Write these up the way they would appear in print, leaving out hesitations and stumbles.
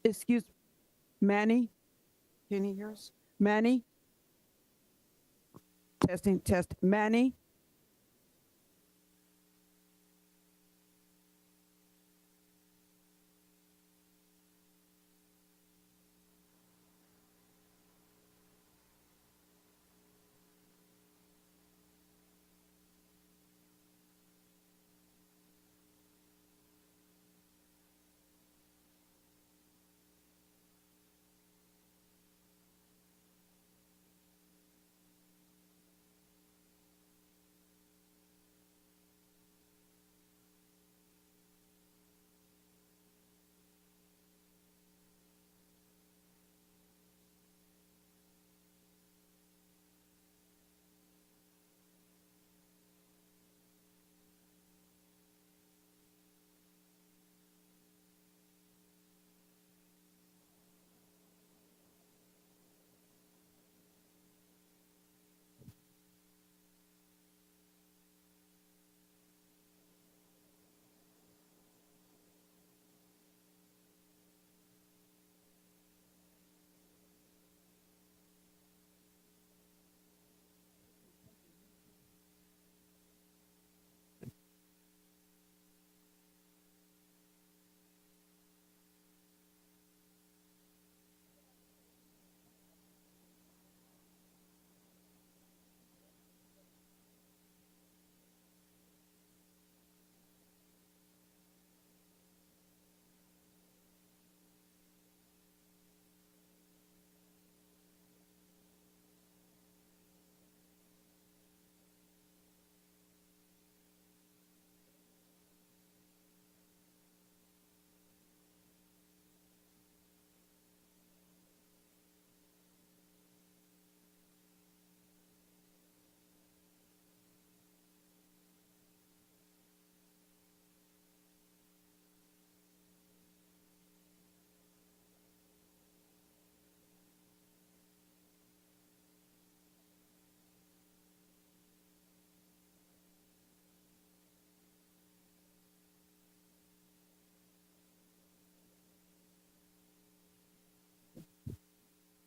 Excuse, Manny? Can you hear us? Manny? Testing, test. Manny?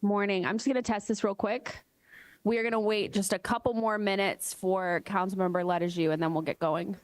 Morning. I'm just going to test this real quick. We are going to wait just a couple more minutes for Councilmember Letters and then we'll get going.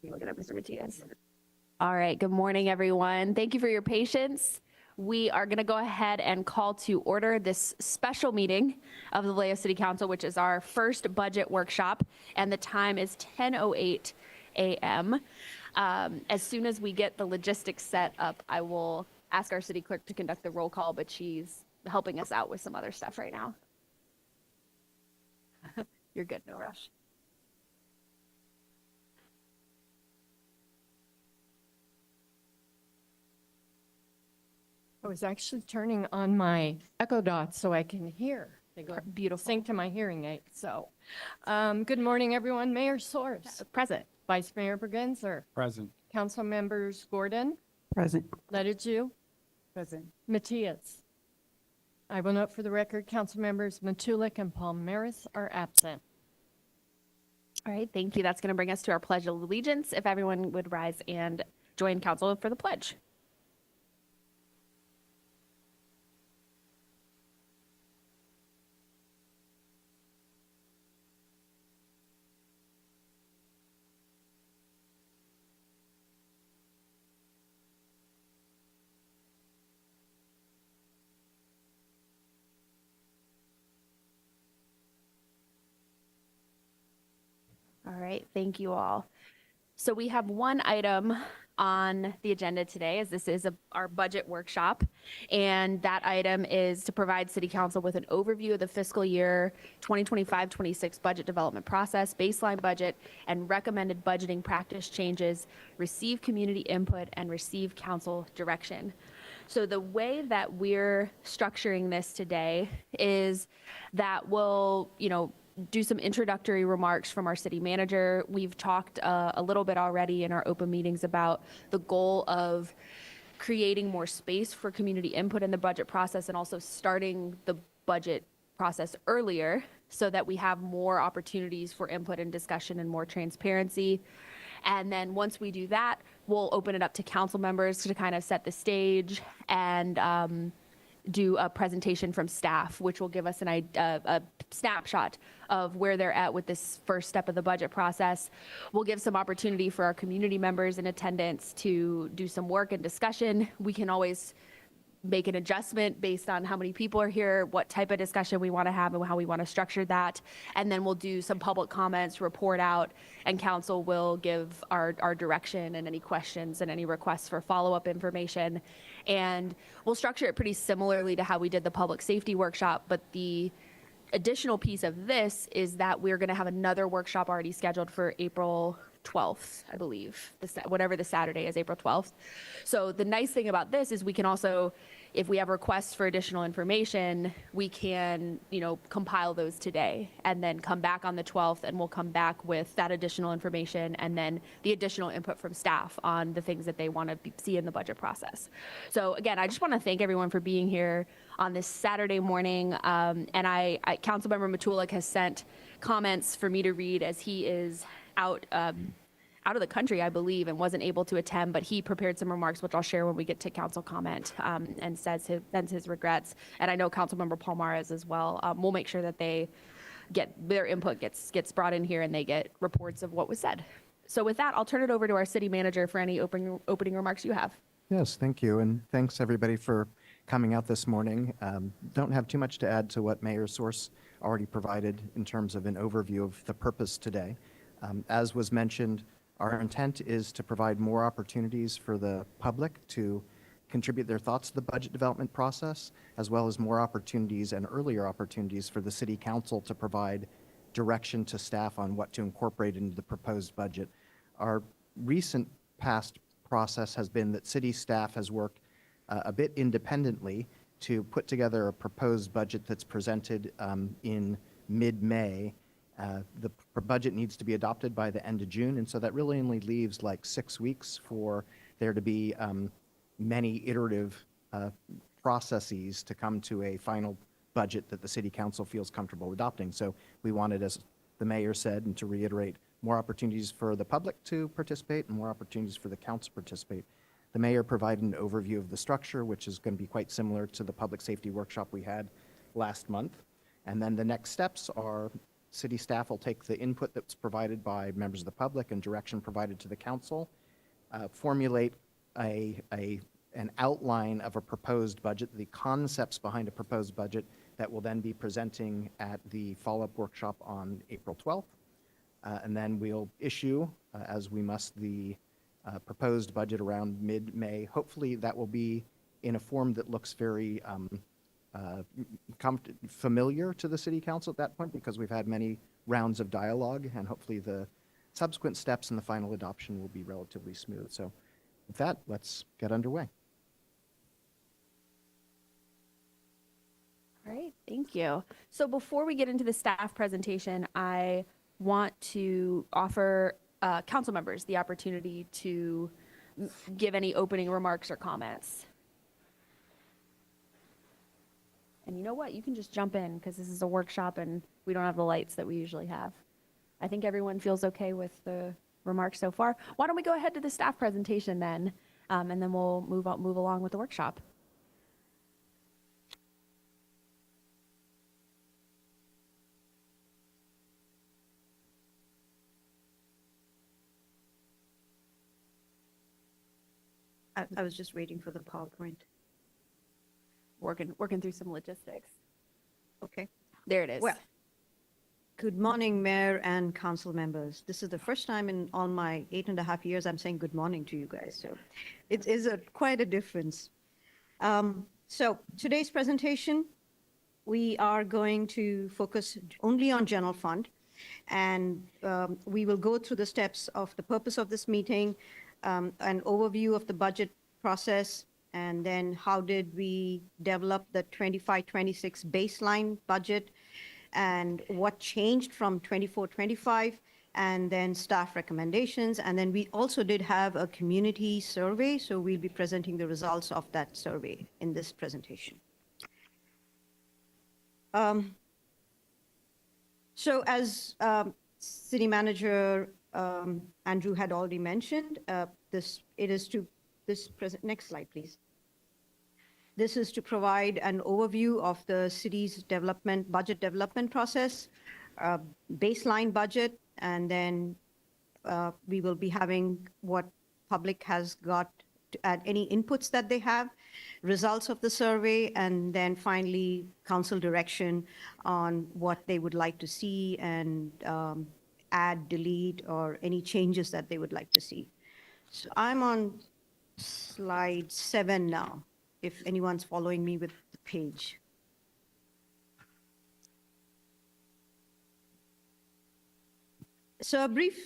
Look at Mr. Matias. All right, good morning, everyone. Thank you for your patience. We are going to go ahead and call to order this special meeting of the Vallejo City Council, which is our first budget workshop, and the time is 10:08 a.m. As soon as we get the logistics set up, I will ask our city clerk to conduct the roll call, but she's helping us out with some other stuff right now. You're good, no rush. I was actually turning on my Echo Dot so I can hear. They go Beautiful. sync to my hearing aid. So, good morning, everyone. Mayor Soares, Present. Vice Mayor Bergenser, Present. Council Members Gordon, Present. Ledeju, Present. Matias. I will note for the record, Council Members Matulik and Palmaris are absent. All right, thank you. That's going to bring us to our Pledge of Allegiance. If everyone would rise and join council for the pledge. All right, thank you all. So we have one item on the agenda today, as this is our budget workshop. And that item is to provide City Council with an overview of the fiscal year 2025-26 budget development process, baseline budget, and recommended budgeting practice changes, receive community input, and receive council direction. So the way that we're structuring this today is that we'll, do some introductory remarks from our city manager. We've talked a little bit already in our open meetings about the goal of creating more space for community input in the budget process and also starting the budget process earlier so that we have more opportunities for input and discussion and more transparency. And then once we do that, we'll open it up to council members to kind of set the stage and do a presentation from staff, which will give us a snapshot of where they're at with this first step of the budget process. We'll give some opportunity for our community members in attendance to do some work and discussion. We can always make an adjustment based on how many people are here, what type of discussion we want to have and how we want to structure that. And then we'll do some public comments, report out, and council will give our direction and any questions and any requests for follow-up information. And we'll structure it pretty similarly to how we did the public safety workshop, but the additional piece of this is that we're going to have another workshop already scheduled for April 12th, I believe, whatever the Saturday is, April 12th. So the nice thing about this is we can also, if we have requests for additional information, we can, compile those today and then come back on the 12th, and we'll come back with that additional information and then the additional input from staff on the things that they want to see in the budget process. So again, I just want to thank everyone for being here on this Saturday morning. And Councilmember Matulik has sent comments for me to read as he is out of the country, I believe, and wasn't able to attend, but he prepared some remarks, which I'll share when we get to council comment, and sends his regrets. And I know Councilmember Palmares as well. We'll make sure that their input gets brought in here and they get reports of what was said. So with that, I'll turn it over to our city manager for any opening remarks you have. Yes, thank you. And thanks everybody for coming out this morning. Don't have too much to add to what Mayor Soares already provided in terms of an overview of the purpose today. As was mentioned, our intent is to provide more opportunities for the public to contribute their thoughts to the budget development process, as well as more opportunities and earlier opportunities for the City Council to provide direction to staff on what to incorporate into the proposed budget. Our recent past process has been that city staff has worked a bit independently to put together a proposed budget that's presented in mid-May. The budget needs to be adopted by the end of June, and so that really only leaves like 6 weeks for there to be many iterative processes to come to a final budget that the City Council feels comfortable adopting. So we wanted, as the mayor said, and to reiterate, more opportunities for the public to participate and more opportunities for the council to participate. The mayor provided an overview of the structure, which is going to be quite similar to the public safety workshop we had last month. And then the next steps are city staff will take the input that's provided by members of the public and direction provided to the council, formulate an outline of a proposed budget, the concepts behind a proposed budget that will then be presenting at the follow-up workshop on April 12th. And then we'll issue, as we must, the proposed budget around mid-May. Hopefully that will be in a form that looks very familiar to the city council at that point, because we've had many rounds of dialogue, and hopefully the subsequent steps in the final adoption will be relatively smooth. So with that, let's get underway. All right, thank you. So before we get into the staff presentation, I want to offer council members the opportunity to give any opening remarks or comments. And you know what? You can just jump in because this is a workshop and we don't have the lights that we usually have. I think everyone feels okay with the remarks so far. Why don't we go ahead to the staff presentation then, and then we'll move along with the workshop. I was just waiting for the PowerPoint. Working through some logistics. Okay. There it is. Well, good morning, Mayor and council members. This is the first time in all my 8.5 years I'm saying good morning to you guys. So it is quite a difference. So today's presentation, we are going to focus only on general fund. And we will go through the steps of the purpose of this meeting, an overview of the budget process, and then how did we develop the 25-26 baseline budget, and what changed from 24-25, and then staff recommendations. And then we also did have a community survey, so we'll be presenting the results of that survey in this presentation. So as City Manager Andrew had already mentioned, next slide, please. This is to provide an overview of the city's budget development process, baseline budget, and then we will be having what public has got to add any inputs that they have, results of the survey, and then finally council direction on what they would like to see and add, delete, or any changes that they would like to see. So I'm on slide 7 now, if anyone's following me with the page. So a brief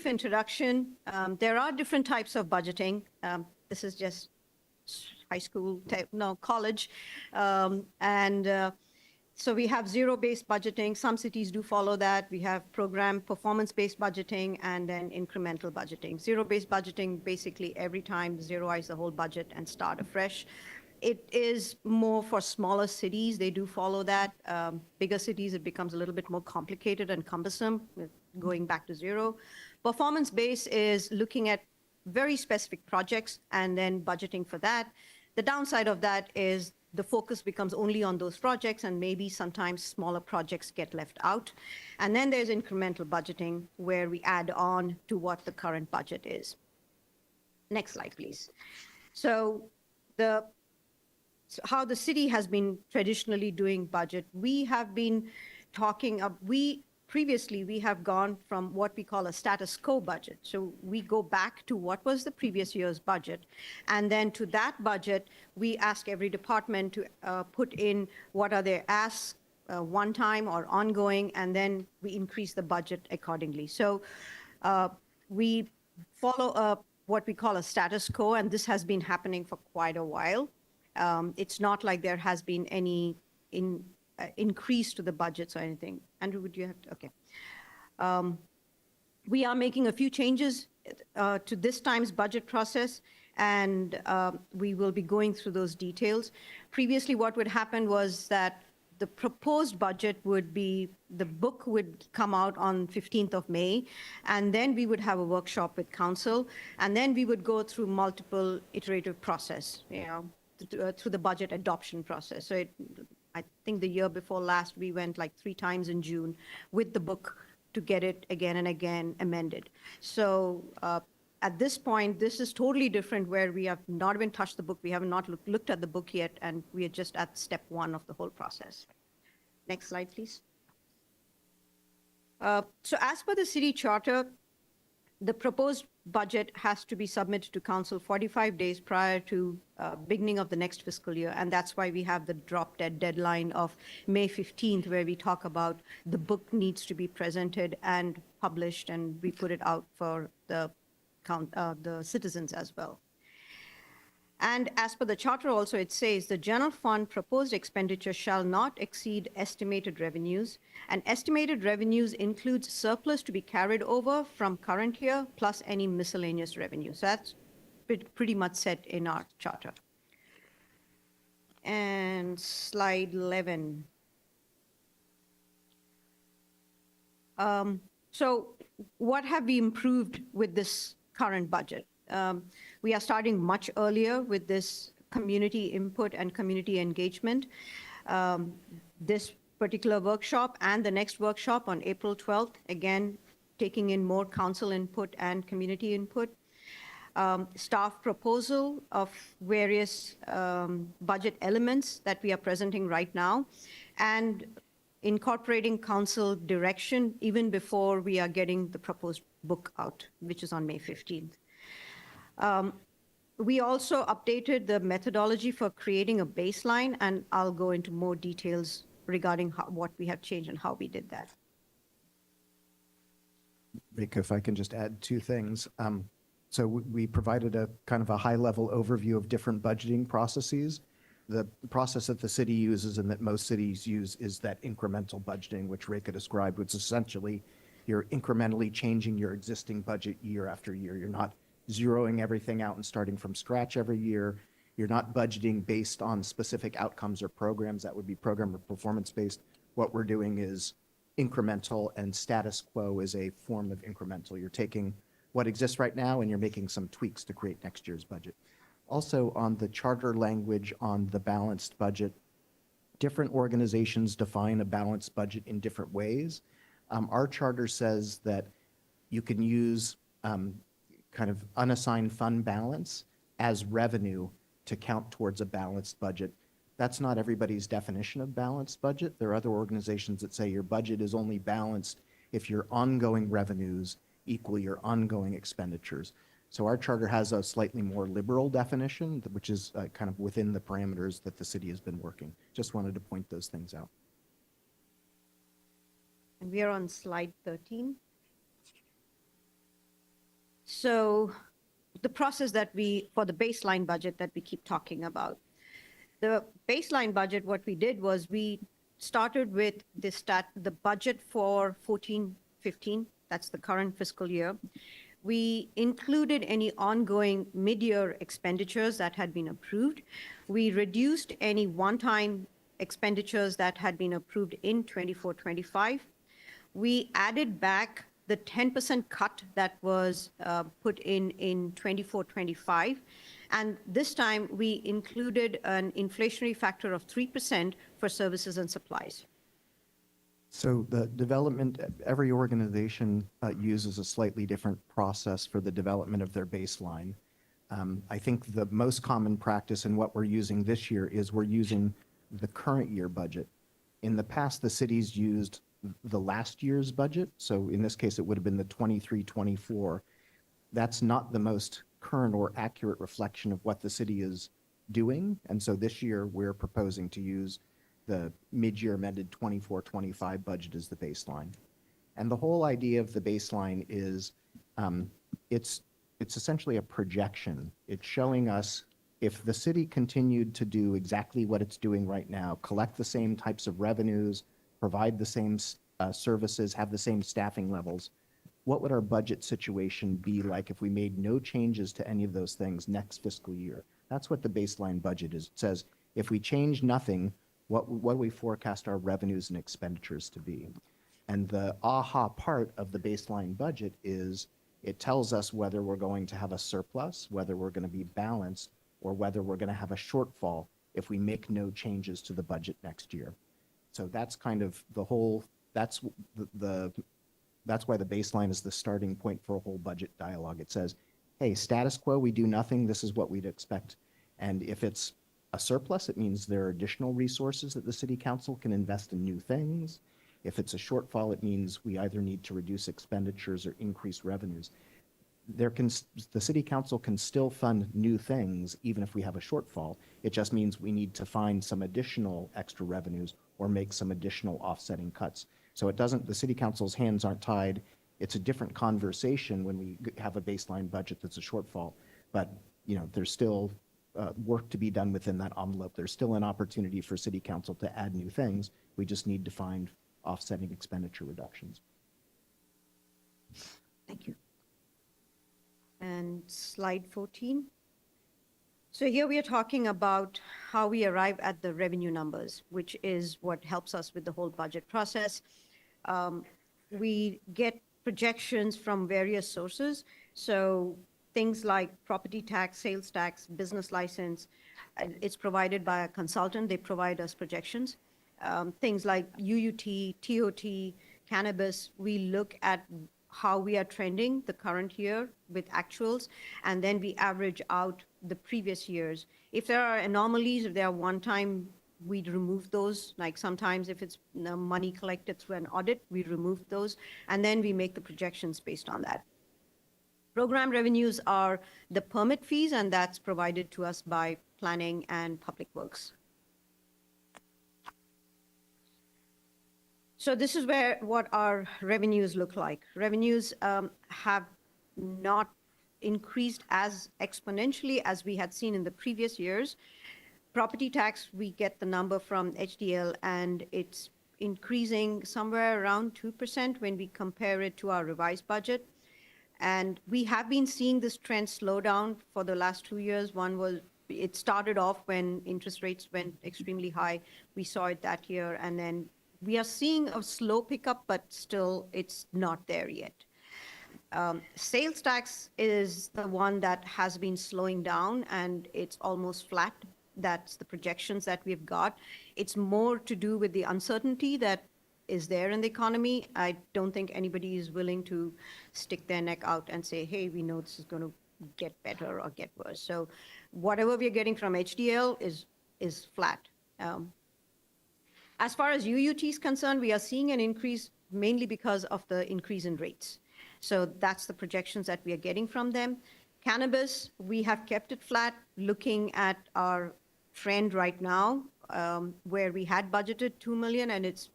introduction. There are different types of budgeting. This is just high school, college. So we have zero-based budgeting. Some cities do follow that. We have program performance-based budgeting and then incremental budgeting. Zero-based budgeting, basically every time zeroize the whole budget and start afresh. It is more for smaller cities. They do follow that. Bigger cities, it becomes a little bit more complicated and cumbersome with going back to zero. Performance-based is looking at very specific projects and then budgeting for that. The downside of that is the focus becomes only on those projects, and maybe sometimes smaller projects get left out. And then there's incremental budgeting, where we add on to what the current budget is. Next slide, please. So how the city has been traditionally doing budget, we have been talking of, previously we have gone from what we call a status quo budget. So we go back to what was the previous year's budget. And then to that budget, we ask every department to put in what are their asks, one time or ongoing, and then we increase the budget accordingly. So we follow what we call a status quo, and this has been happening for quite a while. It's not like there has been any increase to the budgets or anything. Andrew, would you have to? Okay. We are making a few changes to this time's budget process, and we will be going through those details. Previously, what would happen was that the proposed budget would be, the book would come out on 15th of May, and then we would have a workshop with council, and then we would go through multiple iterative process, through the budget adoption process. So I think the year before last, we went like 3 times in June with the book to get it again and again amended. So at this point, this is totally different where we have not even touched the book. We have not looked at the book yet, and we are just at step 1 of the whole process. Next slide, please. So as per the city charter, the proposed budget has to be submitted to council 45 days prior to beginning of the next fiscal year. And that's why we have the drop dead deadline of May 15th, where we talk about the book needs to be presented and published, and we put it out for the citizens as well. And as per the charter also, it says the general fund proposed expenditure shall not exceed estimated revenues. And estimated revenues includes surplus to be carried over from current year plus any miscellaneous revenue. So that's pretty much set in our charter. And slide 11. So what have we improved with this current budget? We are starting much earlier with this community input and community engagement. This particular workshop and the next workshop on April 12th, again, taking in more council input and community input. Staff proposal of various budget elements that we are presenting right now, and incorporating council direction even before we are getting the proposed book out, which is on May 15th. We also updated the methodology for creating a baseline, and I'll go into more details regarding what we have changed and how we did that. Rick, if I can just add 2 things. So we provided a kind of a high-level overview of different budgeting processes. The process that the city uses and that most cities use is that incremental budgeting, which Reka described, which is essentially you're incrementally changing your existing budget year after year. You're not zeroing everything out and starting from scratch every year. You're not budgeting based on specific outcomes or programs. That would be program or performance-based. What we're doing is incremental, and status quo is a form of incremental. You're taking what exists right now and you're making some tweaks to create next year's budget. Also, on the charter language on the balanced budget, different organizations define a balanced budget in different ways. Our charter says that you can use kind of unassigned fund balance as revenue to count towards a balanced budget. That's not everybody's definition of balanced budget. There are other organizations that say your budget is only balanced if your ongoing revenues equal your ongoing expenditures. So our charter has a slightly more liberal definition, which is kind of within the parameters that the city has been working. Just wanted to point those things out. And we are on slide 13. So the process that for the baseline budget that we keep talking about. The baseline budget, what we did was we started with the budget for 14-15, that's the current fiscal year. We included any ongoing mid-year expenditures that had been approved. We reduced any one-time expenditures that had been approved in 24-25. We added back the 10% cut that was put in 24-25. And this time we included an inflationary factor of 3% for services and supplies. So the development, every organization uses a slightly different process for the development of their baseline. I think the most common practice in what we're using this year is we're using the current year budget. In the past, the cities used the last year's budget. So in this case, it would have been the 23-24. That's not the most current or accurate reflection of what the city is doing. And so this year, we're proposing to use the mid-year amended 24-25 budget as the baseline. And the whole idea of the baseline is it's essentially a projection. It's showing us if the city continued to do exactly what it's doing right now, collect the same types of revenues, provide the same services, have the same staffing levels, what would our budget situation be like if we made no changes to any of those things next fiscal year? That's what the baseline budget is. It says if we change nothing, what do we forecast our revenues and expenditures to be? And the aha part of the baseline budget is it tells us whether we're going to have a surplus, whether we're going to be balanced, or whether we're going to have a shortfall if we make no changes to the budget next year. So that's kind of the whole, that's that's why the baseline is the starting point for a whole budget dialogue. It says, hey, status quo, we do nothing, this is what we'd expect. And if it's a surplus, it means there are additional resources that the city council can invest in new things. If it's a shortfall, it means we either need to reduce expenditures or increase revenues. The city council can still fund new things even if we have a shortfall. It just means we need to find some additional extra revenues or make some additional offsetting cuts. So it doesn't, the city council's hands aren't tied. It's a different conversation when we have a baseline budget that's a shortfall. But, you know, there's still work to be done within that envelope. There's still an opportunity for city council to add new things. We just need to find offsetting expenditure reductions. Thank you. And slide 14. So here we are talking about how we arrive at the revenue numbers, which is what helps us with the whole budget process. We get projections from various sources. So things like property tax, sales tax, business license, it's provided by a consultant. They provide us projections. Things like UUT, TOT, cannabis, we look at how we are trending the current year with actuals, and then we average out the previous years. If there are anomalies, if there are one-time, we'd remove those. Like sometimes if it's money collected through an audit, we remove those, and then we make the projections based on that. Program revenues are the permit fees, and that's provided to us by planning and public works. So this is what our revenues look like. Revenues have not increased as exponentially as we had seen in the previous years. Property tax, we get the number from HDL, and it's increasing somewhere around 2% when we compare it to our revised budget. And we have been seeing this trend slow down for the last 2 years. One was, it started off when interest rates went extremely high. We saw it that year, and then we are seeing a slow pickup, but still it's not there yet. Sales tax is the one that has been slowing down, and it's almost flat. That's the projections that we've got. It's more to do with the uncertainty that is there in the economy. I don't think anybody is willing to stick their neck out and say, hey, we know this is going to get better or get worse. So whatever we're getting from HDL is flat. As far as UUT is concerned, we are seeing an increase mainly because of the increase in rates. So that's the projections that we are getting from them. Cannabis, we have kept it flat. Looking at our trend right now, where we had budgeted $2 million and it's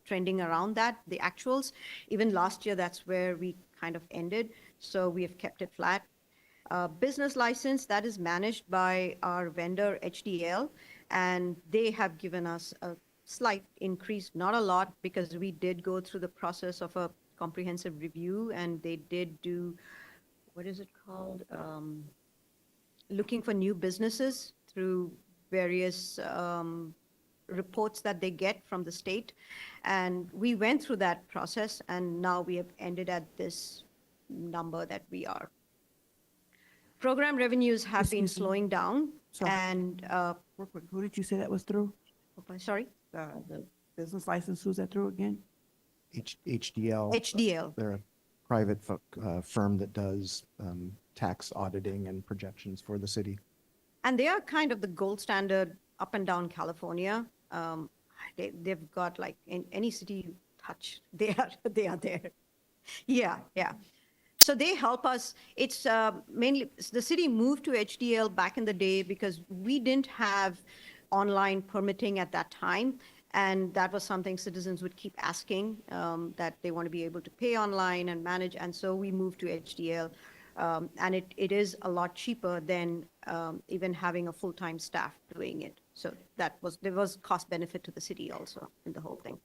trending around that, the actuals. Even last year, that's where we kind of ended. So we have kept it flat. Business license, that is managed by our vendor HDL, and they have given us a slight increase, not a lot, because we did go through the process of a comprehensive review, and they did do, what is it called? Looking for new businesses through various reports that they get from the state. And we went through that process, and now we have ended at this number that we are. Program revenues have been Excuse me. slowing down, Sorry. and, Real quick, who did you say that was through? sorry, The business license, who's that through again? HDL. HDL. They're a private firm that does tax auditing and projections for the city. And they are kind of the gold standard up and down California. They've got, like, in any city you touch, they are there. Yeah. So they help us. It's mainly, the city moved to HDL back in the day because we didn't have online permitting at that time. And that was something citizens would keep asking, that they want to be able to pay online and manage. And so we moved to HDL. And it is a lot cheaper than even having a full-time staff doing it. So there was cost benefit to the city also in the whole thing.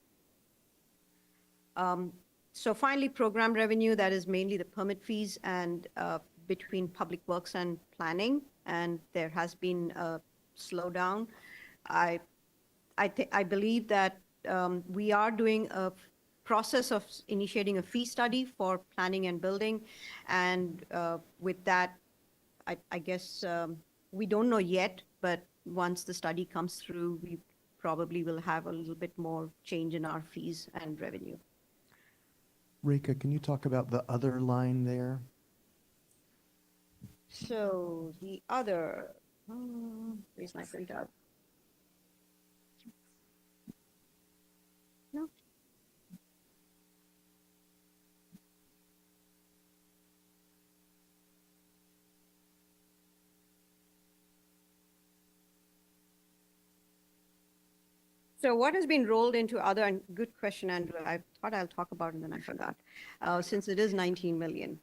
So finally, program revenue, that is mainly the permit fees and between public works and planning. And there has been a slowdown. I believe that we are doing a process of initiating a fee study for planning and building. And with that, I guess we don't know yet, but once the study comes through, we probably will have a little bit more change in our fees and revenue. Reka, can you talk about the other line there? So the other, where's my printout? No. So what has been rolled into other, and good question, Andrew, I thought I'll talk about it and then I forgot, since it is 19 million.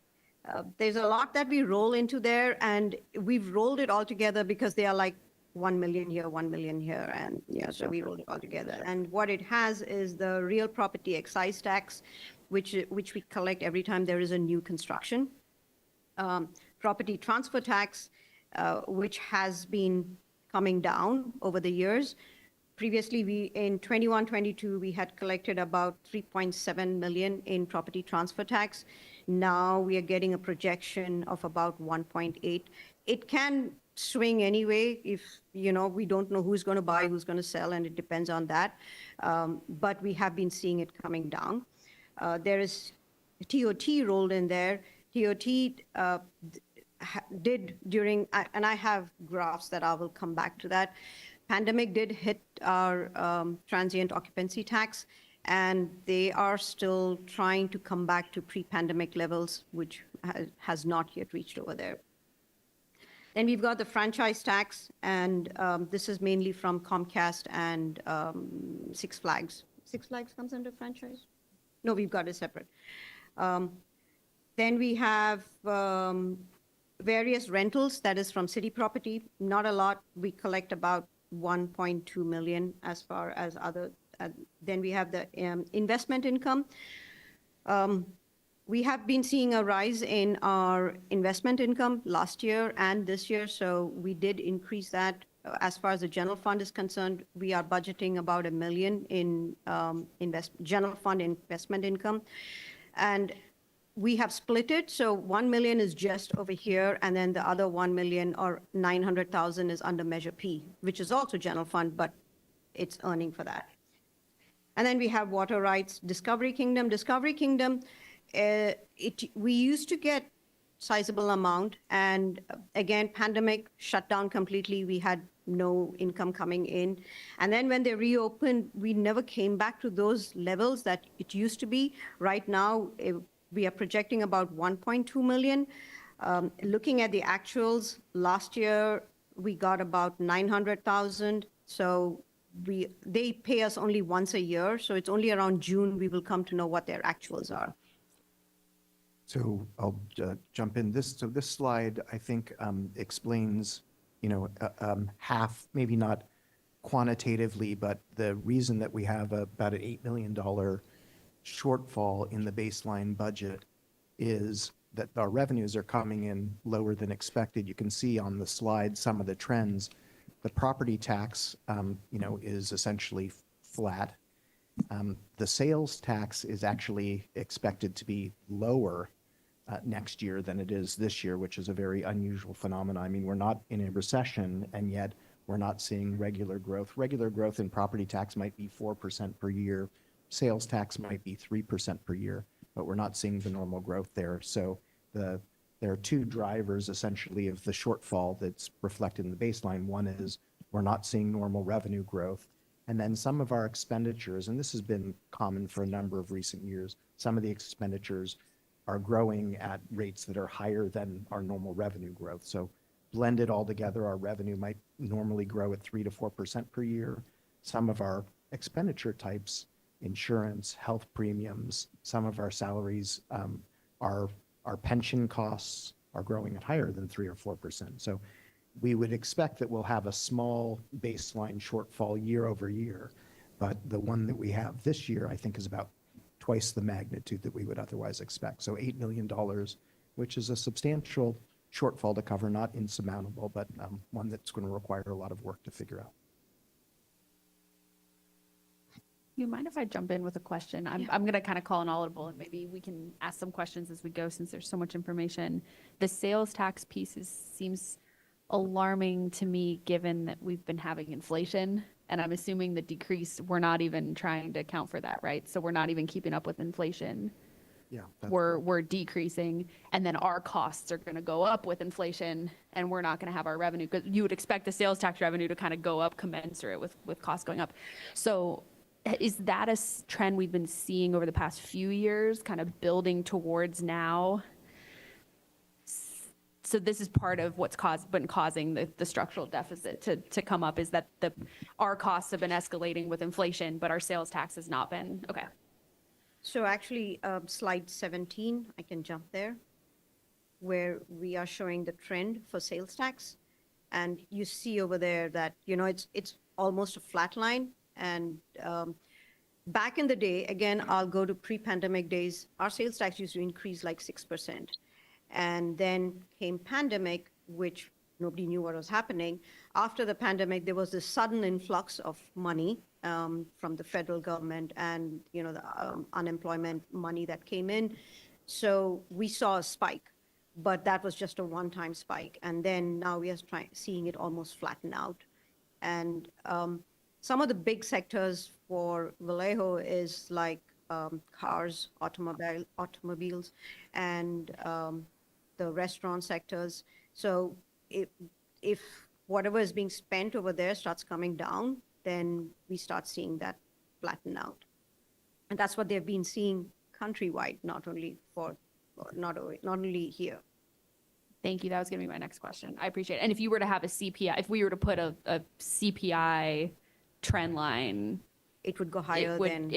There's a lot that we roll into there, and we've rolled it all together because they are like 1 million here, 1 million here, and yeah, so we rolled it all together. And what it has is the real property excise tax, which we collect every time there is a new construction. Property transfer tax, which has been coming down over the years. Previously, in 21-22, we had collected about 3.7 million in property transfer tax. Now we are getting a projection of about 1.8. It can swing anyway if, we don't know who's going to buy, who's going to sell, and it depends on that. But we have been seeing it coming down. There is TOT rolled in there. TOT did during, and I have graphs that I will come back to that. Pandemic did hit our transient occupancy tax, and they are still trying to come back to pre-pandemic levels, which has not yet reached over there. Then we've got the franchise tax, and this is mainly from Comcast and Six Flags. Six Flags comes under franchise? No, we've got it separate. Then we have various rentals, that is from city property. Not a lot. We collect about 1.2 million as far as other. Then we have the investment income. We have been seeing a rise in our investment income last year and this year, so we did increase that. As far as the general fund is concerned, we are budgeting about $1 million in general fund investment income. And we have split it, so 1 million is just over here, and then the other 1 million or 900,000 is under Measure P, which is also general fund, but it's earning for that. And then we have water rights, Discovery Kingdom. Discovery Kingdom, we used to get sizable amount, and again, pandemic shut down completely. We had no income coming in. And then when they reopened, we never came back to those levels that it used to be. Right now, we are projecting about 1.2 million. Looking at the actuals, last year we got about 900,000. So they pay us only once a year. So it's only around June we will come to know what their actuals are. So I'll jump in. This slide, I think, explains, half, maybe not quantitatively, but the reason that we have about an $8 million shortfall in the baseline budget is that our revenues are coming in lower than expected. You can see on the slide some of the trends. The property tax, is essentially flat. The sales tax is actually expected to be lower next year than it is this year, which is a very unusual phenomenon. I mean, we're not in a recession, and yet we're not seeing regular growth. Regular growth in property tax might be 4% per year. Sales tax might be 3% per year, but we're not seeing the normal growth there. So there are two drivers essentially of the shortfall that's reflected in the baseline. One is we're not seeing normal revenue growth. And then some of our expenditures, and this has been common for a number of recent years, some of the expenditures are growing at rates that are higher than our normal revenue growth. So blended all together, our revenue might normally grow at 3 to 4% per year. Some of our expenditure types, insurance, health premiums, some of our salaries, our pension costs are growing at higher than 3 or 4%. So we would expect that we'll have a small baseline shortfall year over year, but the one that we have this year, I think, is about twice the magnitude that we would otherwise expect. So $8 million, which is a substantial shortfall to cover, not insurmountable, but one that's going to require a lot of work to figure out. You mind if I jump in with a question? I'm going to kind of call an audible, and maybe we can ask some questions as we go since there's so much information. The sales tax piece seems alarming to me, given that we've been having inflation. And I'm assuming the decrease, we're not even trying to account for that, right? So we're not even keeping up with inflation. Yeah. We're decreasing, and then our costs are going to go up with inflation, and we're not going to have our revenue, because you would expect the sales tax revenue to kind of go up commensurate with costs going up. So is that a trend we've been seeing over the past few years, kind of building towards now? So this is part of what's been causing the structural deficit to come up, is that our costs have been escalating with inflation, but our sales tax has not been. Okay. So actually, slide 17, I can jump there, where we are showing the trend for sales tax. And you see over there that, it's almost a flat line. And back in the day, again, I'll go to pre-pandemic days, our sales tax used to increase like 6%. And then came pandemic, which nobody knew what was happening. After the pandemic, there was this sudden influx of money from the federal government, and the unemployment money that came in. So we saw a spike, but that was just a one-time spike. And then now we are seeing it almost flatten out. And some of the big sectors for Vallejo is like cars, automobiles, and the restaurant sectors. So if whatever is being spent over there starts coming down, then we start seeing that flatten out. And that's what they've been seeing countrywide, not only here. Thank you. That was going to be my next question. I appreciate it. And if you were to have a CPI, if we were to put a CPI trend line, It would go higher than.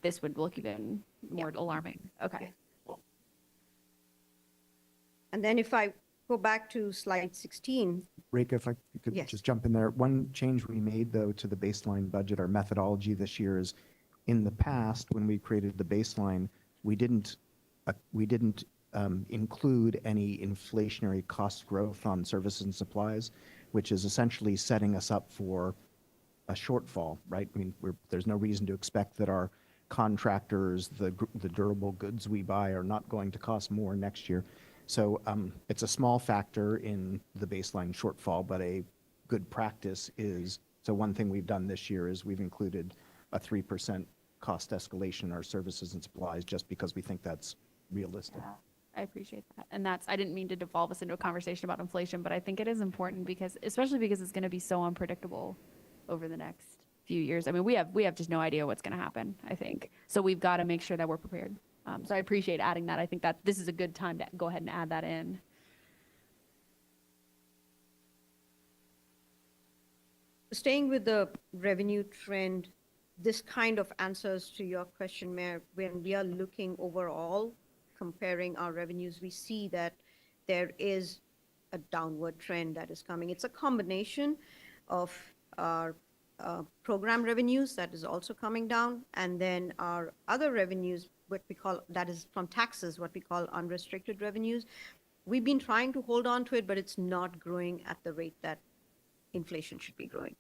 This would look even more alarming. Okay. And then if I go back to slide 16, Reka, if I could Yes. just jump in there. One change we made, though, to the baseline budget, our methodology this year is, in the past, when we created the baseline, we didn't include any inflationary cost growth on services and supplies, which is essentially setting us up for a shortfall, right? I mean, there's no reason to expect that our contractors, the durable goods we buy, are not going to cost more next year. So it's a small factor in the baseline shortfall, but a good practice is, so one thing we've done this year is we've included a 3% cost escalation in our services and supplies, just because we think that's realistic. Yeah, I appreciate that. And I didn't mean to devolve us into a conversation about inflation, but I think it is important, because, especially because it's going to be so unpredictable over the next few years. I mean, we have just no idea what's going to happen, I think. So we've got to make sure that we're prepared. So I appreciate adding that. I think that this is a good time to go ahead and add that in. Staying with the revenue trend, this kind of answers to your question, Mayor. When we are looking overall, comparing our revenues, we see that there is a downward trend that is coming. It's a combination of our program revenues that is also coming down, and then our other revenues, what we call, that is from taxes, what we call unrestricted revenues. We've been trying to hold on to it, but it's not growing at the rate that inflation should be growing.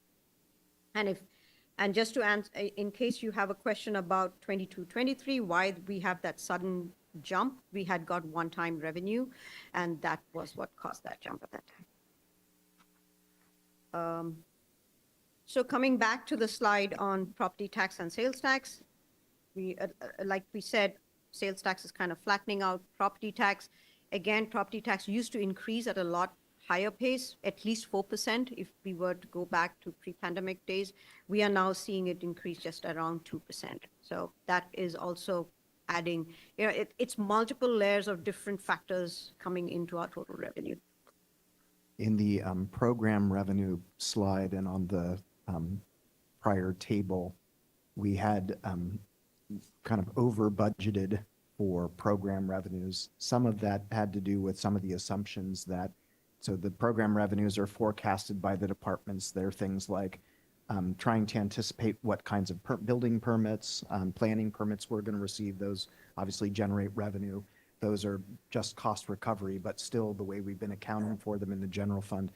And just to answer, in case you have a question about 22-23, why we have that sudden jump, we had got one-time revenue, and that was what caused that jump at that time. So coming back to the slide on property tax and sales tax, like we said, sales tax is kind of flattening out. Property tax, again, property tax used to increase at a lot higher pace, at least 4% if we were to go back to pre-pandemic days. We are now seeing it increase just around 2%. So that is also adding, it's multiple layers of different factors coming into our total revenue. In the program revenue slide and on the prior table, we had kind of over budgeted for program revenues. Some of that had to do with some of the assumptions that, so the program revenues are forecasted by the departments. They're things like trying to anticipate what kinds of building permits, planning permits we're going to receive. Those obviously generate revenue. Those are just cost recovery, but still the way we've been accounting for them in the general fund.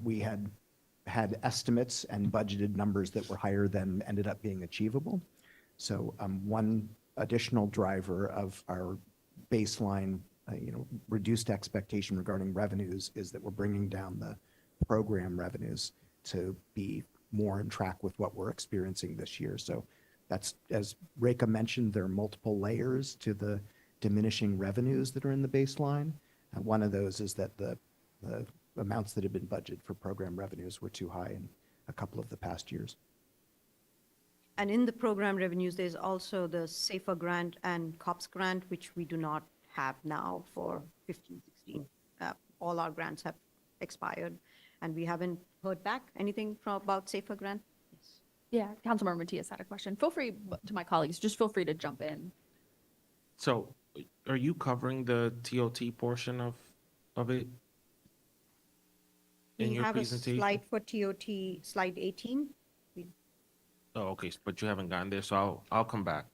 We had estimates and budgeted numbers that were higher than ended up being achievable. So one additional driver of our baseline, reduced expectation regarding revenues is that we're bringing down the program revenues to be more in track with what we're experiencing this year. So that's, as Reka mentioned, there are multiple layers to the diminishing revenues that are in the baseline. One of those is that the amounts that have been budgeted for program revenues were too high in a couple of the past years. And in the program revenues, there's also the SAFER grant and COPS grant, which we do not have now for 15, 16. All our grants have expired, and we haven't heard back anything about SAFER grant. Yes. Yeah, Councilmember Matias had a question. Feel free, to my colleagues, just feel free to jump in. So, are you covering the TOT portion of it in We your have a presentation? slide for TOT, slide 18. Oh, okay, but you haven't gotten there, so I'll come back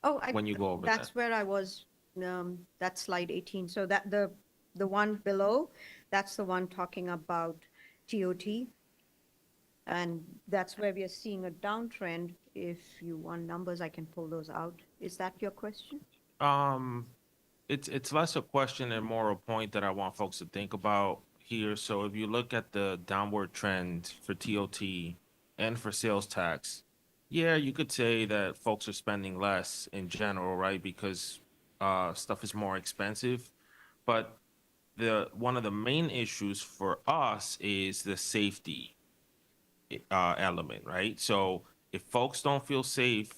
Oh, when you go over that's that. where I was, that's slide 18. So that the one below, that's the one talking about TOT. And that's where we are seeing a downtrend. If you want numbers, I can pull those out. Is that your question? It's less a question and more a point that I want folks to think about here. So if you look at the downward trend for TOT and for sales tax, yeah, you could say that folks are spending less in general, right? Because stuff is more expensive. But one of the main issues for us is the safety element, right? So if folks don't feel safe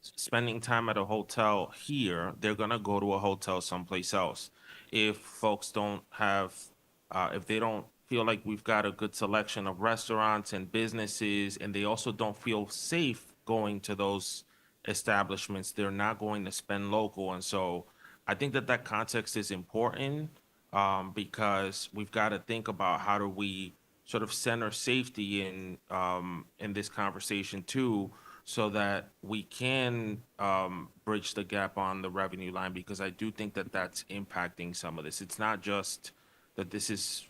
spending time at a hotel here, they're gonna go to a hotel someplace else. If folks don't have, if they don't feel like we've got a good selection of restaurants and businesses, and they also don't feel safe going to those establishments, they're not going to spend local. And so I think that that context is important because we've got to think about how do we sort of center safety in this conversation too, so that we can bridge the gap on the revenue line, because I do think that that's impacting some of this. It's not just that this is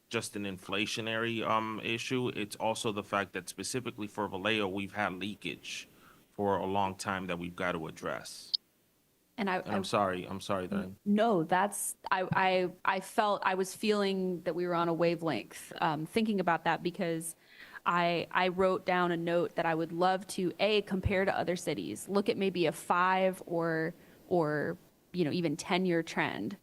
just an inflationary issue. It's also the fact that specifically for Vallejo, we've had leakage for a long time that we've got to address. And And I'm sorry that No, I felt, I was feeling that we were on a wavelength, thinking about that, because I wrote down a note that I would love to, compare to other cities, look at maybe a 5 or, even 10-year trend,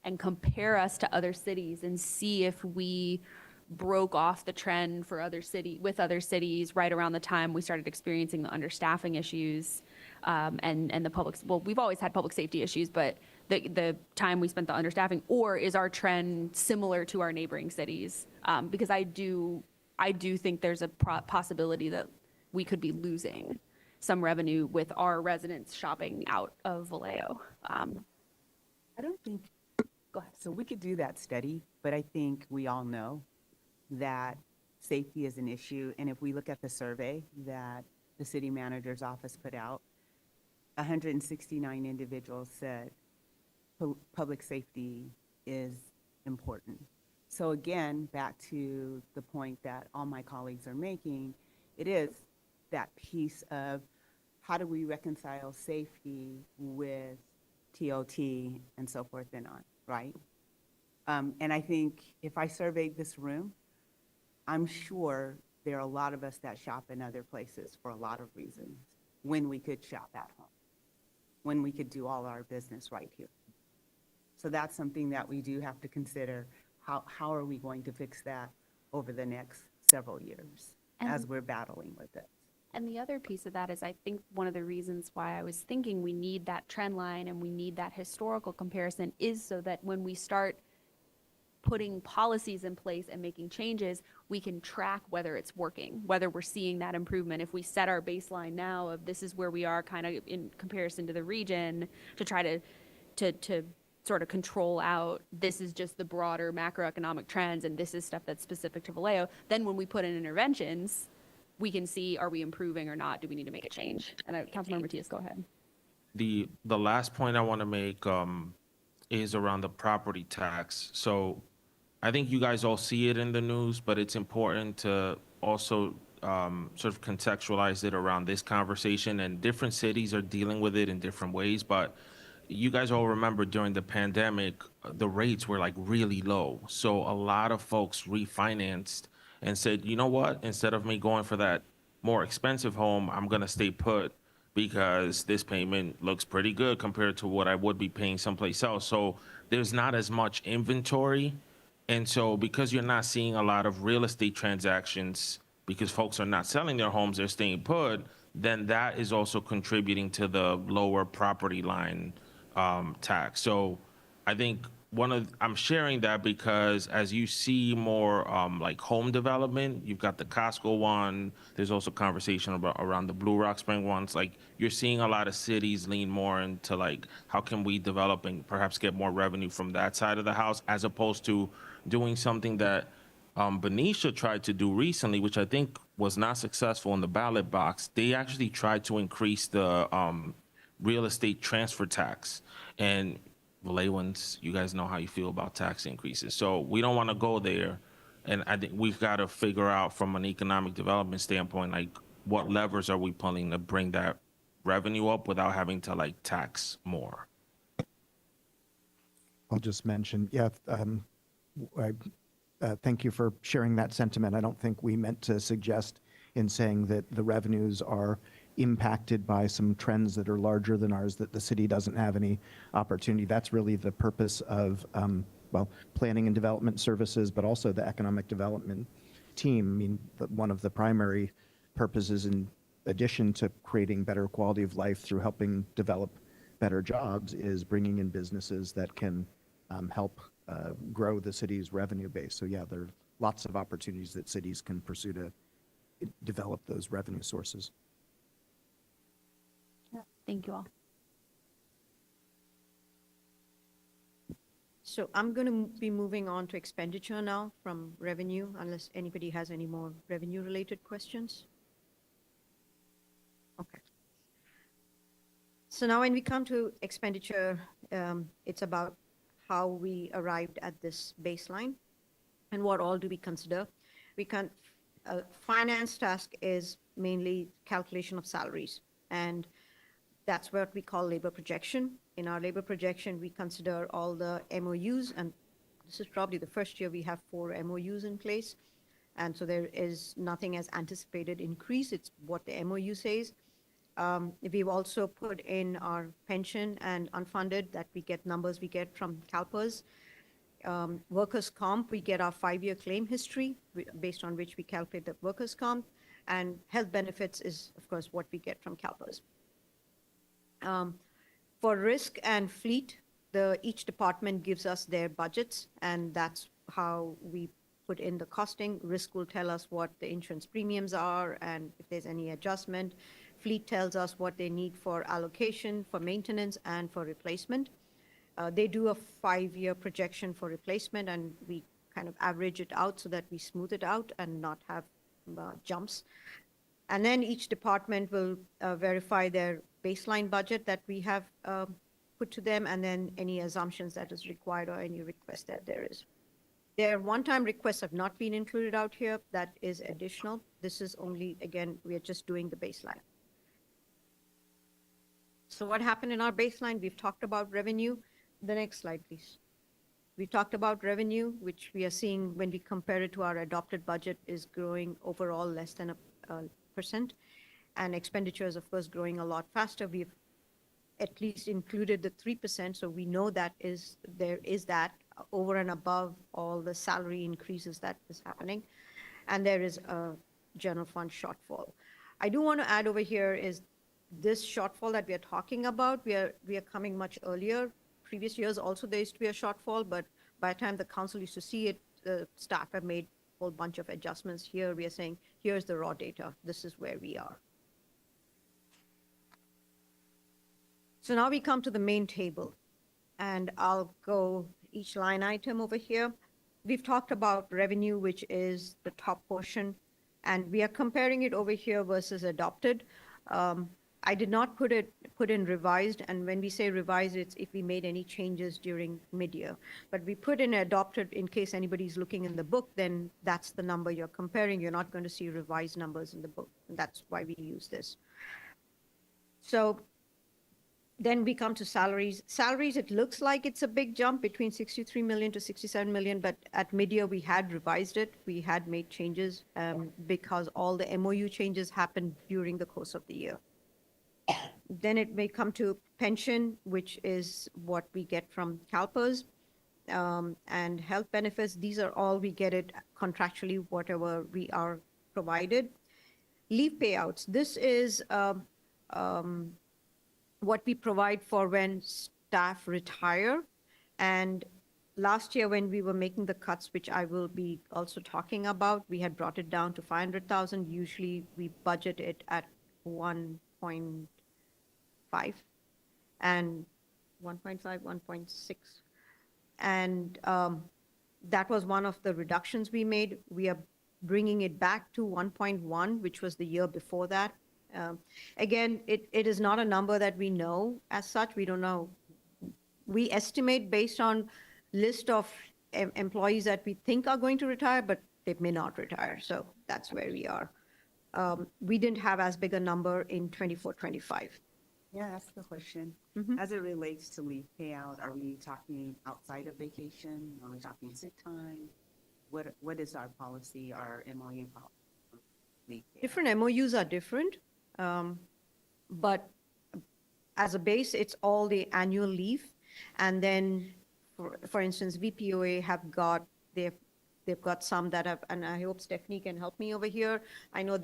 and compare us to other cities and see if we broke off the trend for other cities right around the time we started experiencing the understaffing issues, and the public, well, we've always had public safety issues, but the time we spent the understaffing, or is our trend similar to our neighboring cities? Because I do think there's a possibility that we could be losing some revenue with our residents shopping out of Vallejo. I don't think, Go ahead. so we could do that study, but I think we all know that safety is an issue. And if we look at the survey that the city manager's office put out, 169 individuals said public safety is important. So again, back to the point that all my colleagues are making, it is that piece of how do we reconcile safety with TOT and so forth and on, right? And I think if I surveyed this room, I'm sure there are a lot of us that shop in other places for a lot of reasons when we could shop at home, when we could do all our business right here. So that's something that we do have to consider. How are we going to fix that over the next several years as we're battling with it? And the other piece of that is, I think one of the reasons why I was thinking we need that trend line and we need that historical comparison is so that when we start putting policies in place and making changes, we can track whether it's working, whether we're seeing that improvement. If we set our baseline now of this is where we are kind of in comparison to the region, to try to sort of control out, this is just the broader macroeconomic trends and this is stuff that's specific to Vallejo, then when we put in interventions, we can see, are we improving or not? Do we need to make a change? And Councilmember Matias, go ahead. the last point I want to make is around the property tax. So I think you guys all see it in the news, but it's important to also sort of contextualize it around this conversation. And different cities are dealing with it in different ways. But you guys all remember during the pandemic, the rates were like really low. So a lot of folks refinanced and said, you know what, instead of me going for that more expensive home, I'm going to stay put because this payment looks pretty good compared to what I would be paying someplace else. So there's not as much inventory. And so because you're not seeing a lot of real estate transactions because folks are not selling their homes, they're staying put, then that is also contributing to the lower property line tax. So I think I'm sharing that because as you see more like home development, you've got the Costco one. There's also conversation about around the Blue Rock Spring ones. Like you're seeing a lot of cities lean more into like how can we develop and perhaps get more revenue from that side of the house as opposed to doing something that Benicia tried to do recently, which I think was not successful in the ballot box. They actually tried to increase the real estate transfer tax. And Vallejoans, you guys know how you feel about tax increases. So we don't want to go there. And I think we've got to figure out from an economic development standpoint, like what levers are we pulling to bring that revenue up without having to like tax more? I'll just mention, yeah, thank you for sharing that sentiment. I don't think we meant to suggest in saying that the revenues are impacted by some trends that are larger than ours, that the city doesn't have any opportunity. That's really the purpose of, well, planning and development services, but also the economic development team. I mean, one of the primary purposes in addition to creating better quality of life through helping develop better jobs is bringing in businesses that can help grow the city's revenue base. So yeah, there are lots of opportunities that cities can pursue to develop those revenue sources. Thank you all. So I'm going to be moving on to expenditure now from revenue, unless anybody has any more revenue-related questions. Okay. So now when we come to expenditure, it's about how we arrived at this baseline and what all do we consider. We can, finance task is mainly calculation of salaries, and that's what we call labor projection. In our labor projection, we consider all the MOUs, and this is probably the first year we have 4 MOUs in place. And so there is nothing as anticipated increase. It's what the MOU says. We've also put in our pension and unfunded that we get numbers we get from CalPERS. Workers' comp, we get our 5-year claim history based on which we calculate the workers' comp. And health benefits is, of course, what we get from CalPERS. For risk and fleet, each department gives us their budgets, and that's how we put in the costing. Risk will tell us what the insurance premiums are and if there's any adjustment. Fleet tells us what they need for allocation, for maintenance, and for replacement. They do a 5-year projection for replacement, and we kind of average it out so that we smooth it out and not have jumps. And then each department will verify their baseline budget that we have put to them, and then any assumptions that is required or any request that there is. Their one-time requests have not been included out here. That is additional. This is only, again, we are just doing the baseline. So what happened in our baseline? We've talked about revenue. The next slide, please. We talked about revenue, which we are seeing when we compare it to our adopted budget is growing overall less than a percent. And expenditures, of course, growing a lot faster. We've at least included the 3%, so we know that there is that over and above all the salary increases that is happening. And there is a general fund shortfall. I do want to add over here is this shortfall that we are talking about, we are coming much earlier. Previous years also there used to be a shortfall, but by the time the council used to see it, the staff have made a whole bunch of adjustments. Here we are saying, here's the raw data. This is where we are. So now we come to the main table, and I'll go each line item over here. We've talked about revenue, which is the top portion, and we are comparing it over here versus adopted. I did not put in revised, and when we say revised, it's if we made any changes during mid-year. But we put in adopted in case anybody's looking in the book, then that's the number you're comparing. You're not going to see revised numbers in the book, and that's why we use this. So Then we come to salaries. Salaries, it looks like it's a big jump between 63 million to 67 million, but at mid-year, we had revised it. We had made changes because all the MOU changes happened during the course of the year. Then it may come to pension, which is what we get from CalPERS, and health benefits. These are all we get it contractually, whatever we are provided. Leave payouts. This is what we provide for when staff retire. And last year, when we were making the cuts, which I will be also talking about, we had brought it down to 500,000. Usually we budget it at 1.5 and 1.5, 1.6. And that was one of the reductions we made. We are bringing it back to 1.1, which was the year before that. Again, it is not a number that we know as such. We don't know. We estimate based on list of employees that we think are going to retire, but they may not retire. So that's where we are. We didn't have as big a number in 24, 25. Yeah, that's the question. Mhm. As it relates to leave payout, are we talking outside of vacation? Are we talking sick time? What is our policy, our MOU policy? Leave payout? Different MOUs are different, but as a base, it's all the annual leave. And then, for instance, VPOA they've got some that have, and I hope Stephanie can help me over here. I know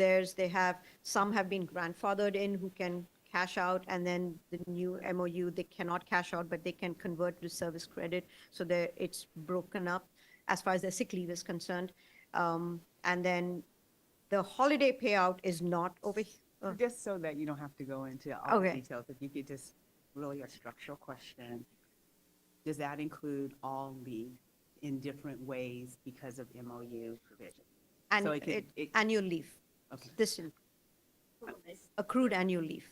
some have been grandfathered in who can cash out, and then the new MOU, they cannot cash out, but they can convert to service credit. So it's broken up as far as their sick leave is concerned. And then the holiday payout is not over here. Just so that you don't have to go into all the Okay. details, if you could just, really a structural question. Does that include all leave in different ways because of MOU provision? And So it- annual leave, Okay. accrued annual leave.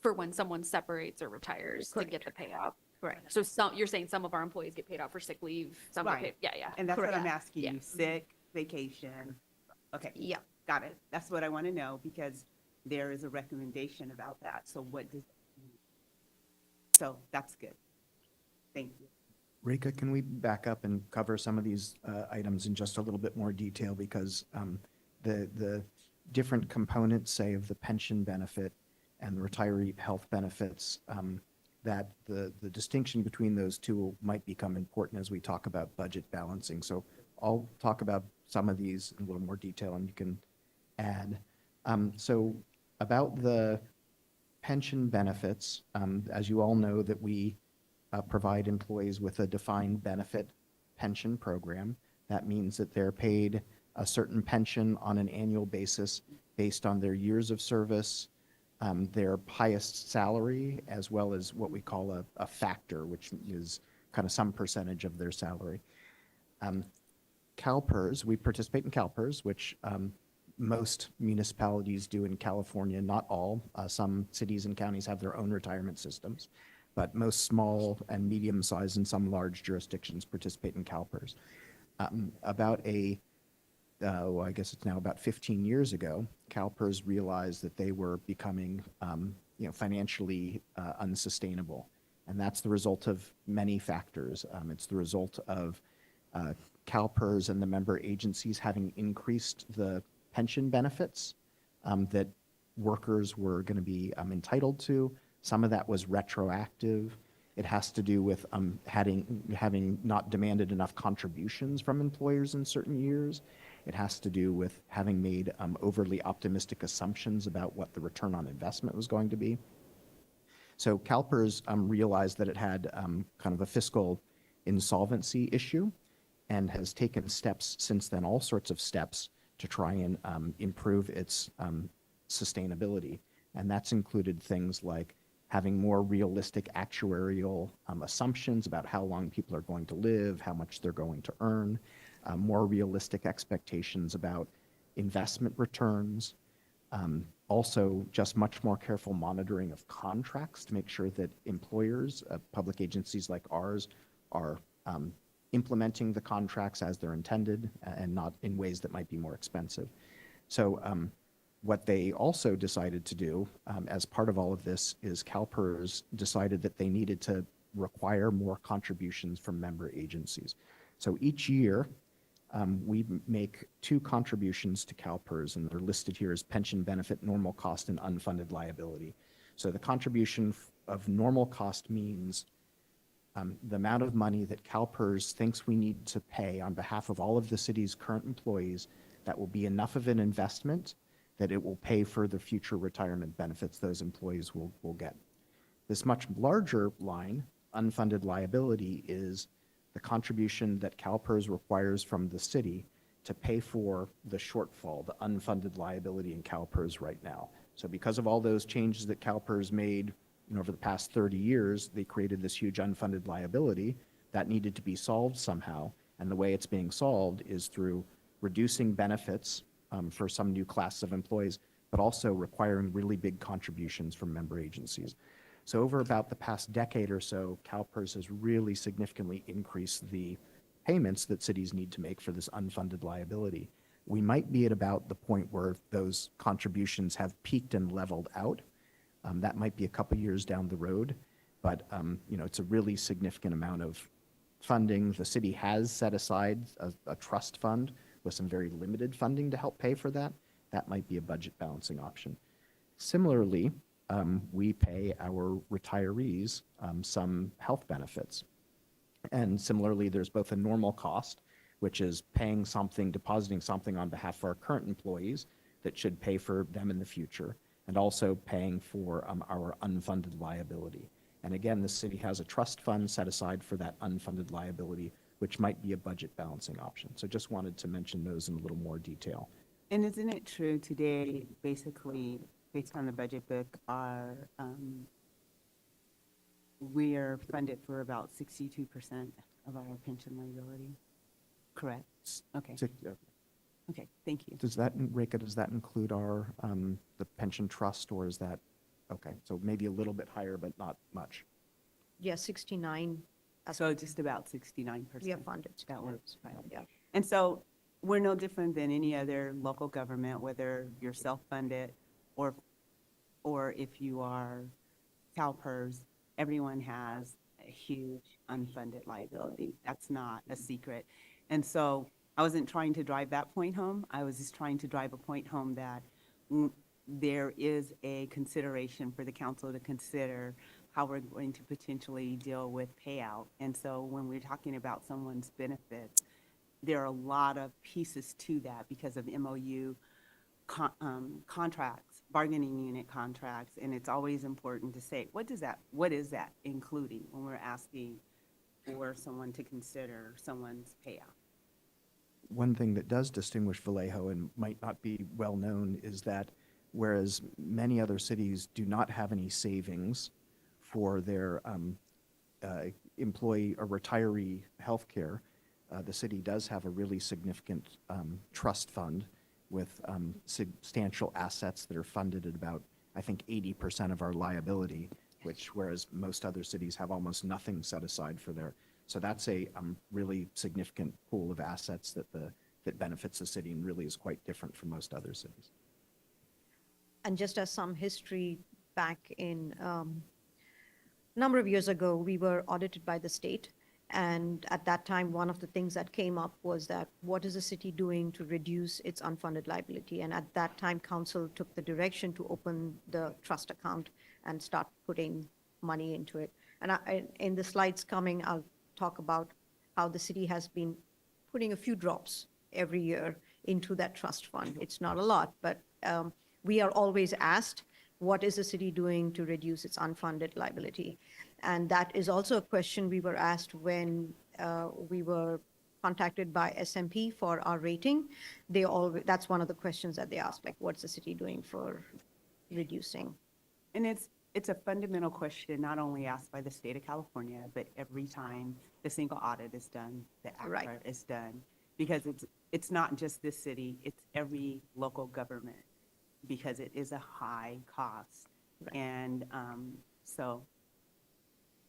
For when someone separates or retires to get the payout. Correct. So you're saying some of our employees get paid out for sick leave, some get Right. paid, yeah. And that's what I'm Correct. asking Yeah. you, sick, vacation. Okay. Yeah. Got it. That's what I want to know because there is a recommendation about that. So what does, so that's good. Thank you. Rika, can we back up and cover some of these items in just a little bit more detail? Because the different components, say, of the pension benefit and the retiree health benefits, that the distinction between those two might become important as we talk about budget balancing. So I'll talk about some of these in a little more detail, and you can add. So about the pension benefits, as you all know, that we provide employees with a defined benefit pension program. That means that they're paid a certain pension on an annual basis based on their years of service, their highest salary, as well as what we call a factor, which is kind of some percentage of their salary. CalPERS, we participate in CalPERS, which most municipalities do in California, not all. Some cities and counties have their own retirement systems, but most small and medium-sized and some large jurisdictions participate in CalPERS. I guess it's now about 15 years ago, CalPERS realized that they were becoming, financially unsustainable. And that's the result of many factors. It's the result of CalPERS and the member agencies having increased the pension benefits that workers were going to be entitled to. Some of that was retroactive. It has to do with having not demanded enough contributions from employers in certain years. It has to do with having made overly optimistic assumptions about what the return on investment was going to be. So CalPERS realized that it had kind of a fiscal insolvency issue and has taken steps since then, all sorts of steps to try and improve its sustainability. And that's included things like having more realistic actuarial assumptions about how long people are going to live, how much they're going to earn, more realistic expectations about investment returns. Also, just much more careful monitoring of contracts to make sure that employers, public agencies like ours, are implementing the contracts as they're intended and not in ways that might be more expensive. So What they also decided to do as part of all of this is CalPERS decided that they needed to require more contributions from member agencies. So each year, we make 2 contributions to CalPERS, and they're listed here as pension benefit, normal cost, and unfunded liability. So the contribution of normal cost means the amount of money that CalPERS thinks we need to pay on behalf of all of the city's current employees that will be enough of an investment that it will pay for the future retirement benefits those employees will get. This much larger line, unfunded liability, is the contribution that CalPERS requires from the city to pay for the shortfall, the unfunded liability in CalPERS right now. So because of all those changes that CalPERS made over the past 30 years, they created this huge unfunded liability that needed to be solved somehow. And the way it's being solved is through reducing benefits for some new class of employees, but also requiring really big contributions from member agencies. So over about the past decade or so, CalPERS has really significantly increased the payments that cities need to make for this unfunded liability. We might be at about the point where those contributions have peaked and leveled out. That might be a couple years down the road, but it's a really significant amount of funding. The city has set aside a trust fund with some very limited funding to help pay for that. That might be a budget balancing option. Similarly, we pay our retirees some health benefits. And similarly, there's both a normal cost, which is paying something, depositing something on behalf of our current employees that should pay for them in the future, and also paying for our unfunded liability. And again, the city has a trust fund set aside for that unfunded liability, which might be a budget balancing option. So just wanted to mention those in a little more detail. And isn't it true today, basically, based on the budget book, we are funded for about 62% of our pension liability? Correct? Okay. Okay, thank you. Does that, Reka, does that include our, the pension trust, or is that, okay, so maybe a little bit higher, but not much? Yeah, 69. So just about 69%. We are funded. That works, right? Yeah. And so we're no different than any other local government, whether you're self-funded or if you are CalPERS, everyone has a huge unfunded liability. That's not a secret. And so I wasn't trying to drive that point home. I was just trying to drive a point home that there is a consideration for the council to consider how we're going to potentially deal with payout. And so when we're talking about someone's benefits, there are a lot of pieces to that because of MOU contracts, bargaining unit contracts, and it's always important to say, what is that including when we're asking for someone to consider someone's payout? One thing that does distinguish Vallejo and might not be well known is that whereas many other cities do not have any savings for their employee or retiree health care, the city does have a really significant trust fund with substantial assets that are funded at about, I think, 80% of our liability, which whereas most other cities have almost nothing set aside for their. So that's a really significant pool of assets that benefits the city and really is quite different from most other cities. And just as some history, back in a number of years ago, we were audited by the state. And at that time, one of the things that came up was that what is the city doing to reduce its unfunded liability? And at that time, council took the direction to open the trust account and start putting money into it. And in the slides coming, I'll talk about how the city has been putting a few drops every year into that trust fund. It's not a lot, but we are always asked, what is the city doing to reduce its unfunded liability? And that is also a question we were asked when we were contacted by SMP for our rating. That's one of the questions that they asked, like, what's the city doing for reducing? And it's a fundamental question, not only asked by the state of California, but every time the single audit is done, the Right. ACRA is done. Because it's not just this city, it's every local government, because it is a high cost. Right. And so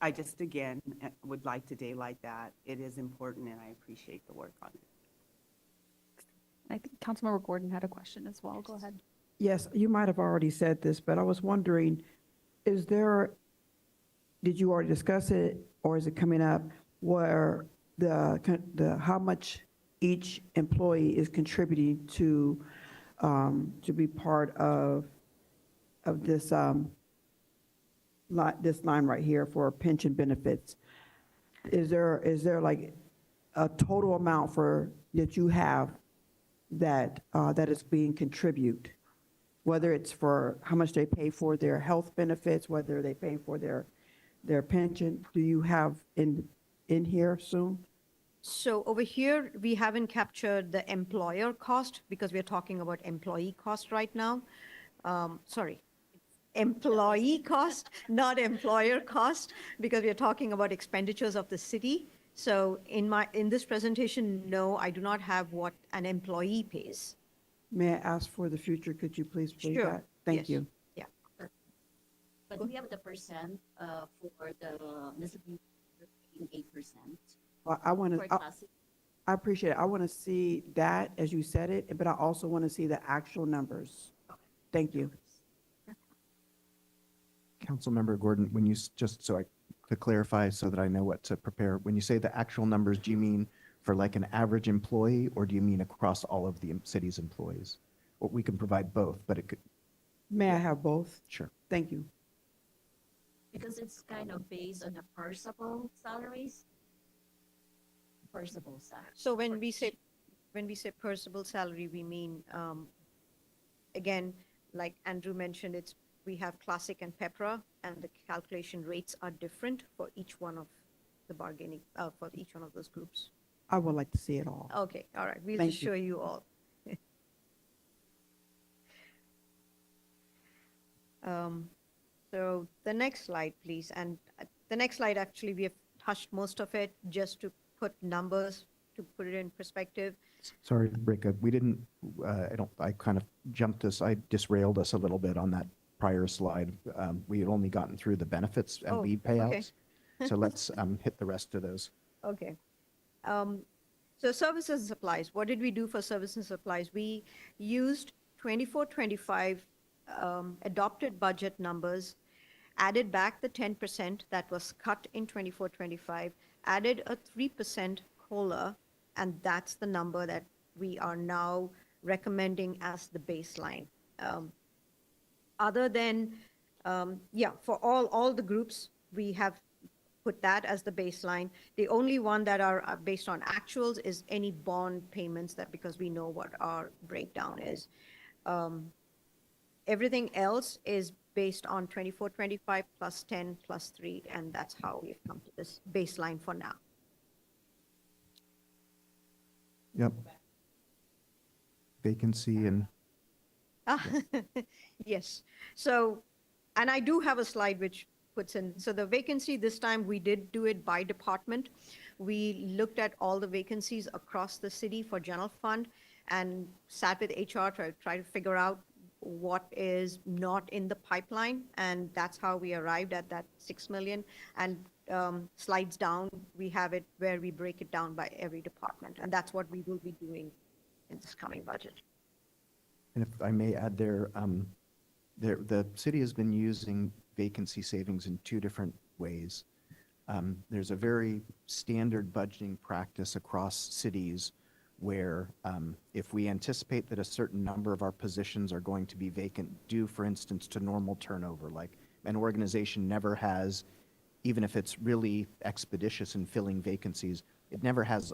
I just, again, would like to daylight that. It is important, and I appreciate the work on it. I think Councilmember Gordon had a question as well. Go ahead. Yes, you might have already said this, but I was wondering, is there, did you already discuss it, or is it coming up where how much each employee is contributing to be part of this line right here for pension benefits? Is there like a total amount that you have that is being contribute? Whether it's for how much they pay for their health benefits, whether they pay for their pension, do you have in here soon? So over here, we haven't captured the employer cost because we're talking about employee cost right now. Sorry, employee cost, not employer cost, because we are talking about expenditures of the city. So in this presentation, no, I do not have what an employee pays. May I ask for the future? Could you please please Sure, that? Thank yes. you. Yeah. But we have the percent for the miscellaneous 8%. I want For to, classic, I appreciate it. I want to see that as you said it, but I also want to see the actual numbers. Thank you. Councilmember Gordon, when you, just so I, to clarify so that I know what to prepare, when you say the actual numbers, do you mean for like an average employee, or do you mean across all of the city's employees? Well, we can provide both, but it could, May I have both? sure. Thank you. because it's kind of based on the personal salaries. Personal salary. So when we say personable salary, we mean, again, like Andrew mentioned, we have classic and PEPRA, and the calculation rates are different for each one of the bargaining, for each one of those groups. I would like to see it all. Okay, all right, we'll Thank just you. show you all. So the next slide, please. And the next slide, actually, we have touched most of it just to put numbers, to put it in perspective. Sorry, Rika, we didn't, I kind of jumped us, I disrailed us a little bit on that prior slide. We had only gotten through the benefits and Oh, leave okay. payouts. So let's hit the rest of those. Okay. So services and supplies, what did we do for services and supplies? We used 24-25 adopted budget numbers, added back the 10% that was cut in 24-25, added a 3% COLA, and that's the number that we are now recommending as the baseline. Other than, for all the groups, we have put that as the baseline. The only one that are based on actuals is any bond payments, that because we know what our breakdown is. Everything else is based on 24-25 plus 10 plus 3, and that's how we've come to this baseline for now. Yep. Vacancy and, Yes. So, and I do have a slide which puts in, so the vacancy this time, we did do it by department. We looked at all the vacancies across the city for general fund and sat with HR to try to figure out what is not in the pipeline. And that's how we arrived at that 6 million. And slides down, we have it where we break it down by every department. And that's what we will be doing in this coming budget. and if I may add there, the city has been using vacancy savings in two different ways. There's a very standard budgeting practice across cities where if we anticipate that a certain number of our positions are going to be vacant due, for instance, to normal turnover, like an organization never has, even if it's really expeditious in filling vacancies, it never has,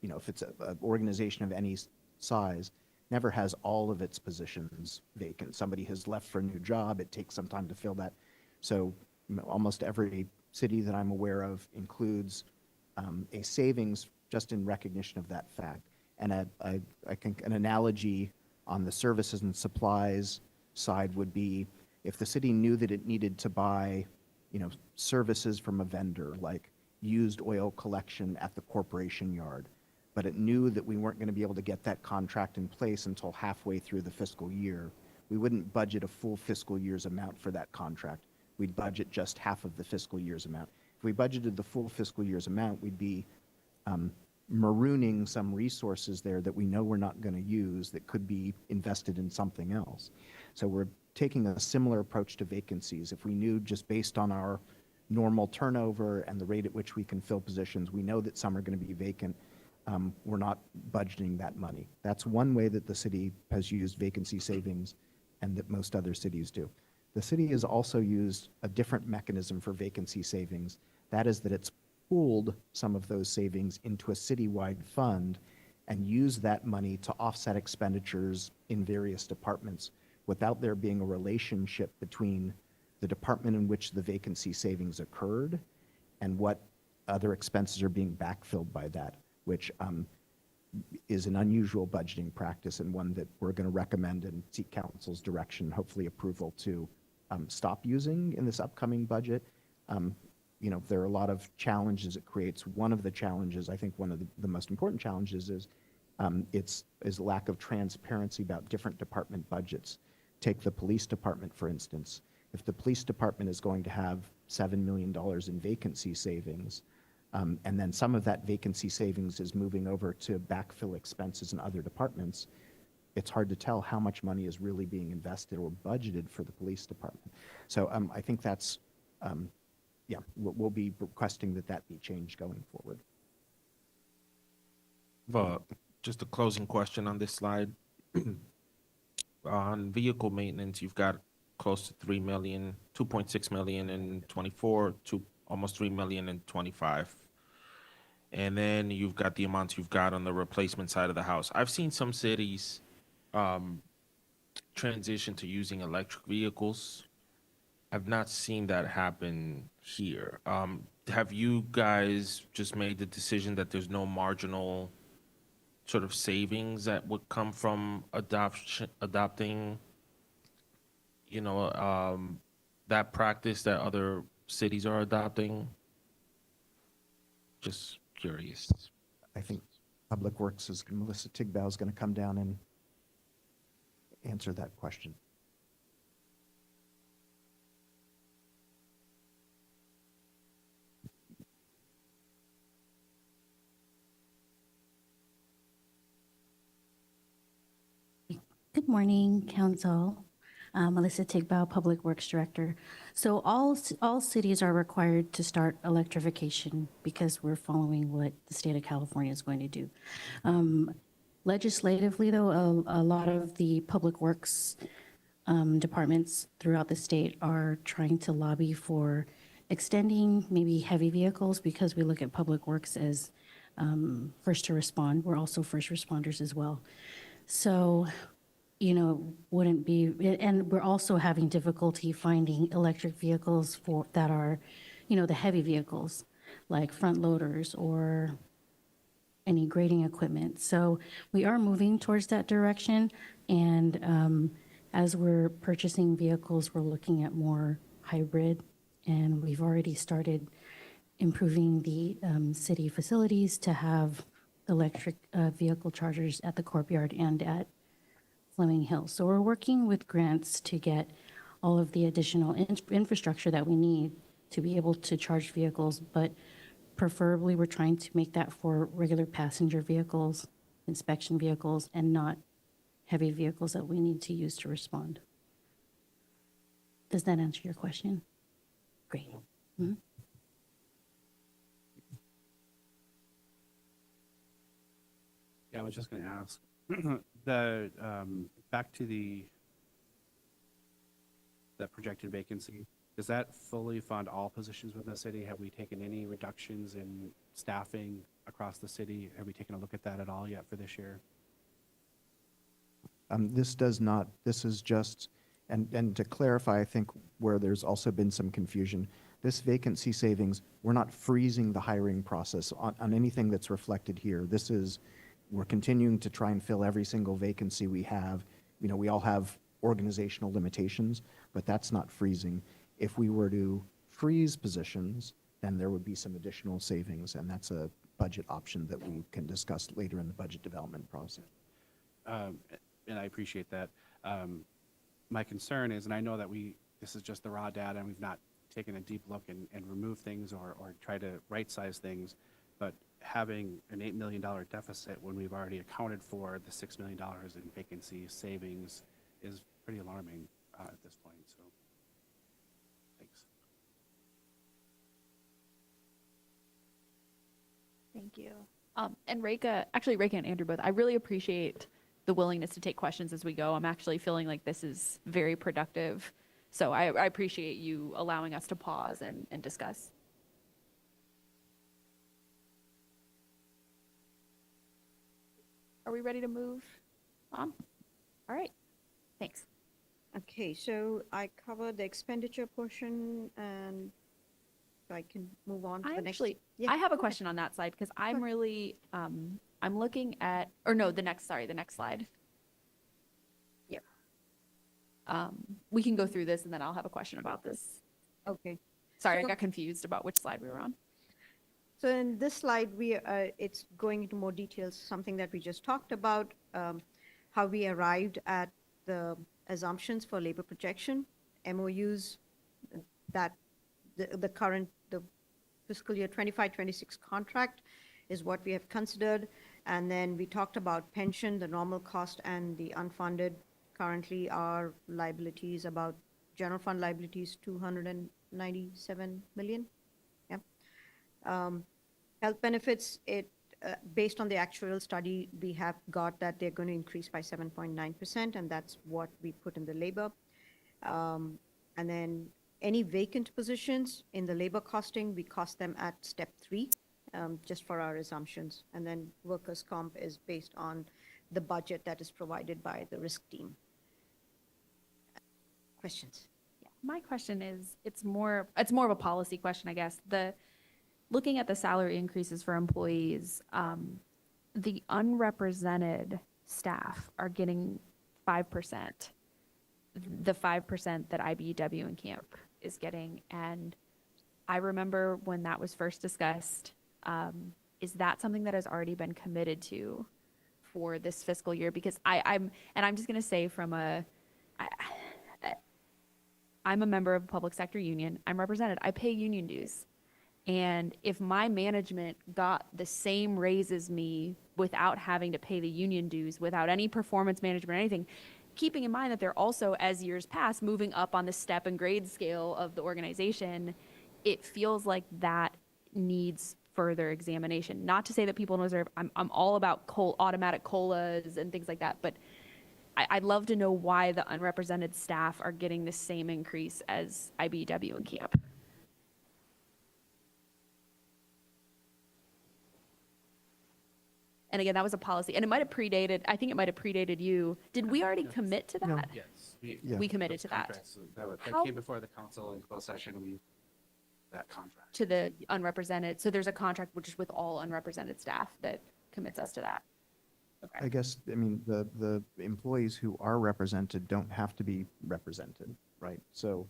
if it's an organization of any size, never has all of its positions vacant. Somebody has left for a new job, it takes some time to fill that. So almost every city that I'm aware of includes a savings just in recognition of that fact. And I think an analogy on the services and supplies side would be if the city knew that it needed to buy, services from a vendor, like used oil collection at the corporation yard, but it knew that we weren't going to be able to get that contract in place until halfway through the fiscal year, we wouldn't budget a full fiscal year's amount for that contract. We'd budget just half of the fiscal year's amount. If we budgeted the full fiscal year's amount, we'd be marooning some resources there that we know we're not going to use that could be invested in something else. So we're taking a similar approach to vacancies. If we knew just based on our normal turnover and the rate at which we can fill positions, we know that some are going to be vacant, we're not budgeting that money. That's one way that the city has used vacancy savings and that most other cities do. The city has also used a different mechanism for vacancy savings. That is that it's pooled some of those savings into a citywide fund and used that money to offset expenditures in various departments without there being a relationship between the department in which the vacancy savings occurred and what other expenses are being backfilled by that, which is an unusual budgeting practice and one that we're going to recommend and seek council's direction, hopefully approval to stop using in this upcoming budget. You know, there are a lot of challenges it creates. One of the challenges, I think one of the most important challenges is lack of transparency about different department budgets. Take the police department, for instance. If the police department is going to have $7 million in vacancy savings, and then some of that vacancy savings is moving over to backfill expenses in other departments, it's hard to tell how much money is really being invested or budgeted for the police department. So I think that's, yeah, we'll be requesting that that be changed going forward. Just a closing question on this slide. On vehicle maintenance, you've got close to 3 million, 2.6 million in 24, to almost 3 million in 25. And then you've got the amounts you've got on the replacement side of the house. I've seen some cities transition to using electric vehicles. I've not seen that happen here. Have you guys just made the decision that there's no marginal sort of savings that would come from adopting, you know, that practice that other cities are adopting? Just curious. I think Public Works is, Melissa Tigbow is going to come down and answer that question. Good morning, Council. Melissa Tigbow, Public Works Director. So all cities are required to start electrification because we're following what the state of California is going to do. Legislatively, though, a lot of the public works departments throughout the state are trying to lobby for extending maybe heavy vehicles because we look at public works as first to respond. We're also first responders as well. So, you know, wouldn't be, and we're also having difficulty finding electric vehicles that are, you know, the heavy vehicles like front loaders or any grading equipment. So we are moving towards that direction. And as we're purchasing vehicles, we're looking at more hybrid, and we've already started improving the city facilities to have electric vehicle chargers at the courtyard and at Fleming Hill. So we're working with grants to get all of the additional infrastructure that we need to be able to charge vehicles, but preferably we're trying to make that for regular passenger vehicles, inspection vehicles, and not heavy vehicles that we need to use to respond. Does that answer your question? Great. Mm-hmm. Yeah, I was just going to ask back to the projected vacancy. Does that fully fund all positions within the city? Have we taken any reductions in staffing across the city? Have we taken a look at that at all yet for this year? This does not. This is just, and to clarify, I think where there's also been some confusion, this vacancy savings, we're not freezing the hiring process on anything that's reflected here. This is, we're continuing to try and fill every single vacancy we have. You know, we all have organizational limitations, but that's not freezing. If we were to freeze positions, then there would be some additional savings, and that's a budget option that we can discuss later in the budget development process. And I appreciate that. My concern is, and I know that this is just the raw data, and we've not taken a deep look and removed things or try to right-size things. But having an $8 million deficit when we've already accounted for the $6 million in vacancy savings is pretty alarming at this point, so, thanks. Thank you. And Reka and Andrew both, I really appreciate the willingness to take questions as we go. I'm actually feeling like this is very productive. So I appreciate you allowing us to pause and discuss. Are we ready to move on? All right. Thanks. Okay, so I covered the expenditure portion, and I can move on to the next. Yeah, I have a go ahead. question on that slide because I'm really, I'm looking at, or no, the next slide. Yep. We can go through this and then I'll have a question about this. Okay. Sorry, I got confused about which slide we were on. So in this slide, it's going into more details, something that we just talked about, how we arrived at the assumptions for labor projection, MOUs, that the current, the fiscal year 25-26 contract is what we have considered. And then we talked about pension, the normal cost, and the unfunded. Currently, our liabilities, about general fund liabilities, 297 million. Health benefits, based on the actuarial study, we have got that they're going to increase by 7.9%, and that's what we put in the labor. And then any vacant positions in the labor costing, we cost them at step 3, just for our assumptions. And then workers' comp is based on the budget that is provided by the risk team. Questions? Yeah, my question is, it's more of a policy question, I guess. Looking at the salary increases for employees, the unrepresented staff are getting 5%, the 5% that IBEW and camp is getting. And I remember when that was first discussed, is that something that has already been committed to for this fiscal year? Because I'm just going to say I'm a member of a public sector union. I'm represented. I pay union dues. And if my management got the same raise as me without having to pay the union dues, without any performance management or anything, keeping in mind that they're also, as years pass, moving up on the step and grade scale of the organization, it feels like that needs further examination. Not to say that people don't deserve, I'm all about automatic COLAs and things like that, but I'd love to know why the unrepresented staff are getting the same increase as IBEW and camp. And again, that was a policy, and it might have predated, I think it might have predated you. Did we already commit to that? No. Yes. We committed to that. Contracts that How- came before the council in closed session, that contract. To the unrepresented, so there's a contract which is with all unrepresented staff that commits us to that. Okay. I guess, I mean, the employees who are represented don't have to be represented, right? So,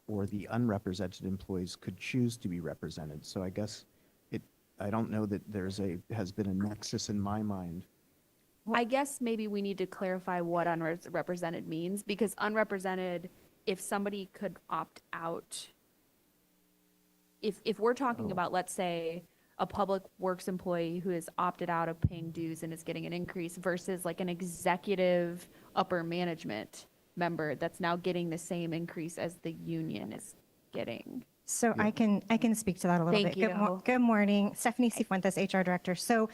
or the unrepresented employees could choose to be represented. So I guess I don't know that has been a nexus in my mind. I guess maybe we need to clarify what unrepresented means, because unrepresented, if somebody could opt out, if we're talking about, let's say, a public works employee who has opted out of paying dues and is getting an increase versus like an executive upper management member that's now getting the same increase as the union is getting. So I can speak to that a little Thank bit. you. Good morning, Stephanie Cifuentes, HR Director. So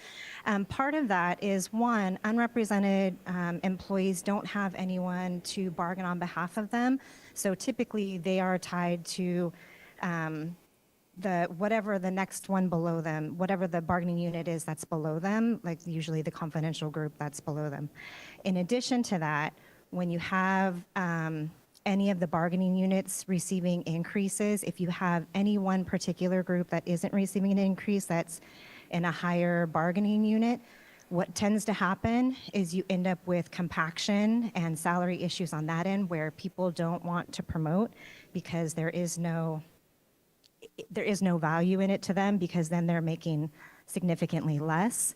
part of that is, one, unrepresented employees don't have anyone to bargain on behalf of them. So typically they are tied to whatever the next one below them, whatever the bargaining unit is that's below them, like usually the confidential group that's below them. In addition to that, when you have any of the bargaining units receiving increases, if you have any one particular group that isn't receiving an increase that's in a higher bargaining unit, what tends to happen is you end up with compaction and salary issues on that end, where people don't want to promote because there is no value in it to them, because then they're making significantly less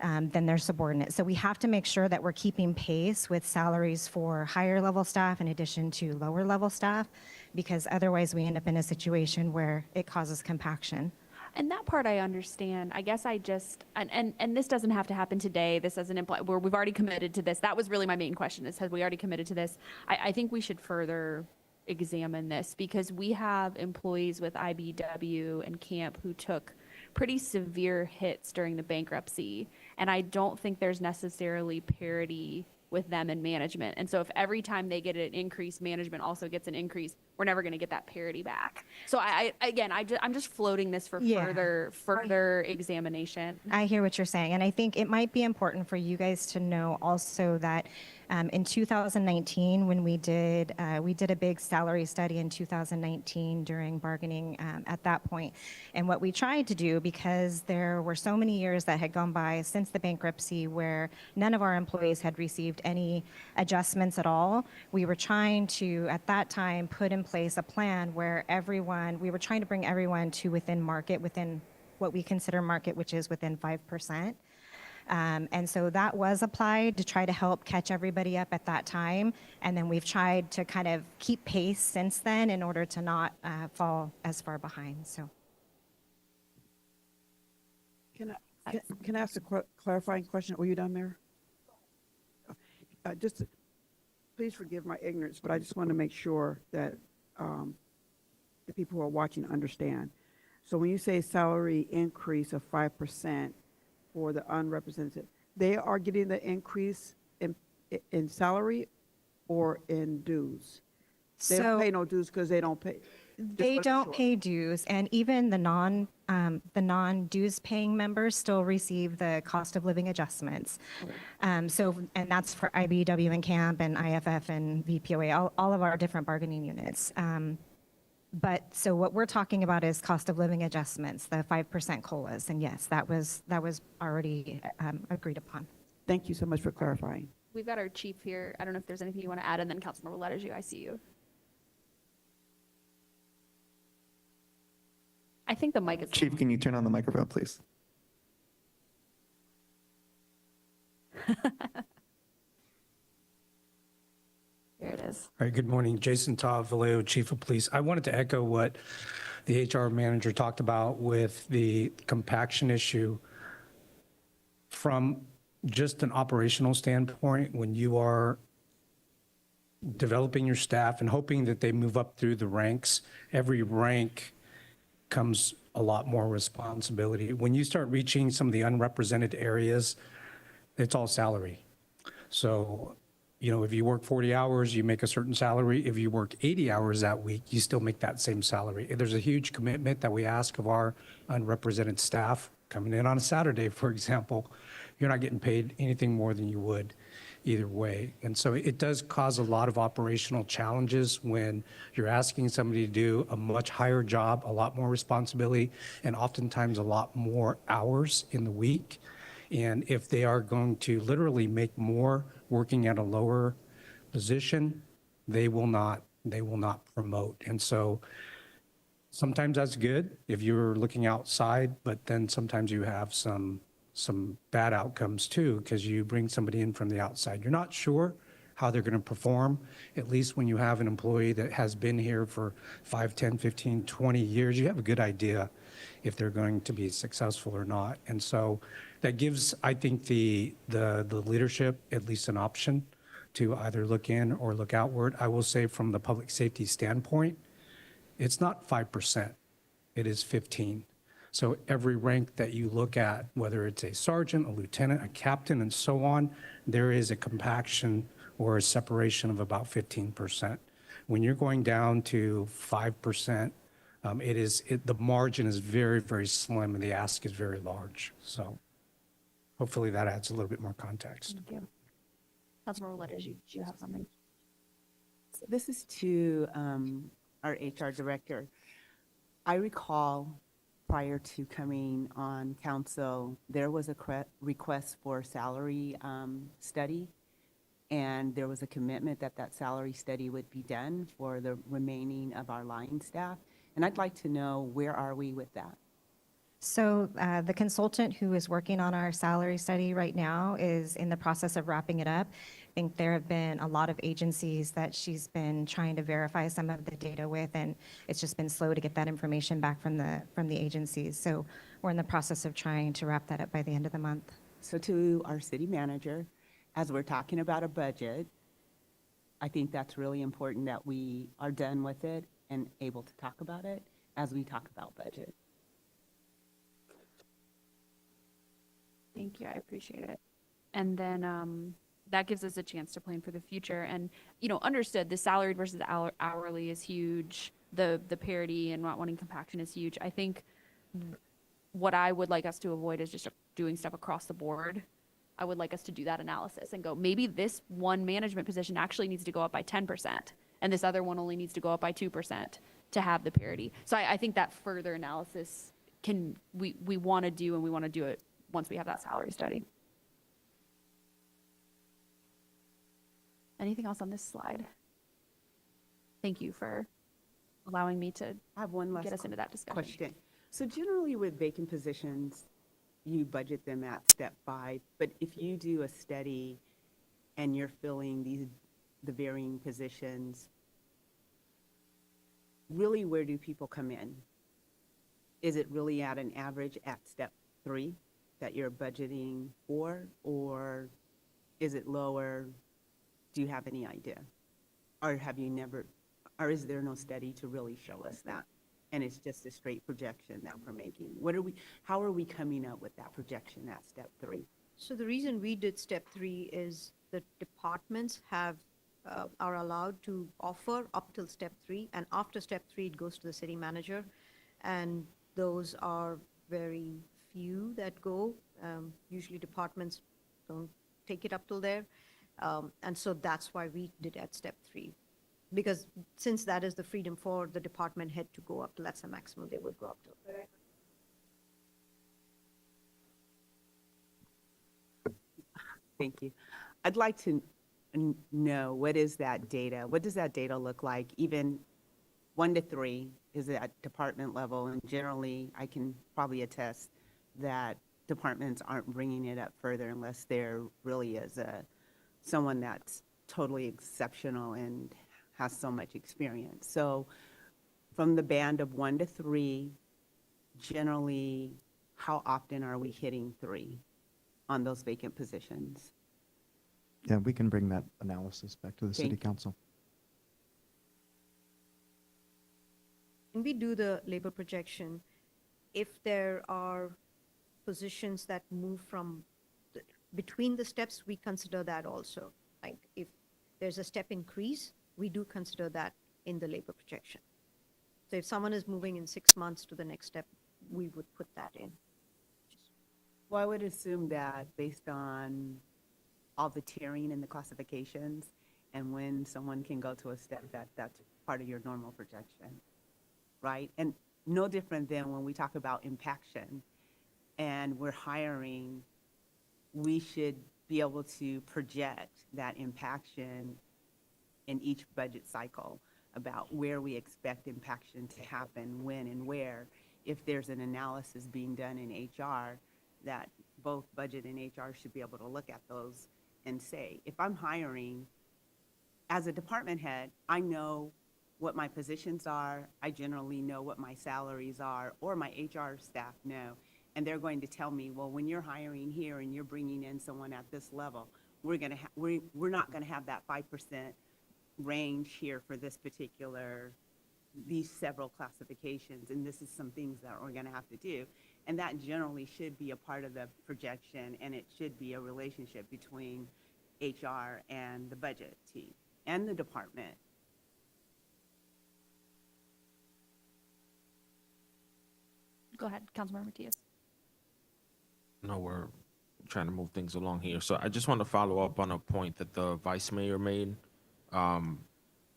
than their subordinate. So we have to make sure that we're keeping pace with salaries for higher level staff in addition to lower level staff, because otherwise we end up in a situation where it causes compaction. and that part I understand. I guess I just, and this doesn't have to happen today. This doesn't imply, where we've already committed to this. That was really my main question, is have we already committed to this? I think we should further examine this, because we have employees with IBW and camp who took pretty severe hits during the bankruptcy. And I don't think there's necessarily parity with them in management. And so if every time they get an increase, management also gets an increase, we're never going to get that parity back. So I'm just floating this for Yeah. further examination. I hear what you're saying, and I think it might be important for you guys to know also that in 2019, when we did a big salary study in 2019 during bargaining at that point, and what we tried to do, because there were so many years that had gone by since the bankruptcy where none of our employees had received any adjustments at all, we were trying to, at that time, put in place a plan where we were trying to bring everyone to within what we consider market, which is within 5%. And so that was applied to try to help catch everybody up at that time. And then we've tried to kind of keep pace since then in order to not fall as far behind. So Can I ask a clarifying question? Were you done, Mayor? Just, please forgive my ignorance, but I just want to make sure that the people who are watching understand. So when you say salary increase of 5% for the unrepresented, they are getting the increase in salary or in dues? They don't pay no dues because they don't pay. they don't pay dues, and even the non-dues paying members still receive the cost of living adjustments. And that's for IBEW and CAMP and IFF and VPOA, all of our different bargaining units. So what we're talking about is cost of living adjustments, the 5% COLAs, and yes, that was already agreed upon. Thank you so much for clarifying. We've got our chief here. I don't know if there's anything you want to add, and then Councilmember Letters, I see you. I think the mic is. Chief, can you turn on the microphone, please? There it is. All right, good morning. Jason Taub, Vallejo, Chief of Police. I wanted to echo what the HR manager talked about with the compaction issue. From just an operational standpoint, when you are developing your staff and hoping that they move up through the ranks, every rank comes a lot more responsibility. When you start reaching some of the unrepresented areas, it's all salary. So, if you work 40 hours, you make a certain salary. If you work 80 hours that week, you still make that same salary. There's a huge commitment that we ask of our unrepresented staff coming in on a Saturday, for example. You're not getting paid anything more than you would either way. And so it does cause a lot of operational challenges when you're asking somebody to do a much higher job, a lot more responsibility, and oftentimes a lot more hours in the week. And if they are going to literally make more working at a lower position, they will not promote. And so sometimes that's good if you're looking outside, but then sometimes you have some bad outcomes too, because you bring somebody in from the outside. You're not sure how they're going to perform, at least when you have an employee that has been here for 5, 10, 15, 20 years, you have a good idea if they're going to be successful or not. And so that gives, I think, the leadership at least an option to either look in or look outward. I will say from the public safety standpoint, it's not 5%, it is 15. So every rank that you look at, whether it's a sergeant, a lieutenant, a captain, and so on, there is a compaction or a separation of about 15%. When you're going down to 5%, the margin is very, very slim and the ask is very large. So hopefully that adds a little bit more context. Thank you. Councilmember Letters, you have something? So this is to our HR director. I recall prior to coming on council, there was a request for salary study, and there was a commitment that that salary study would be done for the remaining of our line staff. And I'd like to know, where are we with that? So the consultant who is working on our salary study right now is in the process of wrapping it up. think there have been a lot of agencies that she's been trying to verify some of the data with, and it's just been slow to get that information back from the agencies. So we're in the process of trying to wrap that up by the end of the month. So to our city manager, as we're talking about a budget, I think that's really important that we are done with it and able to talk about it as we talk about budget. Thank you, I appreciate it. And then that gives us a chance to plan for the future. And, you know, understood, the salaried versus hourly is huge. The parity and not wanting compaction is huge. I think what I would like us to avoid is just doing stuff across the board. I would like us to do that analysis and go, maybe this one management position actually needs to go up by 10%, and this other one only needs to go up by 2% to have the parity. So I think that further analysis we want to do, and we want to do it once we have that salary study. Anything else on this slide? Thank you for allowing me to I have one last get us into that discussion. question. So generally with vacant positions, you budget them at step 5, but if you do a study and you're filling the varying positions, really where do people come in? Is it really at an average at step 3 that you're budgeting for, or is it lower? Do you have any idea? Or have you never, or is there no study to really show us that? And it's just a straight projection that we're making. How are we coming up with that projection at step 3? So the reason we did step 3 is the departments are allowed to offer up till step 3, and after step 3, it goes to the city manager. And those are very few that go. Usually departments don't take it up till there. And so that's why we did at step 3. Because since that is the freedom for the department head to go up to, that's the maximum they would go up to. Thank you. I'd like to know, what is that data? What does that data look like? Even 1 to 3 is at department level, and generally I can probably attest that departments aren't bringing it up further unless there really is someone that's totally exceptional and has so much experience. So from the band of 1 to 3, generally, how often are we hitting 3 on those vacant positions? Yeah, we can bring that analysis back to the city Thank you. council. When we do the labor projection, if there are positions that move from between the steps, we consider that also. Like if there's a step increase, we do consider that in the labor projection. So if someone is moving in 6 months to the next step, we would put that in. Well, I would assume that based on all the tiering and the classifications, and when someone can go to a step, that's part of your normal projection, right? And no different than when we talk about impaction and we're hiring, we should be able to project that impaction in each budget cycle about where we expect impaction to happen, when and where. If there's an analysis being done in HR, that both budget and HR should be able to look at those and say, if I'm hiring, as a department head, I know what my positions are, I generally know what my salaries are, or my HR staff know, and they're going to tell me, well, when you're hiring here and you're bringing in someone at this level, we're not gonna have that 5% range here for this particular, these several classifications, and this is some things that we're gonna have to do. And that generally should be a part of the projection, and it should be a relationship between HR and the budget team and the department. Go ahead, Councilmember Matias. No, we're trying to move things along here. So I just want to follow up on a point that the vice mayor made,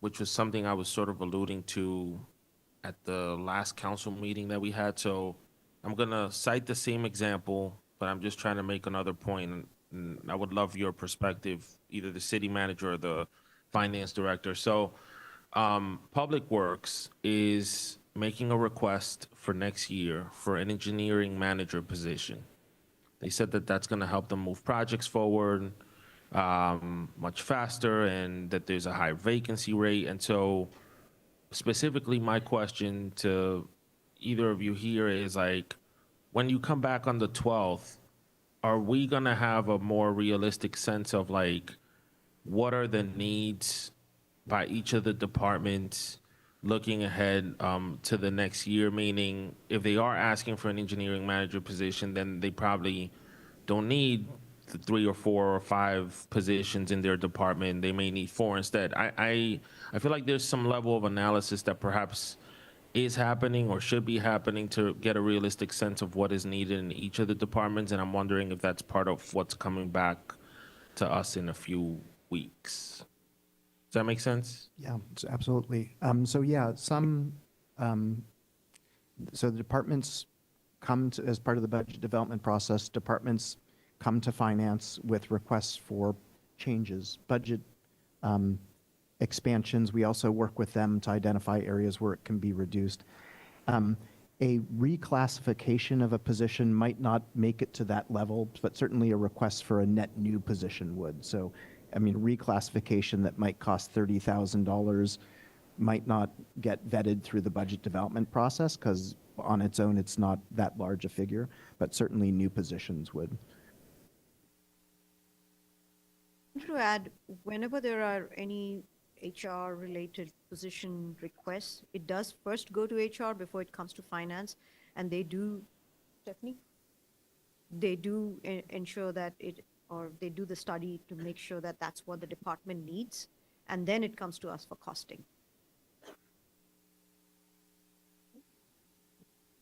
which was something I was sort of alluding to at the last council meeting that we had. So I'm going to cite the same example, but I'm just trying to make another point. And I would love your perspective, either the city manager or the finance director. So Public Works is making a request for next year for an engineering manager position. They said that that's going to help them move projects forward. much faster, and that there's a high vacancy rate. And so specifically, my question to either of you here is like, when you come back on the 12th, are we gonna have a more realistic sense of like, what are the needs by each of the departments looking ahead to the next year? Meaning, if they are asking for an engineering manager position, then they probably don't need the 3 or 4 or 5 positions in their department. They may need 4 instead. I feel like there's some level of analysis that perhaps is happening or should be happening to get a realistic sense of what is needed in each of the departments, and I'm wondering if that's part of what's coming back to us in a few weeks. Does that make sense? Yeah, absolutely. So yeah, so the departments come to, as part of the budget development process, departments come to finance with requests for changes, budget expansions. We also work with them to identify areas where it can be reduced. A reclassification of a position might not make it to that level, but certainly a request for a net new position would. So, I mean, reclassification that might cost $30,000 might not get vetted through the budget development process because on its own, it's not that large a figure, but certainly new positions would. To add, whenever there are any HR-related position requests, it does first go to HR before it comes to finance, and they do, Stephanie? They do ensure that or they do the study to make sure that that's what the department needs, and then it comes to us for costing.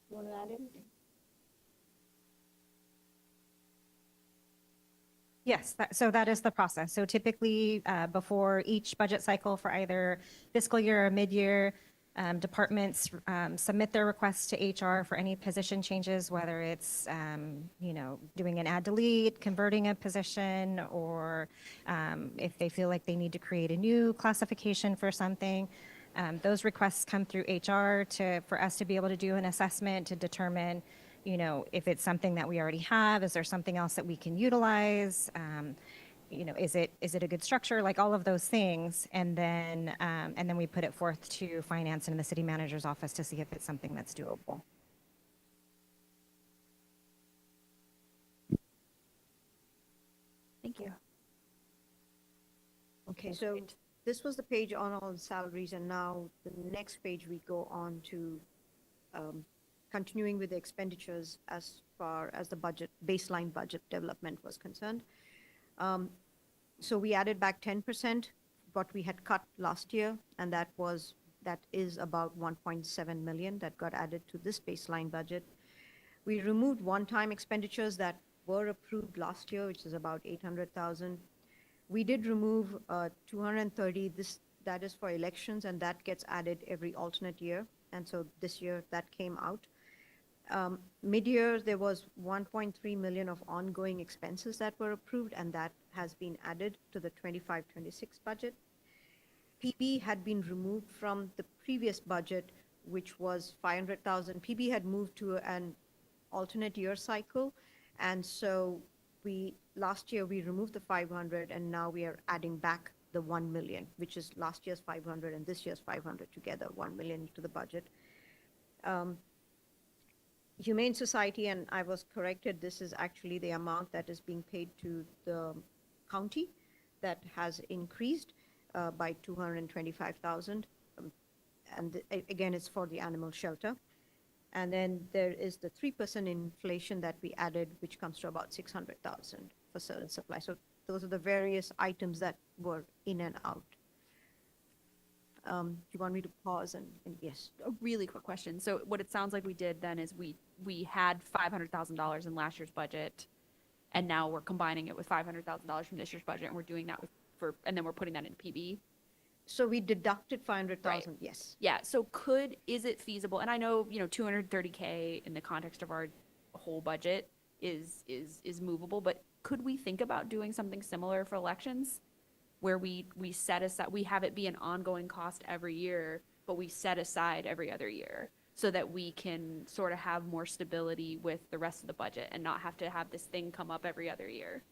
Want to add anything? Yes, so that is the process. So typically, before each budget cycle for either fiscal year or mid-year, departments submit their requests to HR for any position changes, whether it's, doing an add delete, converting a position, or if they feel like they need to create a new classification for something. Those requests come through HR for us to be able to do an assessment to determine if it's something that we already have, is there something else that we can utilize? Is it a good structure? Like all of those things, and then we put it forth to finance and the city manager's office to see if it's something that's doable. Thank you. Okay, so this was the page on all the salaries, and now the next page we go on to continuing with the expenditures as far as the baseline budget development was concerned. So we added back 10% what we had cut last year, and that is about 1.7 million that got added to this baseline budget. We removed one-time expenditures that were approved last year, which is about 800,000. We did remove 230. That is for elections, and that gets added every alternate year. And so this year that came out. Mid-year, there was 1.3 million of ongoing expenses that were approved, and that has been added to the 25-26 budget. PB had been removed from the previous budget, which was 500,000. PB had moved to an alternate year cycle, and so last year we removed the 500, and now we are adding back the 1 million, which is last year's 500 and this year's 500 together, 1 million to the budget. Humane Society, and I was corrected, this is actually the amount that is being paid to the county that has increased by 225,000. And again, it's for the animal shelter. And then there is the 3% inflation that we added, which comes to about 600,000 for certain supplies. So those are the various items that were in and out. Do you want me to pause and yes? A really quick question. So what it sounds like we did then is we had $500,000 in last year's budget, and now we're combining it with $500,000 from this year's budget, and we're doing that and then we're putting that in PB. So we deducted 500,000, Right. yes. Yeah. So is it feasible? And I know, $230K in the context of our whole budget is movable, but could we think about doing something similar for elections, where we set aside, we have it be an ongoing cost every year, but we set aside every other year so that we can sort of have more stability with the rest of the budget and not have to have this thing come up every other year?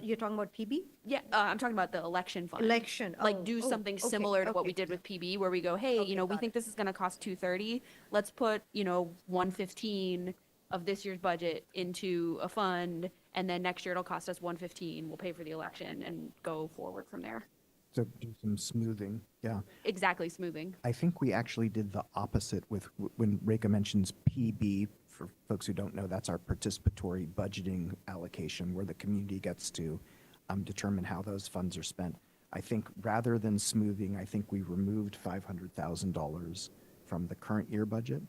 You're talking about PB? Yeah, I'm talking about the election fund. Election. Like Oh, do oh, something okay, similar to what we okay. did with PB, where we go, hey, Okay, we got think it. this is going to cost 230. Let's put, 115 of this year's budget into a fund, and then next year it'll cost us 115. We'll pay for the election and go forward from there. So do some smoothing, yeah. Exactly, smoothing. I think we actually did the opposite with, when Reka mentions PB, for folks who don't know, that's our participatory budgeting allocation where the community gets to determine how those funds are spent. I think rather than smoothing, I think we removed $500,000 from the current year budget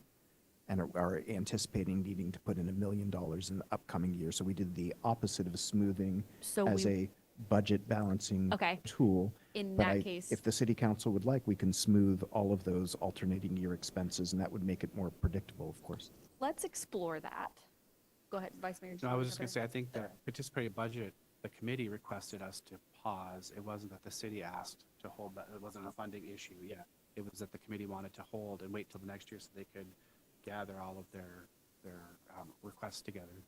and are anticipating needing to put in $1 million in the upcoming year. So we did the opposite of smoothing So as we- a budget balancing Okay. tool. In But that case- if the city council would like, we can smooth all of those alternating year expenses, and that would make it more predictable, of course. Let's explore that. Go ahead, Vice Mayor. No, I was just going to say, I think that participatory budget, the committee requested us to pause. It wasn't that the city asked to hold that. It wasn't a funding issue yet. It was that the committee wanted to hold and wait till the next year so they could gather all of their requests together.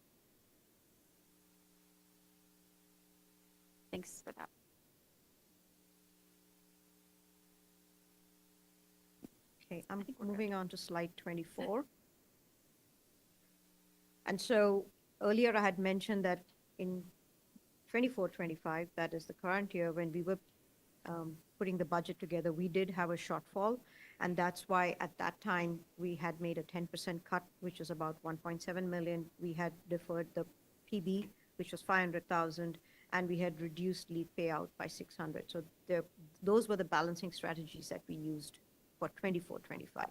Thanks for that. Okay, I'm moving on to slide 24. And so earlier I had mentioned that in 24-25, that is the current year, when we were putting the budget together, we did have a shortfall. And that's why at that time, we had made a 10% cut, which is about 1.7 million. We had deferred the PB, which was 500,000, and we had reduced leave payout by 600. So those were the balancing strategies that we used for 24-25.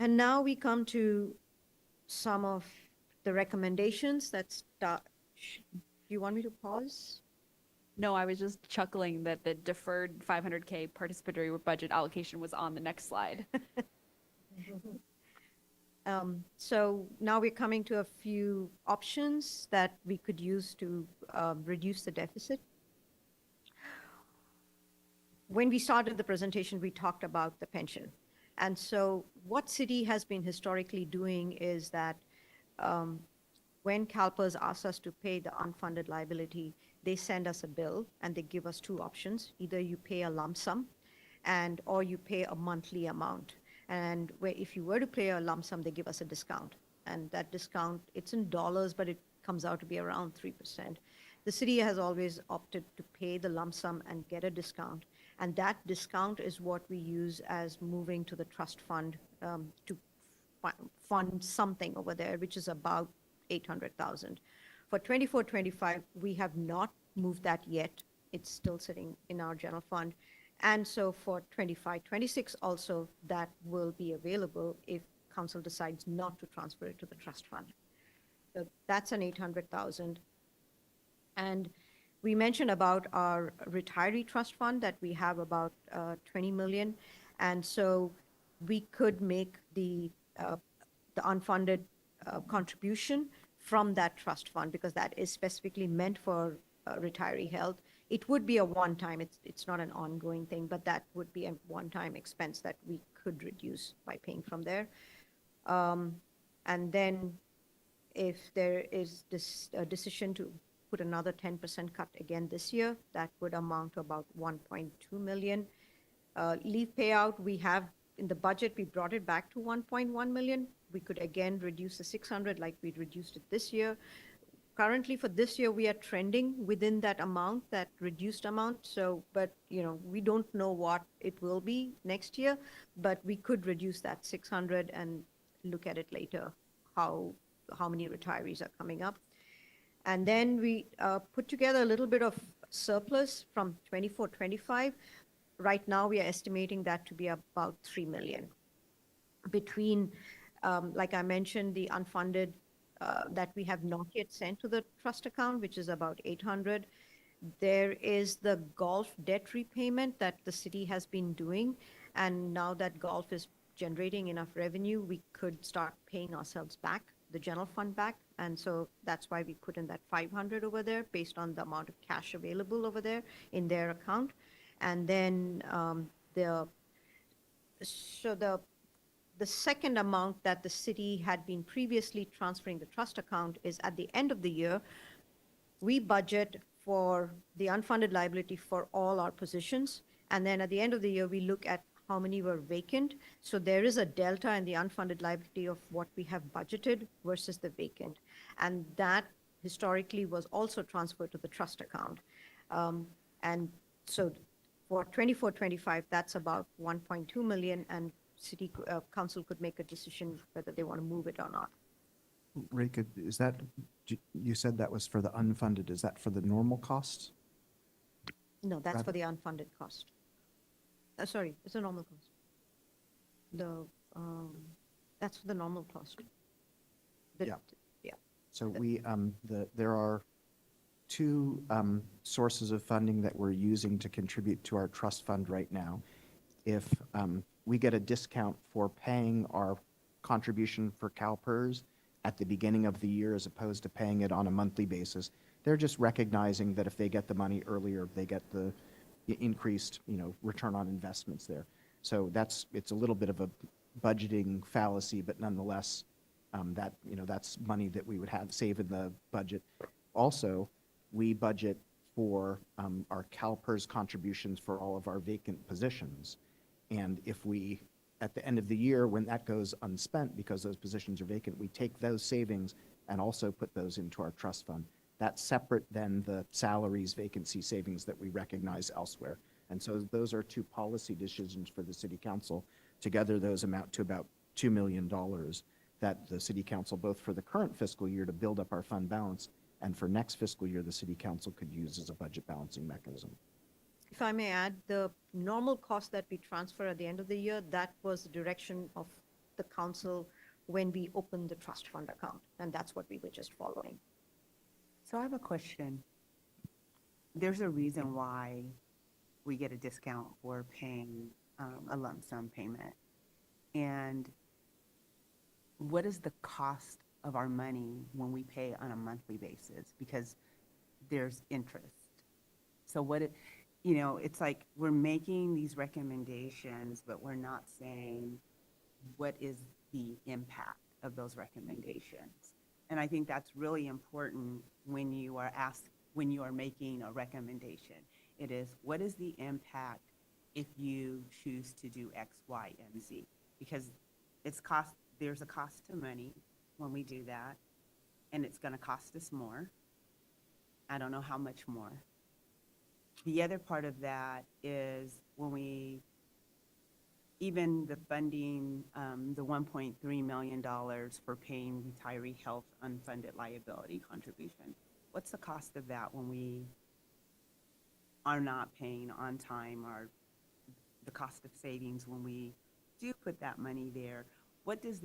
And now we come to some of the recommendations that start. Do you want me to pause? No, I was just chuckling that the deferred 500K participatory budget allocation was on the next slide. So now we're coming to a few options that we could use to reduce the deficit. When we started the presentation, we talked about the pension. And so what city has been historically doing is that when CalPERS asks us to pay the unfunded liability, they send us a bill and they give us two options. Either you pay a lump sum or you pay a monthly amount. And if you were to pay a lump sum, they give us a discount. And that discount, it's in dollars, but it comes out to be around 3%. The city has always opted to pay the lump sum and get a discount. And that discount is what we use as moving to the trust fund to fund something over there, which is about 800,000. For 24-25, we have not moved that yet. It's still sitting in our general fund. And so for 25-26 also, that will be available if council decides not to transfer it to the trust fund. So that's an 800,000. And we mentioned about our retiree trust fund that we have about 20 million. And so we could make the unfunded contribution from that trust fund because that is specifically meant for retiree health. It would be a one-time, it's not an ongoing thing, but that would be a one-time expense that we could reduce by paying from there. And then if there is this decision to put another 10% cut again this year, that would amount to about 1.2 million. Leave payout, we have in the budget, we brought it back to 1.1 million. We could again reduce the 600 like we reduced it this year. Currently for this year, we are trending within that amount, that reduced amount. So, but we don't know what it will be next year, but we could reduce that 600 and look at it later, how many retirees are coming up. And then we put together a little bit of surplus from 24-25. Right now, we are estimating that to be about 3 million. Between, like I mentioned, the unfunded that we have not yet sent to the trust account, which is about 800. There is the golf debt repayment that the city has been doing. And now that golf is generating enough revenue, we could start paying ourselves back, the general fund back. And so that's why we put in that 500 over there based on the amount of cash available over there in their account. And then the the second amount that the city had been previously transferring the trust account is at the end of the year, we budget for the unfunded liability for all our positions. And then at the end of the year, we look at how many were vacant. So there is a delta in the unfunded liability of what we have budgeted versus the vacant. And that historically was also transferred to the trust account. And so for 24, 25, that's about 1.2 million, and city council could make a decision whether they want to move it or not. Ray, is that, you said that was for the unfunded, is that for the normal costs? No, that's for Rather- the unfunded cost. Sorry, it's a normal cost. That's for the normal cost. The- Yeah. Yeah. So there are two sources of funding that we're using to contribute to our trust fund right now. If we get a discount for paying our contribution for CalPERS at the beginning of the year as opposed to paying it on a monthly basis, they're just recognizing that if they get the money earlier, they get the increased, return on investments there. So it's a little bit of a budgeting fallacy, but nonetheless, that's money that we would have save in the budget. Also, we budget for our CalPERS contributions for all of our vacant positions. And if we, at the end of the year, when that goes unspent because those positions are vacant, we take those savings and also put those into our trust fund. That's separate than the salaries vacancy savings that we recognize elsewhere. And so those are two policy decisions for the city council. Together, those amount to about $2 million that the city council, both for the current fiscal year to build up our fund balance, and for next fiscal year, the city council could use as a budget balancing mechanism. If I may add, the normal cost that we transfer at the end of the year, that was the direction of the council when we opened the trust fund account, and that's what we were just following. So I have a question. There's a reason why we get a discount for paying a lump sum payment. And what is the cost of our money when we pay on a monthly basis? Because there's interest. So it's like we're making these recommendations, but we're not saying what is the impact of those recommendations. And I think that's really important when you are making a recommendation. It is, what is the impact if you choose to do X, Y, and Z? Because there's a cost to money when we do that, and it's going to cost us more. I don't know how much more. The other part of that is when even the funding, the $1.3 million for paying retiree health unfunded liability contribution. What's the cost of that when we are not paying on time, or the cost of savings when we do put that money there? What's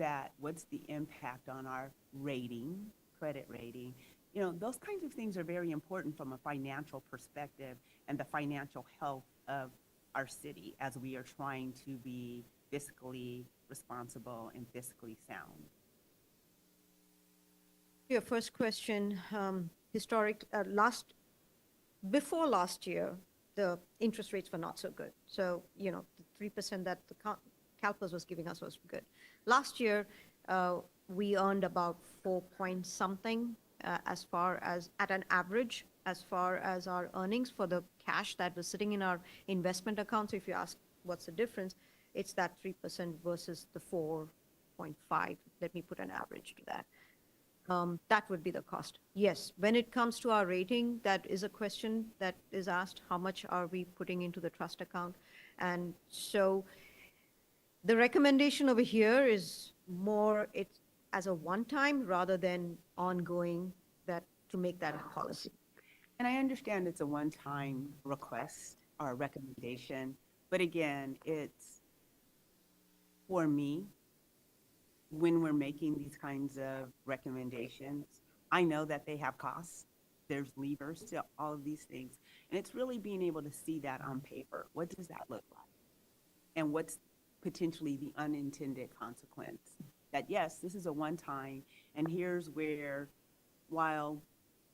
the impact on our credit rating? Those kinds of things are very important from a financial perspective and the financial health of our city as we are trying to be fiscally responsible and fiscally sound. Your first question, before last year, the interest rates were not so good. So, the 3% that the CalPERS was giving us was good. Last year, we earned about 4 point something as far as at an average, as far as our earnings for the cash that was sitting in our investment account. So if you ask what's the difference, it's that 3% versus the 4.5. Let me put an average to that. That would be the cost. Yes, when it comes to our rating, that is a question that is asked, how much are we putting into the trust account? And so the recommendation over here is more it's as a one-time rather than ongoing, that to make that a policy. And I understand it's a one-time request or recommendation, but again, it's for me, when we're making these kinds of recommendations, I know that they have costs. There's levers to all of these things. And it's really being able to see that on paper. What does that look like? And what's potentially the unintended consequence? That yes, this is a one-time, and here's where, while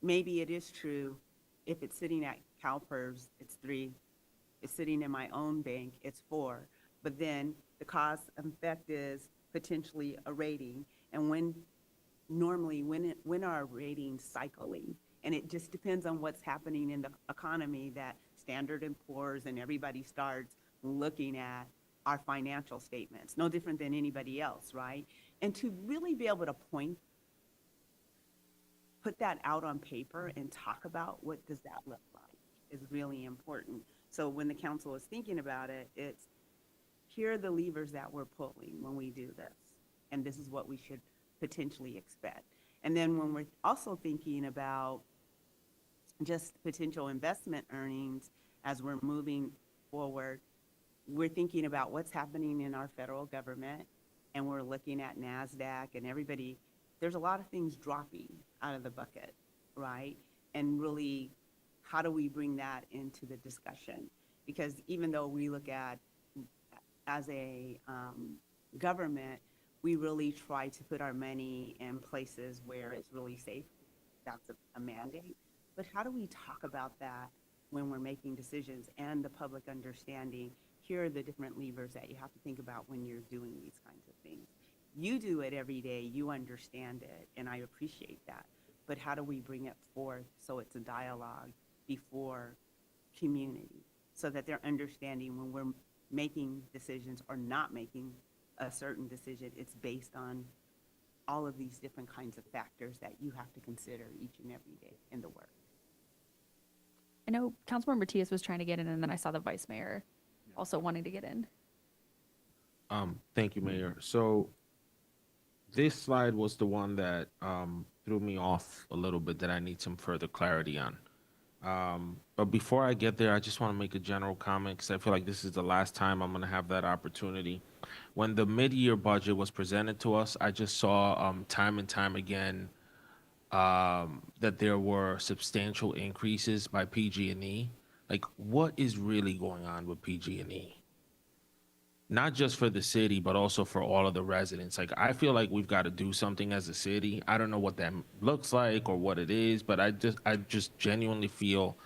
maybe it is true, if it's sitting at CalPERS, it's 3. It's sitting in my own bank, it's 4. But then the cause and effect is potentially a rating, and when are ratings cycling? And it just depends on what's happening in the economy that Standard and Poor's and everybody starts looking at our financial statements, no different than anybody else, right? And to really be able to put that out on paper and talk about what does that look like is really important. So when the council is thinking about it, it's here are the levers that we're pulling when we do this, and this is what we should potentially expect. And then when we're also thinking about just potential investment earnings as we're moving forward, we're thinking about what's happening in our federal government, and we're looking at NASDAQ and everybody. There's a lot of things dropping out of the bucket, right? And really, how do we bring that into the discussion? Because even though we look at, as a government, we really try to put our money in places where it's really safe. That's a mandate. But how do we talk about that when we're making decisions and the public understanding? Here are the different levers that you have to think about when you're doing these kinds of things. You do it every day, you understand it, and I appreciate that. But how do we bring it forth so it's a dialogue before community, so that they're understanding when we're making decisions or not making a certain decision, it's based on all of these different kinds of factors that you have to consider each and every day in the work. I know Councilmember Matias was trying to get in, and then I saw the vice mayor also wanting to get in. Thank you, Mayor. So this slide was the one that threw me off a little bit that I need some further clarity on. But before I get there, I just want to make a general comment because I feel like this is the last time I'm going to have that opportunity. When the mid-year budget was presented to us, I just saw time and time again that there were substantial increases by PG&E. Like, what is really going on with PG&E? Not just for the city, but also for all of the residents. Like, I feel like we've got to do something as a city. I don't know what that looks like or what it is, but I just genuinely feel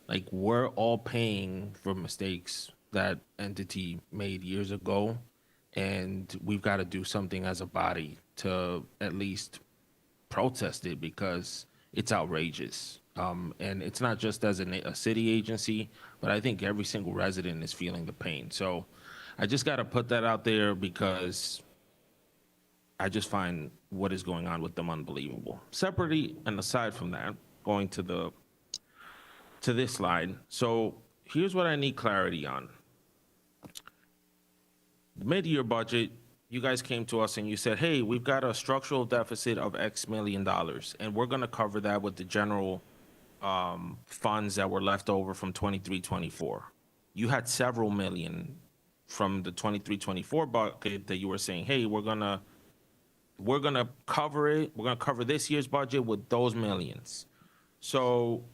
like we're all paying for mistakes that entity made years ago, and we've got to do something as a body to at least protest it because it's outrageous. And it's not just as a city agency, but I think every single resident is feeling the pain. So I just got to put that out there because I just find what is going on with them unbelievable. Separately and aside from that, going to this slide. So here's what I need clarity on. The mid-year budget, you guys came to us and you said, hey, we've got a structural deficit of X million dollars, and we're going to cover that with the general funds that were left over from 23-24. You had several million from the 23-24 bucket that you were saying, hey, we're gonna cover it. We're gonna cover this year's budget with those millions. So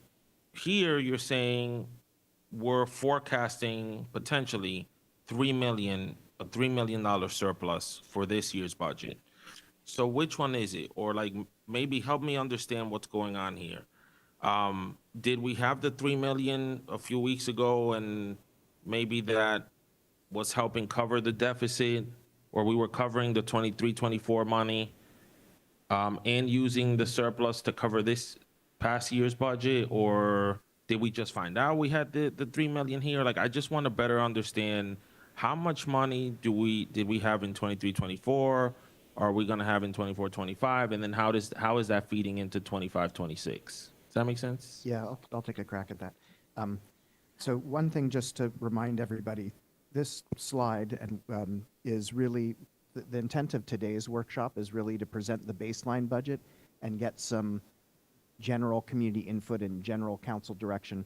here you're saying we're forecasting potentially a $3 million surplus for this year's budget. So which one is it? Or like maybe help me understand what's going on here. Did we have the 3 million a few weeks ago and maybe that was helping cover the deficit, or we were covering the 23-24 money and using the surplus to cover this past year's budget? Or did we just find out we had the 3 million here? Like, I just want to better understand how much money did we have in 23-24? Are we going to have in 24-25? And then how is that feeding into 25-26? Does that make sense? Yeah, I'll take a crack at that. So one thing just to remind everybody, this slide is really, the intent of today's workshop is really to present the baseline budget and get some general community input and general council direction.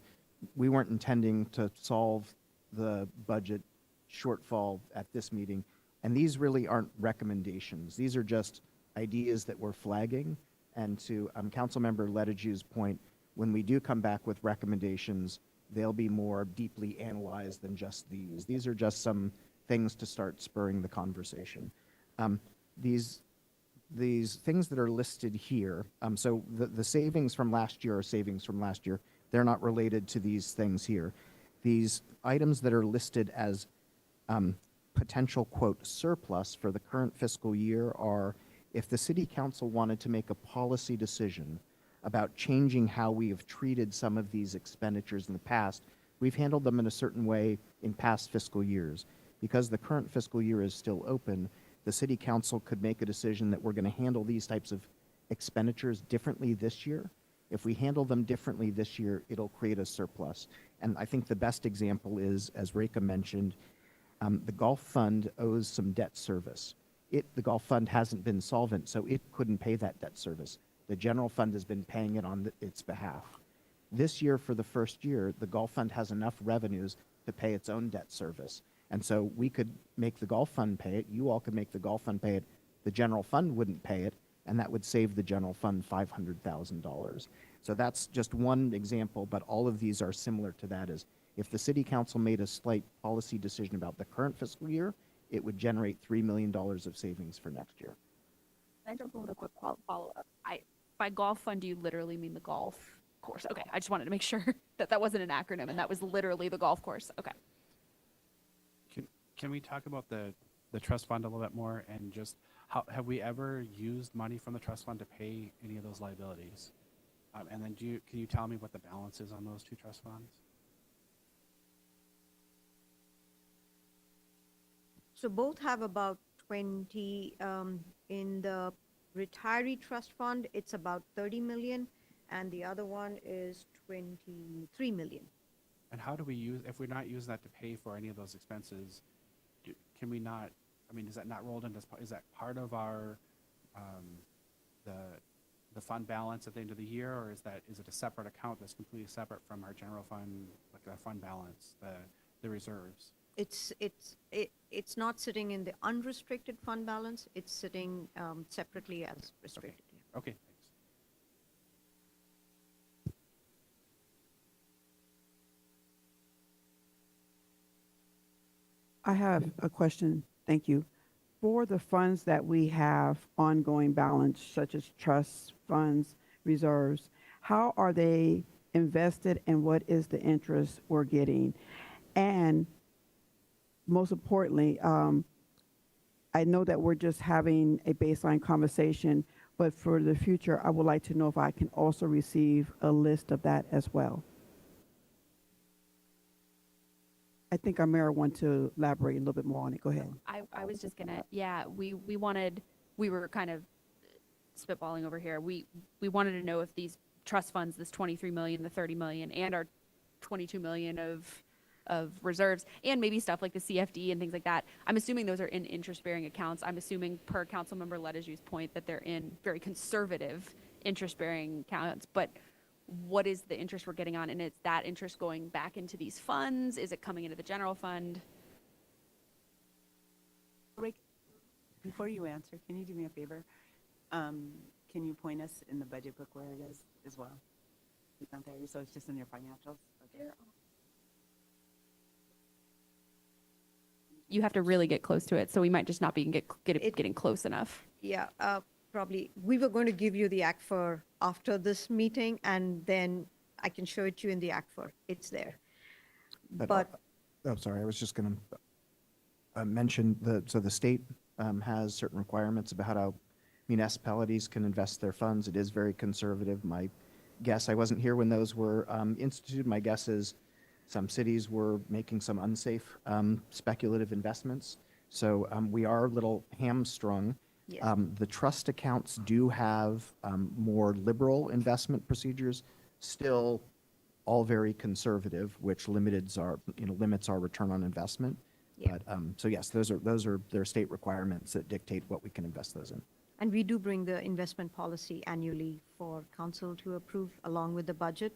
We weren't intending to solve the budget shortfall at this meeting, and these really aren't recommendations. These are just ideas that we're flagging. And to Councilmember Lediju's point, when we do come back with recommendations, they'll be more deeply analyzed than just these. These are just some things to start spurring the conversation. These things that are listed here, so the savings from last year are savings from last year. They're not related to these things here. These items that are listed as potential, quote, surplus for the current fiscal year are if the city council wanted to make a policy decision about changing how we have treated some of these expenditures in the past. We've handled them in a certain way in past fiscal years. Because the current fiscal year is still open, the city council could make a decision that we're going to handle these types of expenditures differently this year. If we handle them differently this year, it'll create a surplus. And I think the best example is, as Reka mentioned, the golf fund owes some debt service. The golf fund hasn't been solvent, so it couldn't pay that debt service. The general fund has been paying it on its behalf. This year, for the first year, the golf fund has enough revenues to pay its own debt service. And so we could make the golf fund pay it, you all could make the golf fund pay it, the general fund wouldn't pay it, and that would save the general fund $500,000. So that's just one example, but all of these are similar to that. Is if the city council made a slight policy decision about the current fiscal year, it would generate $3 million of savings for next year. Can I jump in with a quick follow-up? By golf fund, do you literally mean the golf course? Okay, I just wanted to make sure that that wasn't an acronym and that was literally the golf course. Okay. Can we talk about the trust fund a little bit more, and just how have we ever used money from the trust fund to pay any of those liabilities? And then can you tell me what the balance is on those two trust funds? So both have about 20, in the retiree trust fund, it's about 30 million, and the other one is 23 million. And how do we use, if we're not using that to pay for any of those expenses, can we not, I mean, is that not rolled into, is that part of our, the fund balance at the end of the year, or is it a separate account that's completely separate from our general fund, like our fund balance, the reserves? It's not sitting in the unrestricted fund balance, it's sitting separately as restricted. Yeah. Okay, thanks. I have a question. Thank you. For the funds that we have ongoing balance, such as trusts, funds, reserves, how are they invested and what is the interest we're getting? And most importantly, I know that we're just having a baseline conversation, but for the future, I would like to know if I can also receive a list of that as well. I think our mayor wants to elaborate a little bit more on it. Go ahead. I was just gonna, we were kind of spitballing over here. We wanted to know if these trust funds, this 23 million, the 30 million, and our 22 million of reserves, and maybe stuff like the CFD and things like that. I'm assuming those are in interest-bearing accounts. I'm assuming, per Councilmember Letaju's point, that they're in very conservative interest-bearing accounts. But what is the interest we're getting on? And is that interest going back into these funds? Is it coming into the general fund? Rick, before you answer, can you do me a favor? Can you point us in the budget book where it is as well? It's not there, so it's just in your financials? Okay. You have to really get close to it, so we might just not be getting close enough. Yeah, probably. We were going to give you the ACFR after this meeting, and then I can show it to you in the ACFR. It's there. But I'm sorry, I was just going to mention so the state has certain requirements about how municipalities can invest their funds. It is very conservative. My guess, I wasn't here when those were instituted. My guess is some cities were making some unsafe speculative investments. So we are a little hamstrung. Yes. The trust accounts do have more liberal investment procedures, still all very conservative, which limits our return on investment. Yeah. But so yes, those are their state requirements that dictate what we can invest those in. And we do bring the investment policy annually for council to approve along with the budget.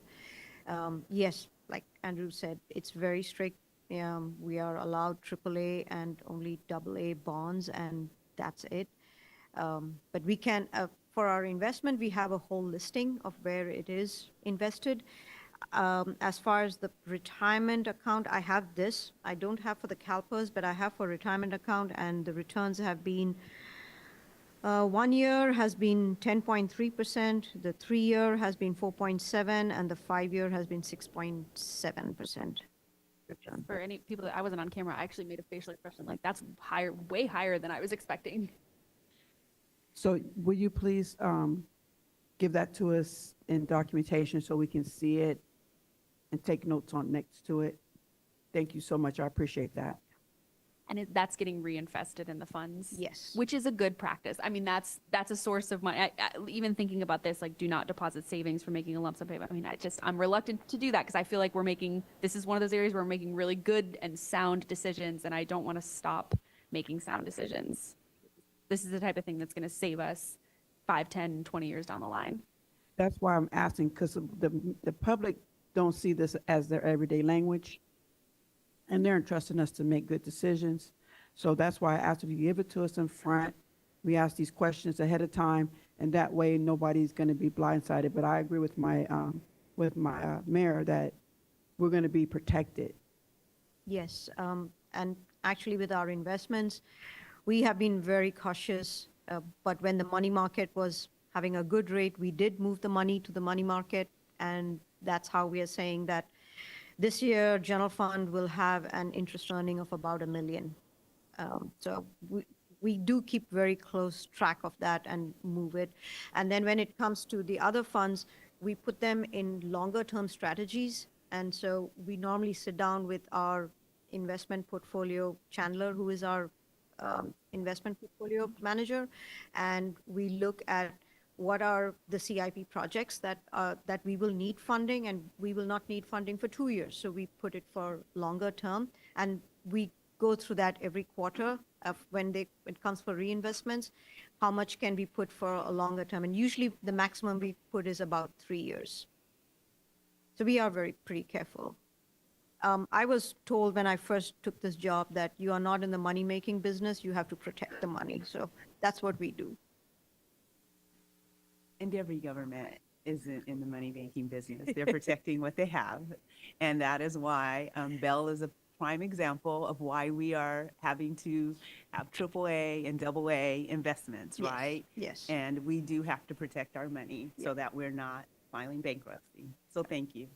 Yes, like Andrew said, it's very strict. We are allowed AAA and only AA bonds, and that's it. But we can, for our investment, we have a whole listing of where it is invested. As far as the retirement account, I have this. I don't have for the CalPERS, but I have for retirement account, and the returns have been 1 year has been 10.3%, the 3 year has been 4.7%, and the 5 year has been 6.7%. For any people that I wasn't on camera, I actually made a facial expression like that's higher, way higher than I was expecting. So will you please give that to us in documentation so we can see it and take notes on next to it? Thank you so much. I appreciate that. And that's getting reinvested in the funds. Yes. Which is a good practice. I mean, that's a source of money. Even thinking about this, like do not deposit savings for making a lump sum payment. I mean, I'm reluctant to do that because I feel like this is one of those areas where we're making really good and sound decisions, and I don't want to stop making sound decisions. This is the type of thing that's going to save us 5, 10, 20 years down the line. That's why I'm asking, because the public don't see this as their everyday language, and they're entrusting us to make good decisions. So that's why I asked if you give it to us in front. We ask these questions ahead of time, and that way nobody's going to be blindsided. But I agree with my mayor that we're going to be protected. Yes, and actually with our investments, we have been very cautious, but when the money market was having a good rate, we did move the money to the money market, and that's how we are saying that this year, general fund will have an interest earning of about $1 million. So we do keep very close track of that and move it. And then when it comes to the other funds, we put them in longer term strategies. And so we normally sit down with our investment portfolio Chandler, who is our investment portfolio manager, and we look at what are the CIP projects that we will need funding, and we will not need funding for 2 years. So we put it for longer term, and we go through that every quarter of when it comes for reinvestments, how much can we put for a longer term? And usually the maximum we put is about 3 years. So we are pretty careful. I was told when I first took this job that you are not in the money-making business, you have to protect the money. So that's what we do. And every government isn't in the money-making business. They're protecting what they have. And that is why Bell is a prime example of why we are having to have AAA and AA investments, Yes, right? yes. And we do have to protect our money so that we're not filing bankruptcy. So thank you.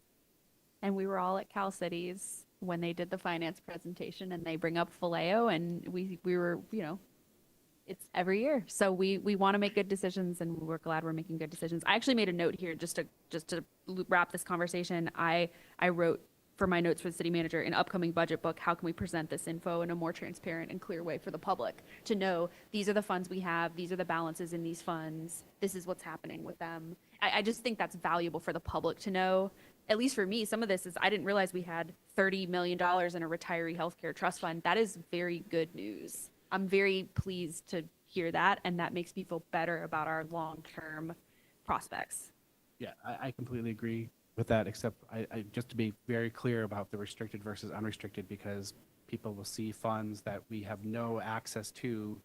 And we were all at Cal Cities when they did the finance presentation, and they bring up Vallejo, and we were, it's every year. So we want to make good decisions, and we're glad we're making good decisions. I actually made a note here just to wrap this conversation. I wrote for my notes for the city manager in upcoming budget book, how can we present this info in a more transparent and clear way for the public to know these are the funds we have, these are the balances in these funds, this is what's happening with them. I just think that's valuable for the public to know. At least for me, some of this is I didn't realize we had $30 million in a retiree healthcare trust fund. That is very good news. I'm very pleased to hear that, and that makes me feel better about our long-term prospects. Yeah, I completely agree with that, except I just to be very clear about the restricted versus unrestricted, because people will see funds that we have no access to,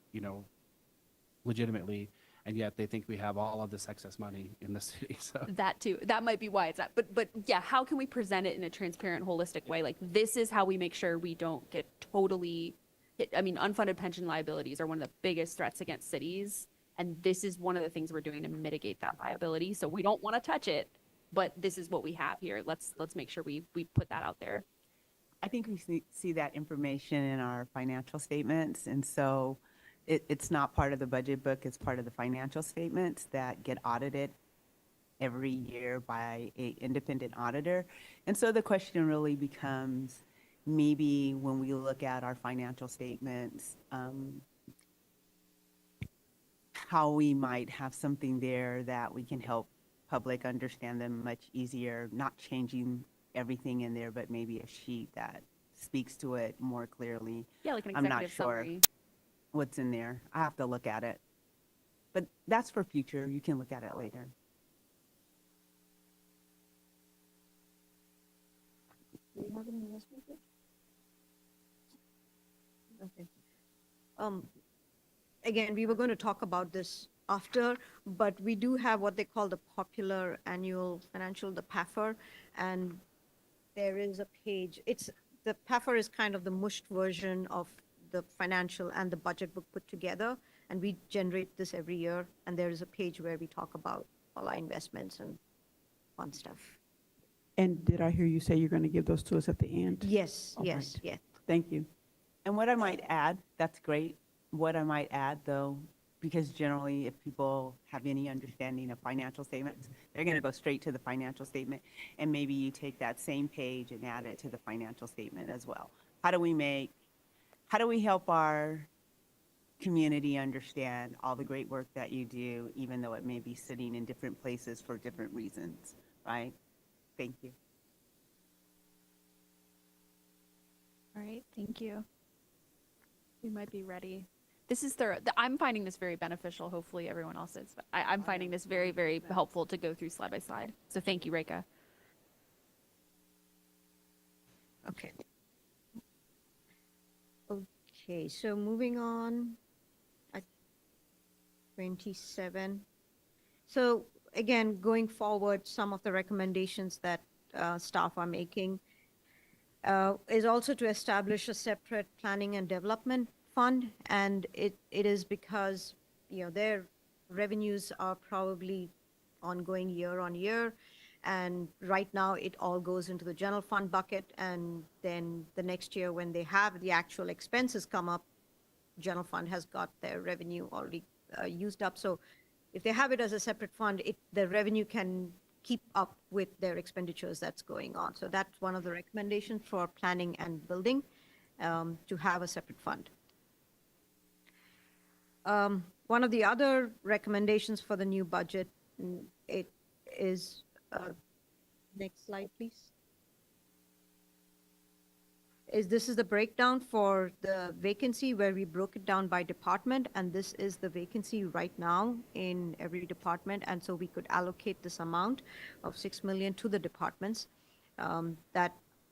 legitimately, and yet they think we have all of this excess money in the city. So That too. That might be why it's that. But yeah, how can we present it in a transparent, holistic way? Like, this is how we make sure we don't get totally hit. I mean, unfunded pension liabilities are one of the biggest threats against cities. And this is one of the things we're doing to mitigate that liability. So we don't want to touch it, but this is what we have here. Let's make sure we put that out there. I think we see that information in our financial statements. And so it's not part of the budget book, it's part of the financial statements that get audited every year by an independent auditor. And so the question really becomes, maybe when we look at our financial statements, how we might have something there that we can help public understand them much easier, not changing everything in there, but maybe a sheet that speaks to it more clearly. Yeah, like an I'm not executive sure summary. what's in there. I have to look at it. But that's for future. You can look at it later. Do you have any investment? Okay. Again, we were going to talk about this after, but we do have what they call the popular annual financial, the PAFR, and there is a page. The PAFR is kind of the mushed version of the financial and the budget book put together, and we generate this every year, and there is a page where we talk about all our investments and fun stuff. And did I hear you say you're going to give those to us at the end? Yes, All yes, right. yes. Thank you. And what I might add, that's great. What I might add, though, because generally if people have any understanding of financial statements, they're going to go straight to the financial statement. And maybe you take that same page and add it to the financial statement as well. How do we help our community understand all the great work that you do, even though it may be sitting in different places for different reasons, right? Thank you. All right, thank you. We might be ready. This is I'm finding this very beneficial. Hopefully everyone else is. But I'm finding this very, very helpful to go through slide by slide. So thank you, Reka. Okay. Okay, so moving on, at 27. So again, going forward, some of the recommendations that staff are making is also to establish a separate planning and development fund, and it is because, you know, their revenues are probably ongoing year on year, and right now it all goes into the general fund bucket, and then the next year when they have the actual expenses come up, general fund has got their revenue already used up. So if they have it as a separate fund, the revenue can keep up with their expenditures that's going on. So that's one of the recommendations for planning and building, to have a separate fund. One of the other recommendations for the new budget, it is, next slide, please. This is the breakdown for the vacancy where we broke it down by department, and this is the vacancy right now in every department, and so we could allocate this amount of 6 million to the departments.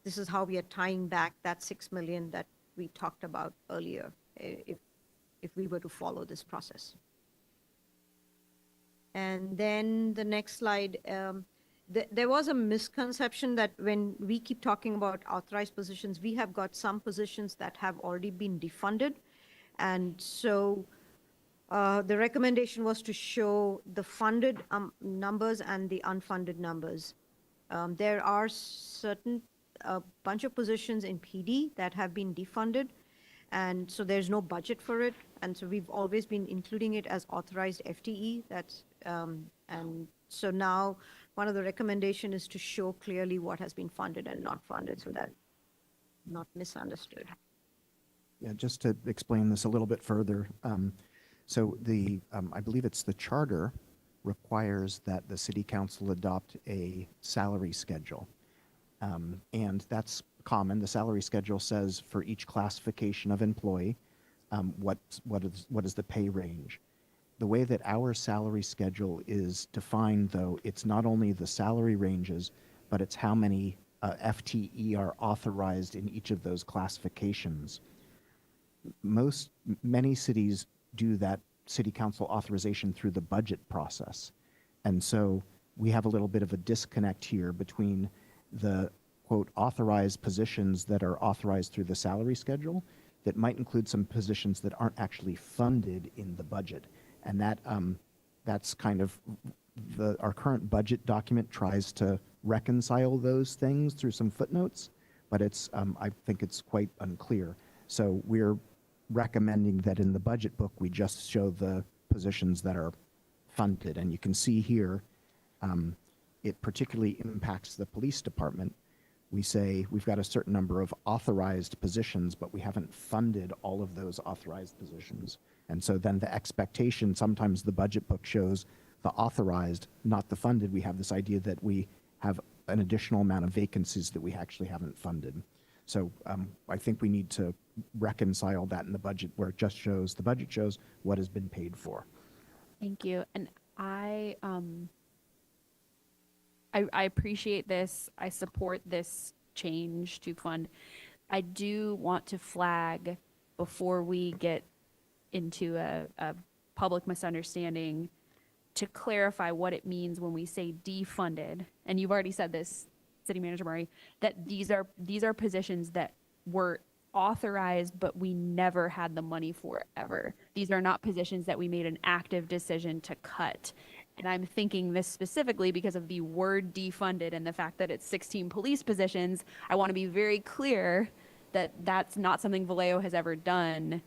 This is how we are tying back that 6 million that we talked about earlier, if we were to follow this process. And then the next slide, there was a misconception that when we keep talking about authorized positions, we have got some positions that have already been defunded. And so the recommendation was to show the funded numbers and the unfunded numbers. There are a bunch of positions in PD that have been defunded, and so there's no budget for it. And so we've always been including it as authorized FTE. And so now one of the recommendation is to show clearly what has been funded and not funded, so that not misunderstood. Yeah, just to explain this a little bit further. So I believe it's the charter requires that the city council adopt a salary schedule. And that's common. The salary schedule says for each classification of employee, what is the pay range. The way that our salary schedule is defined, though, it's not only the salary ranges, but it's how many FTE are authorized in each of those classifications. Many cities do that city council authorization through the budget process. And so we have a little bit of a disconnect here between the, quote, authorized positions that are authorized through the salary schedule that might include some positions that aren't actually funded in the budget. And that's kind of our current budget document tries to reconcile those things through some footnotes, but I think it's quite unclear. So we're recommending that in the budget book, we just show the positions that are funded. And you can see here, it particularly impacts the police department. We say we've got a certain number of authorized positions, but we haven't funded all of those authorized positions. And so then the expectation, sometimes the budget book shows the authorized, not the funded. We have this idea that we have an additional amount of vacancies that we actually haven't funded. So I think we need to reconcile that in the budget where it just shows, the budget shows what has been paid for. Thank you. And I appreciate this. I support this change to fund. I do want to flag before we get into a public misunderstanding to clarify what it means when we say defunded. And you've already said this, City Manager Murray, that these are positions that were authorized, but we never had the money for ever. These are not positions that we made an active decision to cut. And I'm thinking this specifically because of the word defunded and the fact that it's 16 police positions. I want to be very clear that that's not something Vallejo has ever done.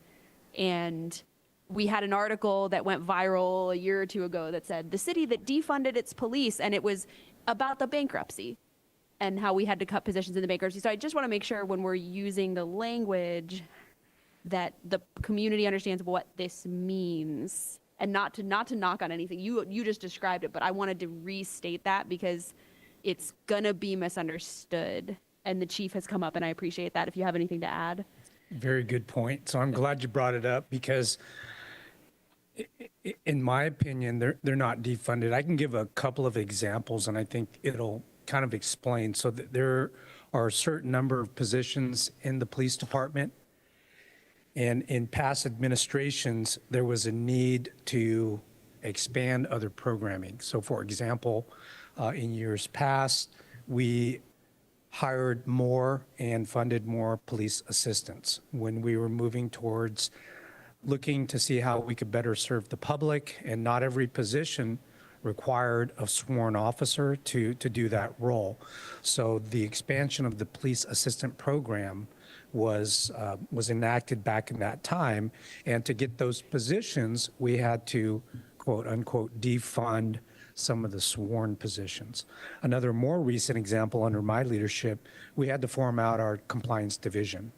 And we had an article that went viral a year or two ago that said the city that defunded its police, and it was about the bankruptcy and how we had to cut positions in the bankruptcy. So I just want to make sure when we're using the language that the community understands what this means, and not to knock on anything. You just described it, but I wanted to restate that because it's gonna be misunderstood. And the chief has come up, and I appreciate that. If you have anything to add. Very good point. So I'm glad you brought it up because in my opinion, they're not defunded. I can give a couple of examples and I think it'll kind of explain. So there are a certain number of positions in the police department. And in past administrations, there was a need to expand other programming. So for example, in years past, we hired more and funded more police assistants when we were moving towards looking to see how we could better serve the public, and not every position required a sworn officer to do that role. So the expansion of the police assistant program was enacted back in that time, and to get those positions, we had to quote unquote defund some of the sworn positions. Another more recent example under my leadership, we had to form out our compliance division.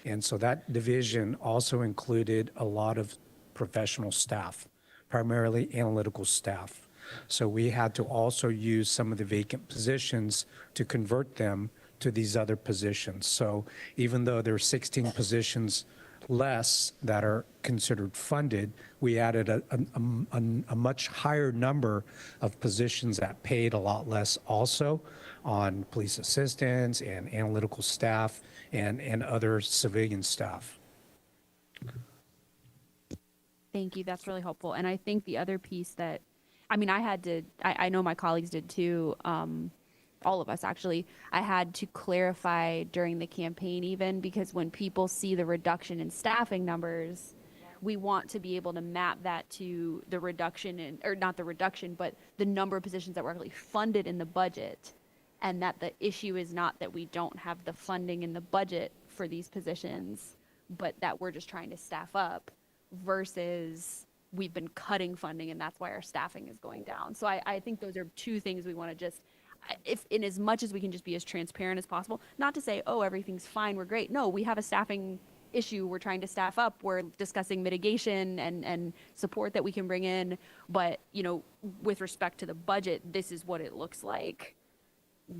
And so that division also included a lot of professional staff, primarily analytical staff. So we had to also use some of the vacant positions to convert them to these other positions. So even though there are 16 positions less that are considered funded, we added a much higher number of positions that paid a lot less also on police assistants and analytical staff and other civilian staff. Thank you. That's really helpful. And I think the other piece that, I mean, I know my colleagues did too, all of us actually, I had to clarify during the campaign even, because when people see the reduction in staffing numbers, we want to be able to map that to the reduction in, or not the reduction, but the number of positions that were actually funded in the budget. And that the issue is not that we don't have the funding in the budget for these positions, but that we're just trying to staff up versus we've been cutting funding and that's why our staffing is going down. So I think those are two things we want to just, if in as much as we can just be as transparent as possible, not to say, oh, everything's fine, we're great. No, we have a staffing issue. We're trying to staff up. We're discussing mitigation and support that we can bring in. But, you know, with respect to the budget, this is what it looks like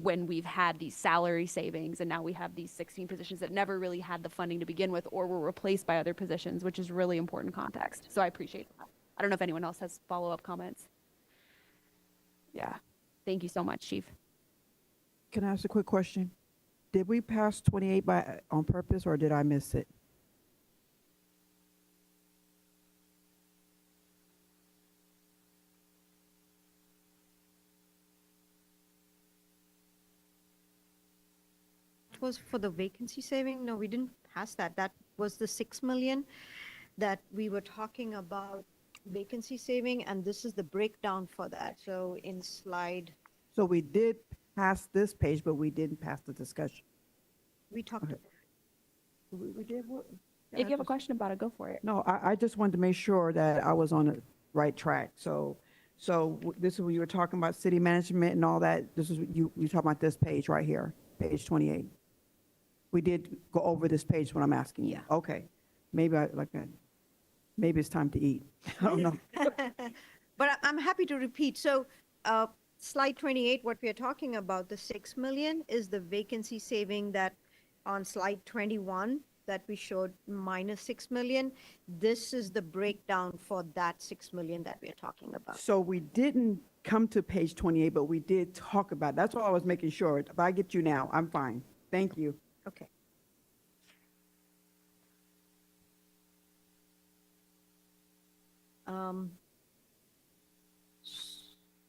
when we've had these salary savings and now we have these 16 positions that never really had the funding to begin with or were replaced by other positions, which is really important context. So I appreciate that. I don't know if anyone else has follow-up comments. Yeah. Thank you so much, Chief. Can I ask a quick question? Did we pass 28 on purpose, or did I miss it? Was for the vacancy saving? No, we didn't pass that. That was the 6 million that we were talking about vacancy saving, and this is the breakdown for that. So in slide, So we did pass this page, but we didn't pass the discussion. we talked Okay. about. We did what? If you have a question about it, go for it. No, I just wanted to make sure that I was on the right track. So this is when you were talking about city management and all that. This is, you talking about this page right here, page 28. We did go over this page when I'm asking you. Yeah. Okay. Maybe maybe it's time to eat. I don't know. But I'm happy to repeat. So slide 28, what we are talking about, the 6 million is the vacancy saving that on slide 21 that we showed minus 6 million. This is the breakdown for that 6 million that we are talking about. So we didn't come to page 28, but we did talk about it. That's all I was making sure. If I get you now, I'm fine. Thank you. Okay.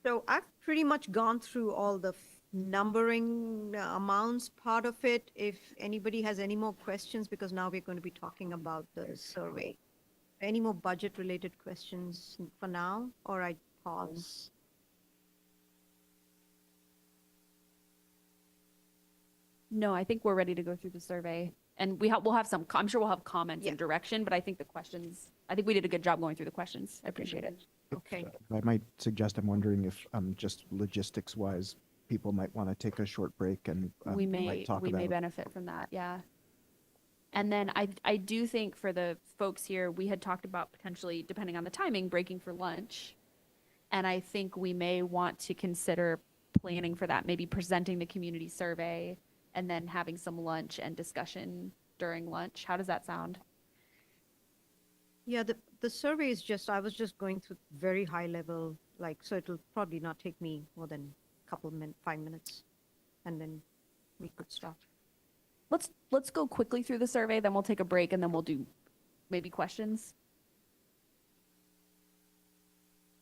So I've pretty much gone through all the numbering amounts part of it. If anybody has any more questions, because now we're going to be talking about the survey. Any more budget related questions for now, or I pause? No, I think we're ready to go through the survey. And we'll have some, I'm sure we'll have comments and direction, but I think I think we did a good job going through the questions. I appreciate it. Okay. I might suggest, I'm wondering if, just logistics-wise, people might want to take a short break and We may, might talk we may about. benefit from that, yeah. And then I do think for the folks here, we had talked about potentially, depending on the timing, breaking for lunch. And I think we may want to consider planning for that, maybe presenting the community survey and then having some lunch and discussion during lunch. How does that sound? Yeah, the survey is just, I was just going through very high level, like, so it'll probably not take me more than a couple of 5 minutes, and then we could stop. Let's go quickly through the survey, then we'll take a break and then we'll do maybe questions.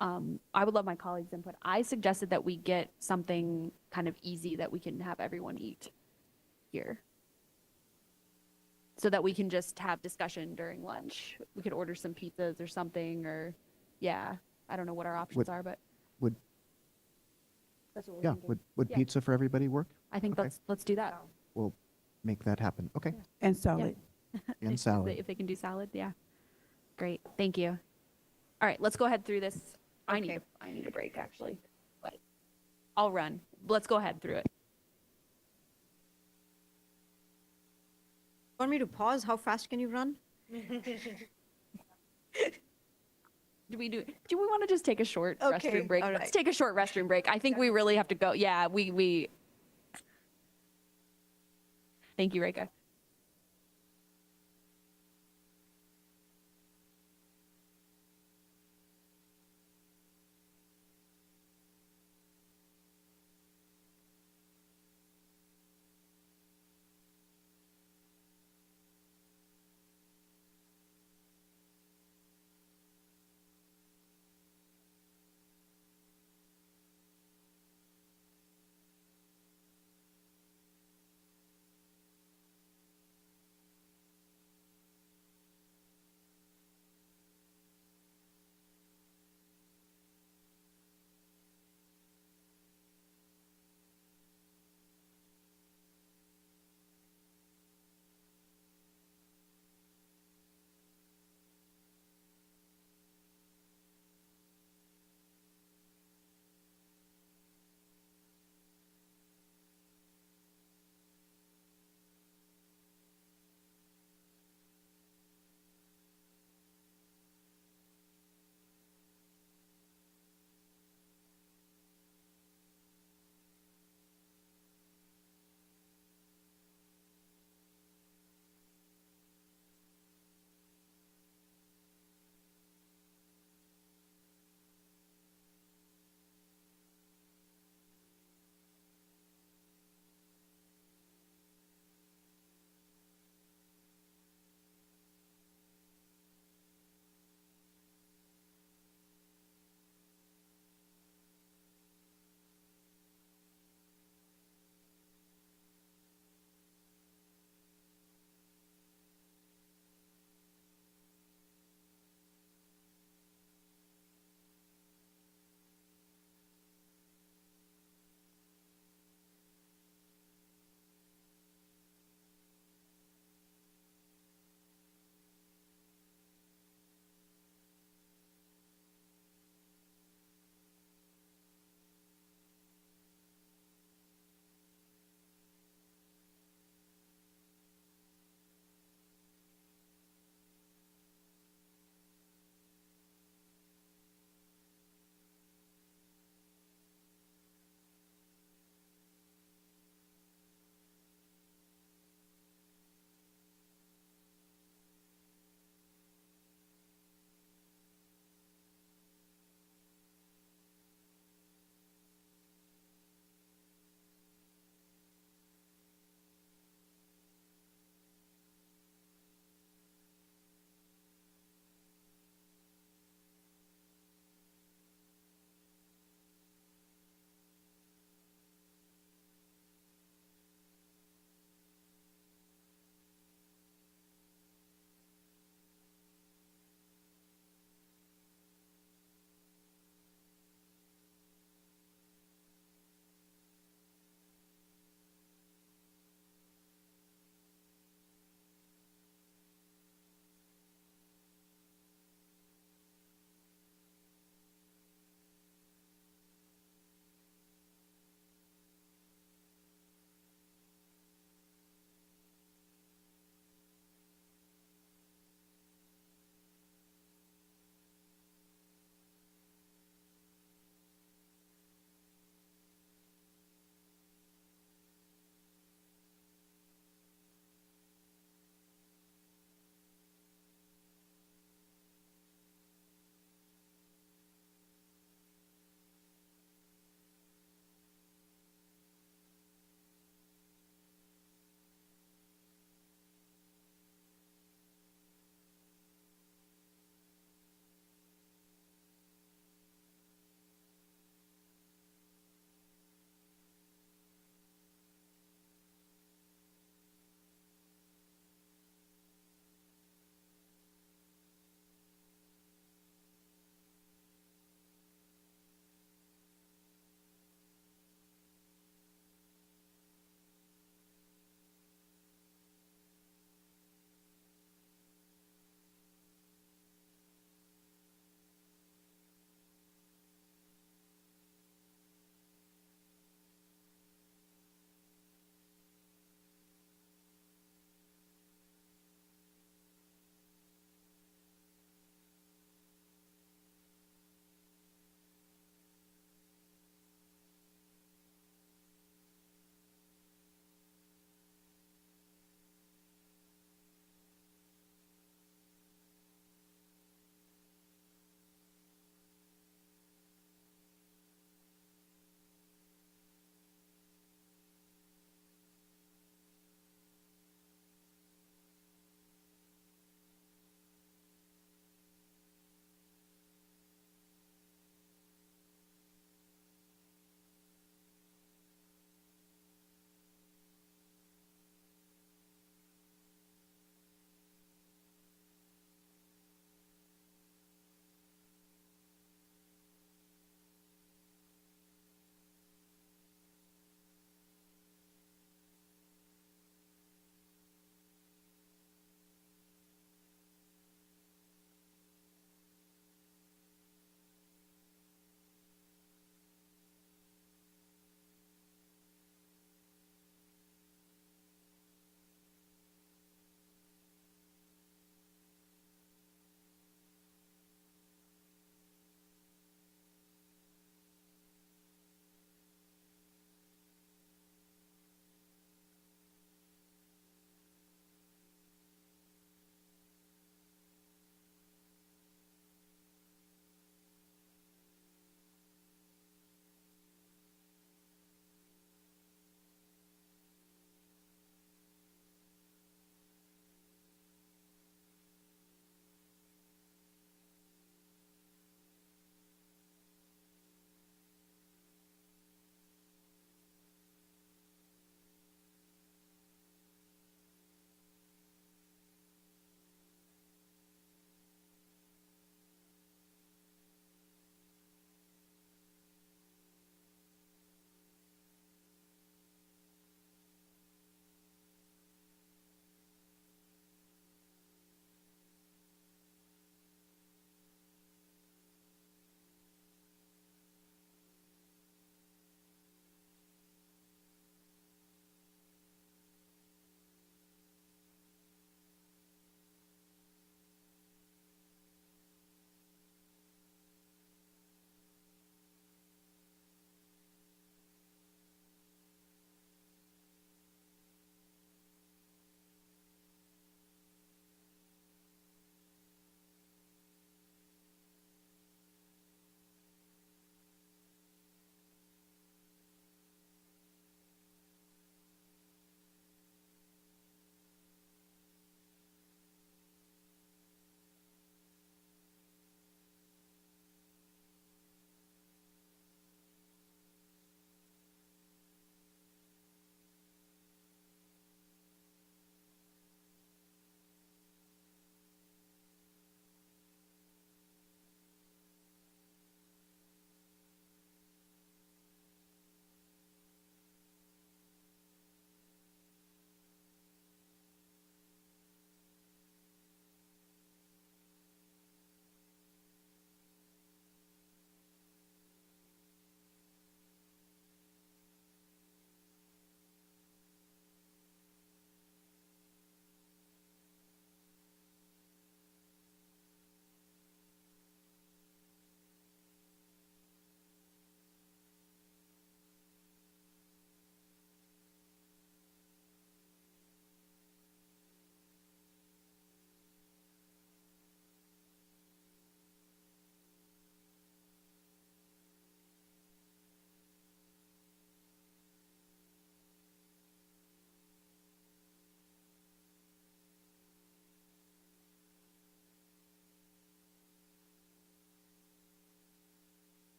I would love my colleagues' input. I suggested that we get something kind of easy that we can have everyone eat here. So that we can just have discussion during lunch. We could order some pizzas or something, or, yeah, I don't know what our options are, but Would, that's what we're yeah, thinking. would Yeah. pizza for everybody work? I think Okay. let's do that. We'll make that happen. Okay. And salad. And If salad. if they can do salad, yeah. Great, thank you. All right, let's go ahead through this. I need a break, actually, but I'll run. Let's go ahead through it. Want me to pause? How fast can you run? Do we want to just take a short Okay, restroom break? all Let's right. take a short restroom break. I think we really have to go. Yeah, we. Thank you, Reka.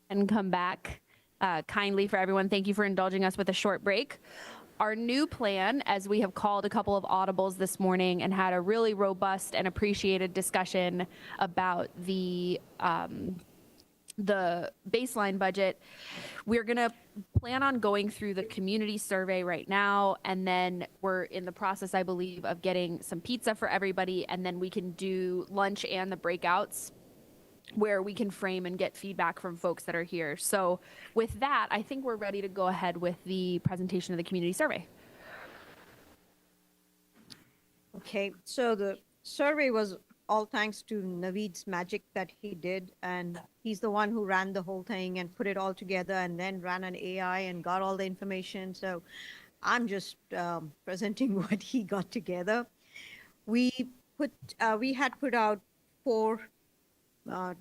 and come back kindly for everyone. Thank you for indulging us with a short break. Our new plan, as we have called a couple of audibles this morning and had a really robust and appreciated discussion about the baseline budget, we're going to plan on going through the community survey right now, and then we're in the process, I believe, of getting some pizza for everybody, and then we can do lunch and the breakouts where we can frame and get feedback from folks that are here. So with that, I think we're ready to go ahead with the presentation of the community survey. Okay, so the survey was all thanks to Naveed's magic that he did, and he's the one who ran the whole thing and put it all together and then ran an AI and got all the information. So I'm just presenting what he got together. We had put out 4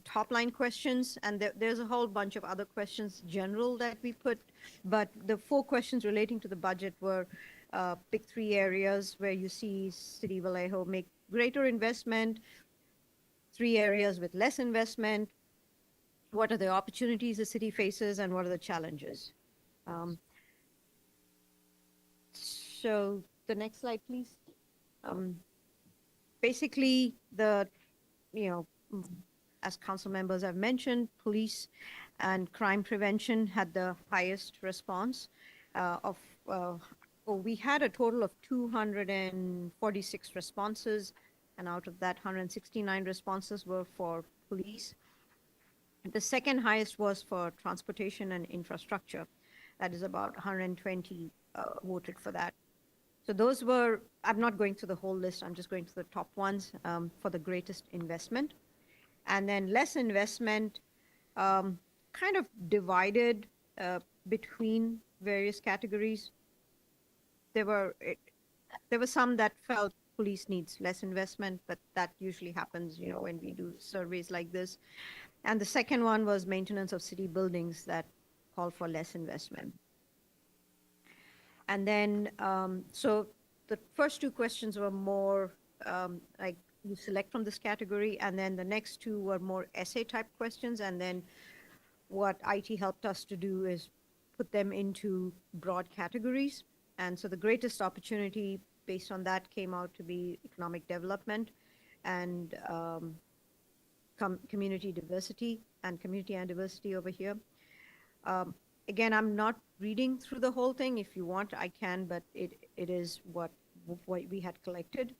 top line questions, and there's a whole bunch of other questions general that we put, but the 4 questions relating to the budget were pick 3 areas where you see City Vallejo make greater investment, 3 areas with less investment, what are the opportunities the city faces, and what are the challenges. So the next slide, please. Basically, as council members have mentioned, police and crime prevention had the highest response. We had a total of 246 responses, and out of that, 169 responses were for police. The second highest was for transportation and infrastructure. That is about 120 voted for that. So those were, I'm not going through the whole list, I'm just going to the top ones for the greatest investment. And then less investment, kind of divided between various categories. There were some that felt police needs less investment, but that usually happens, when we do surveys like this. And the second one was maintenance of city buildings that call for less investment. And then, so the first 2 questions were more like you select from this category, and then the next 2 were more essay type questions. And then what IT helped us to do is put them into broad categories. And so the greatest opportunity based on that came out to be economic development and community diversity and diversity over here. Again, I'm not reading through the whole thing. If you want, I can, but it is what we had collected.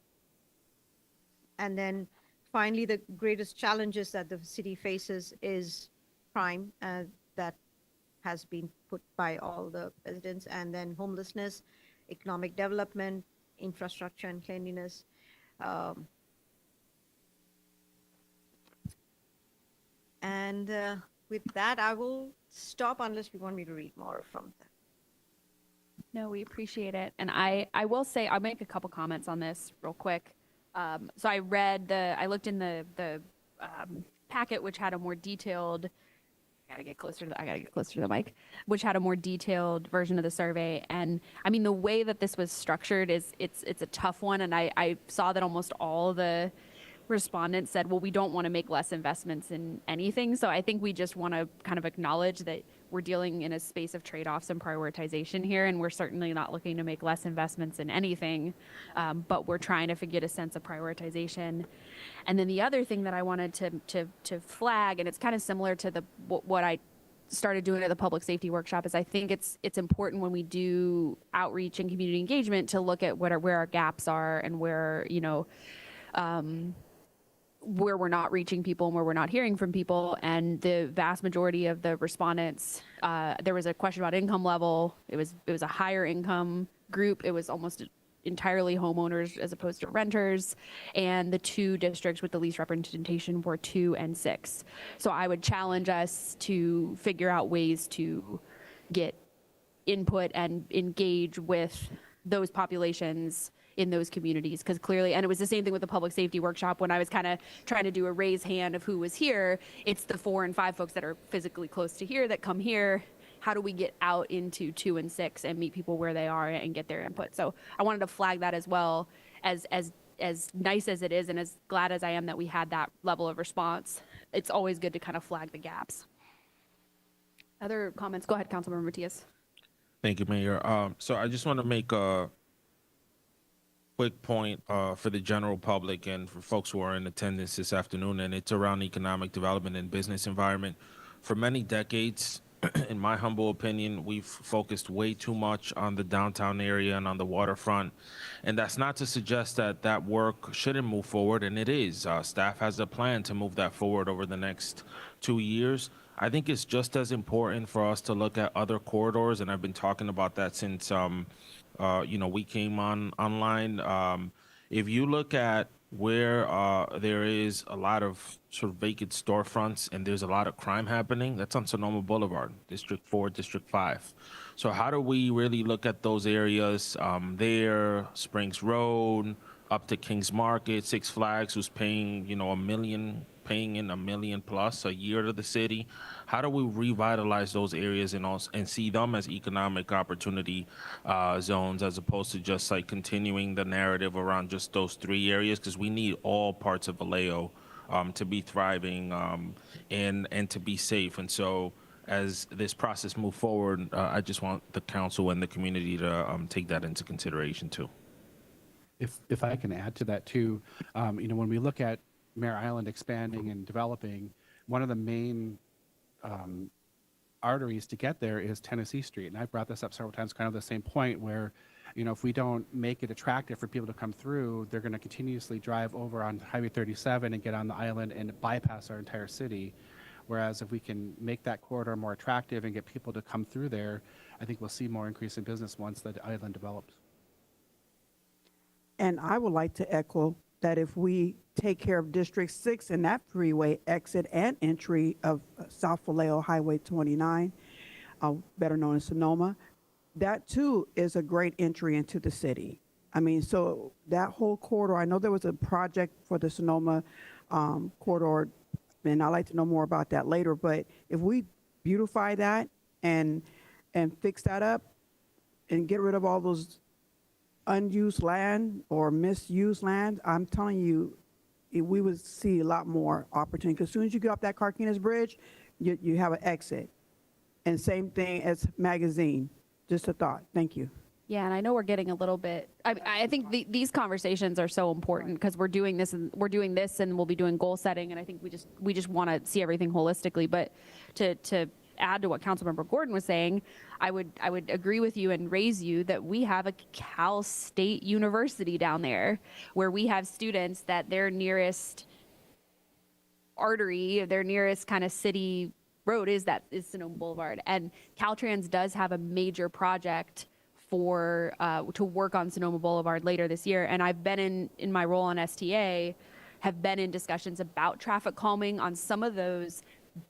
And then finally, the greatest challenges that the city faces is crime that has been put by all the residents, and then homelessness, economic development, infrastructure and cleanliness. With that, I will stop unless you want me to read more from that. No, we appreciate it. And I will say, I'll make a couple comments on this real quick. So I looked in the packet, which had a more detailed, I gotta get closer to the mic, which had a more detailed version of the survey. And I mean, the way that this was structured it's a tough one. And I saw that almost all the respondents said, well, we don't want to make less investments in anything. So I think we just want to kind of acknowledge that we're dealing in a space of trade-offs and prioritization here, and we're certainly not looking to make less investments in anything, but we're trying to get a sense of prioritization. And then the other thing that I wanted to flag, and it's kind of similar to what I started doing at the public safety workshop, is I think it's important when we do outreach and community engagement to look at where our gaps are and where where we're not reaching people and where we're not hearing from people. And the vast majority of the respondents, there was a question about income level. It was a higher income group. It was almost entirely homeowners as opposed to renters. And the 2 districts with the least representation were 2 and 6. So I would challenge us to figure out ways to get input and engage with those populations in those communities, because clearly, and it was the same thing with the public safety workshop when I was kind of trying to do a raise hand of who was here. It's the 4 and 5 folks that are physically close to here that come here. How do we get out into 2 and 6 and meet people where they are and get their input? So I wanted to flag that as well. As nice as it is, and as glad as I am that we had that level of response, it's always good to kind of flag the gaps. Other comments? Go ahead, Councilmember Matias. Thank you, Mayor. So I just want to make a quick point for the general public and for folks who are in attendance this afternoon, and it's around economic development and business environment. For many decades, in my humble opinion, we've focused way too much on the downtown area and on the waterfront. And that's not to suggest that that work shouldn't move forward, and it is. Staff has a plan to move that forward over the next 2 years. I think it's just as important for us to look at other corridors, and I've been talking about that since we came online. If you look at where there is a lot of sort of vacant storefronts and there's a lot of crime happening, that's on Sonoma Boulevard, District 4, District 5. So how do we really look at those areas there, Springs Road, up to Kings Market, Six Flags, who's paying, paying in $1 million plus a year to the city? How do we revitalize those areas and see them as economic opportunity zones, as opposed to just like continuing the narrative around just those 3 areas? Because we need all parts of Vallejo to be thriving and to be safe. And so as this process moves forward, I just want the council and the community to take that into consideration too. If I can add to that too, when we look at Mare Island expanding and developing, one of the main arteries to get there is Tennessee Street. And I've brought this up several times, kind of the same point where, if we don't make it attractive for people to come through, they're going to continuously drive over on Highway 37 and get on the island and bypass our entire city. Whereas if we can make that corridor more attractive and get people to come through there, I think we'll see more increase in business once the island develops. And I would like to echo that if we take care of District 6 and that freeway exit and entry of South Vallejo Highway 29, better known as Sonoma, that too is a great entry into the city. I mean, so that whole corridor, I know there was a project for the Sonoma corridor, and I'd like to know more about that later, but if we beautify that and fix that up and get rid of all those unused land or misused land, I'm telling you, we would see a lot more opportunity. Because as soon as you get off that Carquinez Bridge, you have an exit. And same thing as Magazine. Just a thought. Thank you. Yeah, and I know we're getting a little bit. I think these conversations are so important because we're doing this and we'll be doing goal setting, and I think we just want to see everything holistically. But to add to what Councilmember Gordon was saying, I would agree with you and raise you that we have a Cal State University down there where we have students that their nearest artery, their nearest kind of city road is Sonoma Boulevard, and Caltrans does have a major project to work on Sonoma Boulevard later this year. And I've been in my role on STA, have been in discussions about traffic calming on some of those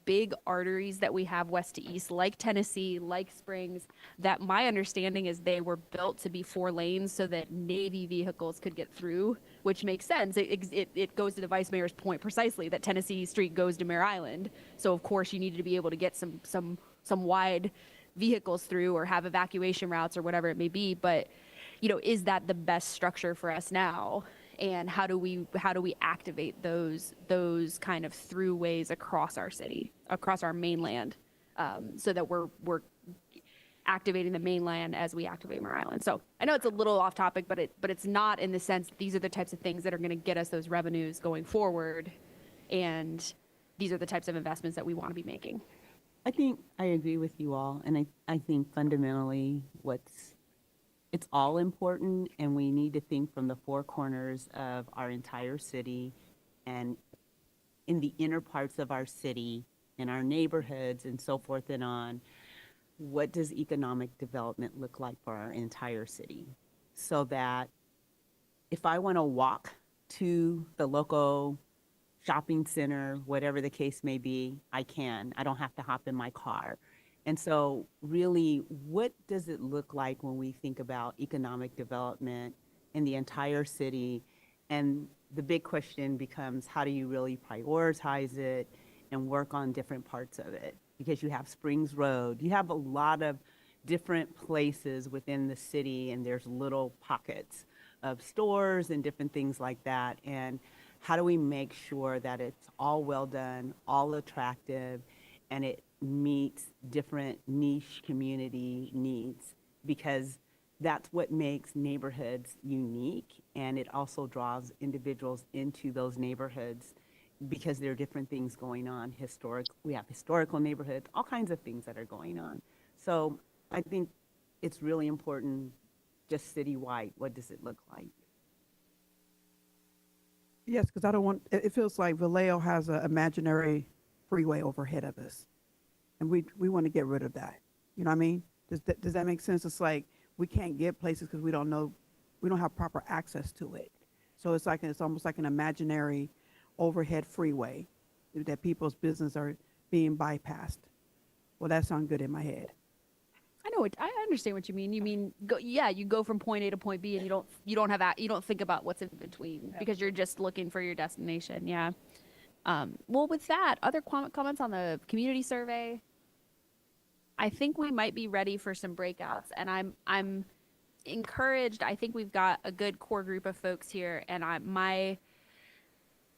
big arteries that we have west to east, like Tennessee, like Springs, that my understanding is they were built to be 4 lanes so that Navy vehicles could get through, which makes sense. It goes to the Vice Mayor's point precisely that Tennessee Street goes to Mare Island. So of course you needed to be able to get some wide vehicles through or have evacuation routes or whatever it may be. But, is that the best structure for us now? And how do we activate those kind of throughways across our city, across our mainland, so that we're activating the mainland as we activate Mare Island. So I know it's a little off topic, but it's not in the sense that these are the types of things that are going to get us those revenues going forward, and these are the types of investments that we want to be making. I think I agree with you all, and I think fundamentally it's all important, and we need to think from the 4 corners of our entire city and in the inner parts of our city, in our neighborhoods and so forth and on. What does economic development look like for our entire city? So that if I want to walk to the local shopping center, whatever the case may be, I can. I don't have to hop in my car. And so really, what does it look like when we think about economic development in the entire city? And the big question becomes, how do you really prioritize it and work on different parts of it? Because you have Springs Road, you have a lot of different places within the city, and there's little pockets of stores and different things like that. And how do we make sure that it's all well done, all attractive, and it meets different niche community needs, because that's what makes neighborhoods unique, and it also draws individuals into those neighborhoods because there are different things going on. We have historical neighborhoods, all kinds of things that are going on. So I think it's really important, just citywide, what does it look like? Yes, because I don't want, it feels like Vallejo has an imaginary freeway overhead of us. And we want to get rid of that. You know what I mean? Does that make sense? It's like we can't get places because we don't know, we don't have proper access to it. So it's like, it's almost like an imaginary overhead freeway that people's business are being bypassed. Well, that sounds good in my head. I understand what you mean. You mean you go from point A to point B, and you don't think about what's in between because you're just looking for your destination. Yeah. Well, with that, other comments on the community survey. I think we might be ready for some breakouts, and I'm encouraged. I think we've got a good core group of folks here, and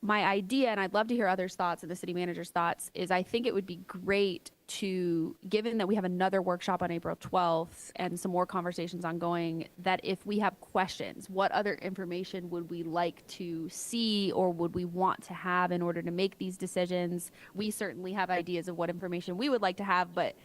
my idea, and I'd love to hear others' thoughts and the city manager's thoughts, is I think it would be great to, given that we have another workshop on April 12th and some more conversations ongoing, that if we have questions, what other information would we like to see or would we want to have in order to make these decisions? We certainly have ideas of what information we would like to have, but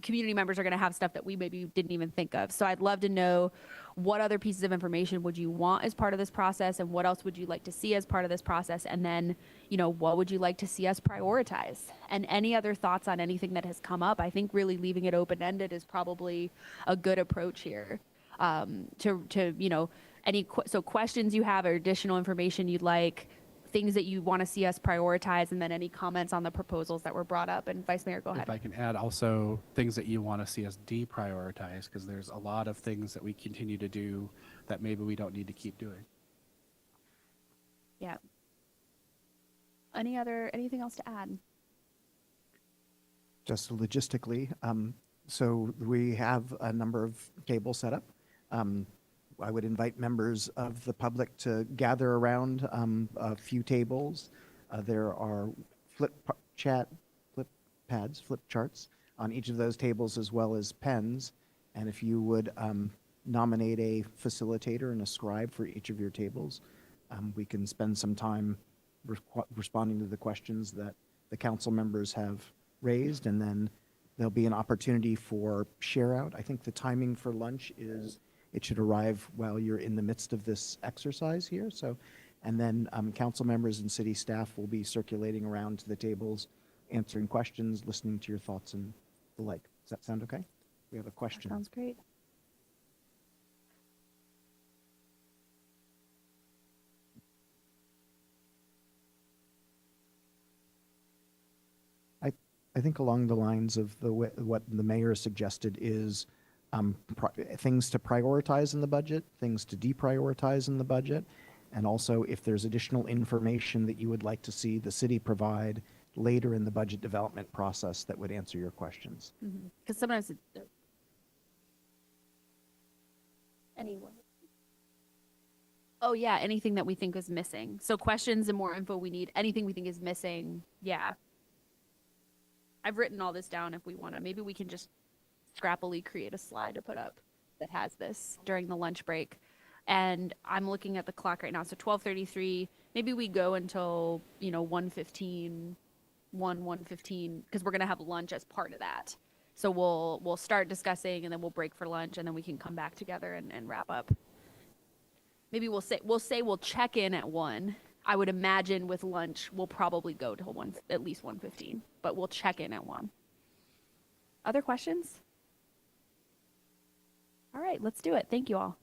community members are going to have stuff that we maybe didn't even think of. So I'd love to know what other pieces of information would you want as part of this process, and what else would you like to see as part of this process? And then, what would you like to see us prioritize? And any other thoughts on anything that has come up? I think really leaving it open-ended is probably a good approach here. So questions you have or additional information you'd like, things that you want to see us prioritize, and then any comments on the proposals that were brought up. And Vice Mayor, go ahead. If I can add also things that you want to see us deprioritize, because there's a lot of things that we continue to do that maybe we don't need to keep doing. Yeah. Anything else to add? Just logistically, so we have a number of tables set up. I would invite members of the public to gather around a few tables. There are flip charts on each of those tables, as well as pens. And if you would nominate a facilitator and a scribe for each of your tables, we can spend some time responding to the questions that the council members have raised, and then there'll be an opportunity for share out. I think the timing for lunch is it should arrive while you're in the midst of this exercise here. So, and then council members and city staff will be circulating around to the tables, answering questions, listening to your thoughts and the like. Does that sound okay? We have a question. Sounds great. I think along the lines of what the mayor suggested is things to prioritize in the budget, things to deprioritize in the budget, and also if there's additional information that you would like to see the city provide later in the budget development process that would answer your questions. Because sometimes anyone. Oh yeah, anything that we think is missing. So questions and more info we need. Anything we think is missing. Yeah. I've written all this down if we want to. Maybe we can just scrappily create a slide to put up that has this during the lunch break. And I'm looking at the clock right now. So 12:33, maybe we go until, 1:15, 1:15, because we're going to have lunch as part of that. So we'll start discussing, and then we'll break for lunch, and then we can come back together and wrap up. Maybe we'll check in at 1. I would imagine with lunch, we'll probably go till at least 1:15, but we'll check in at 1. Other questions? All right, let's do it. Thank you all.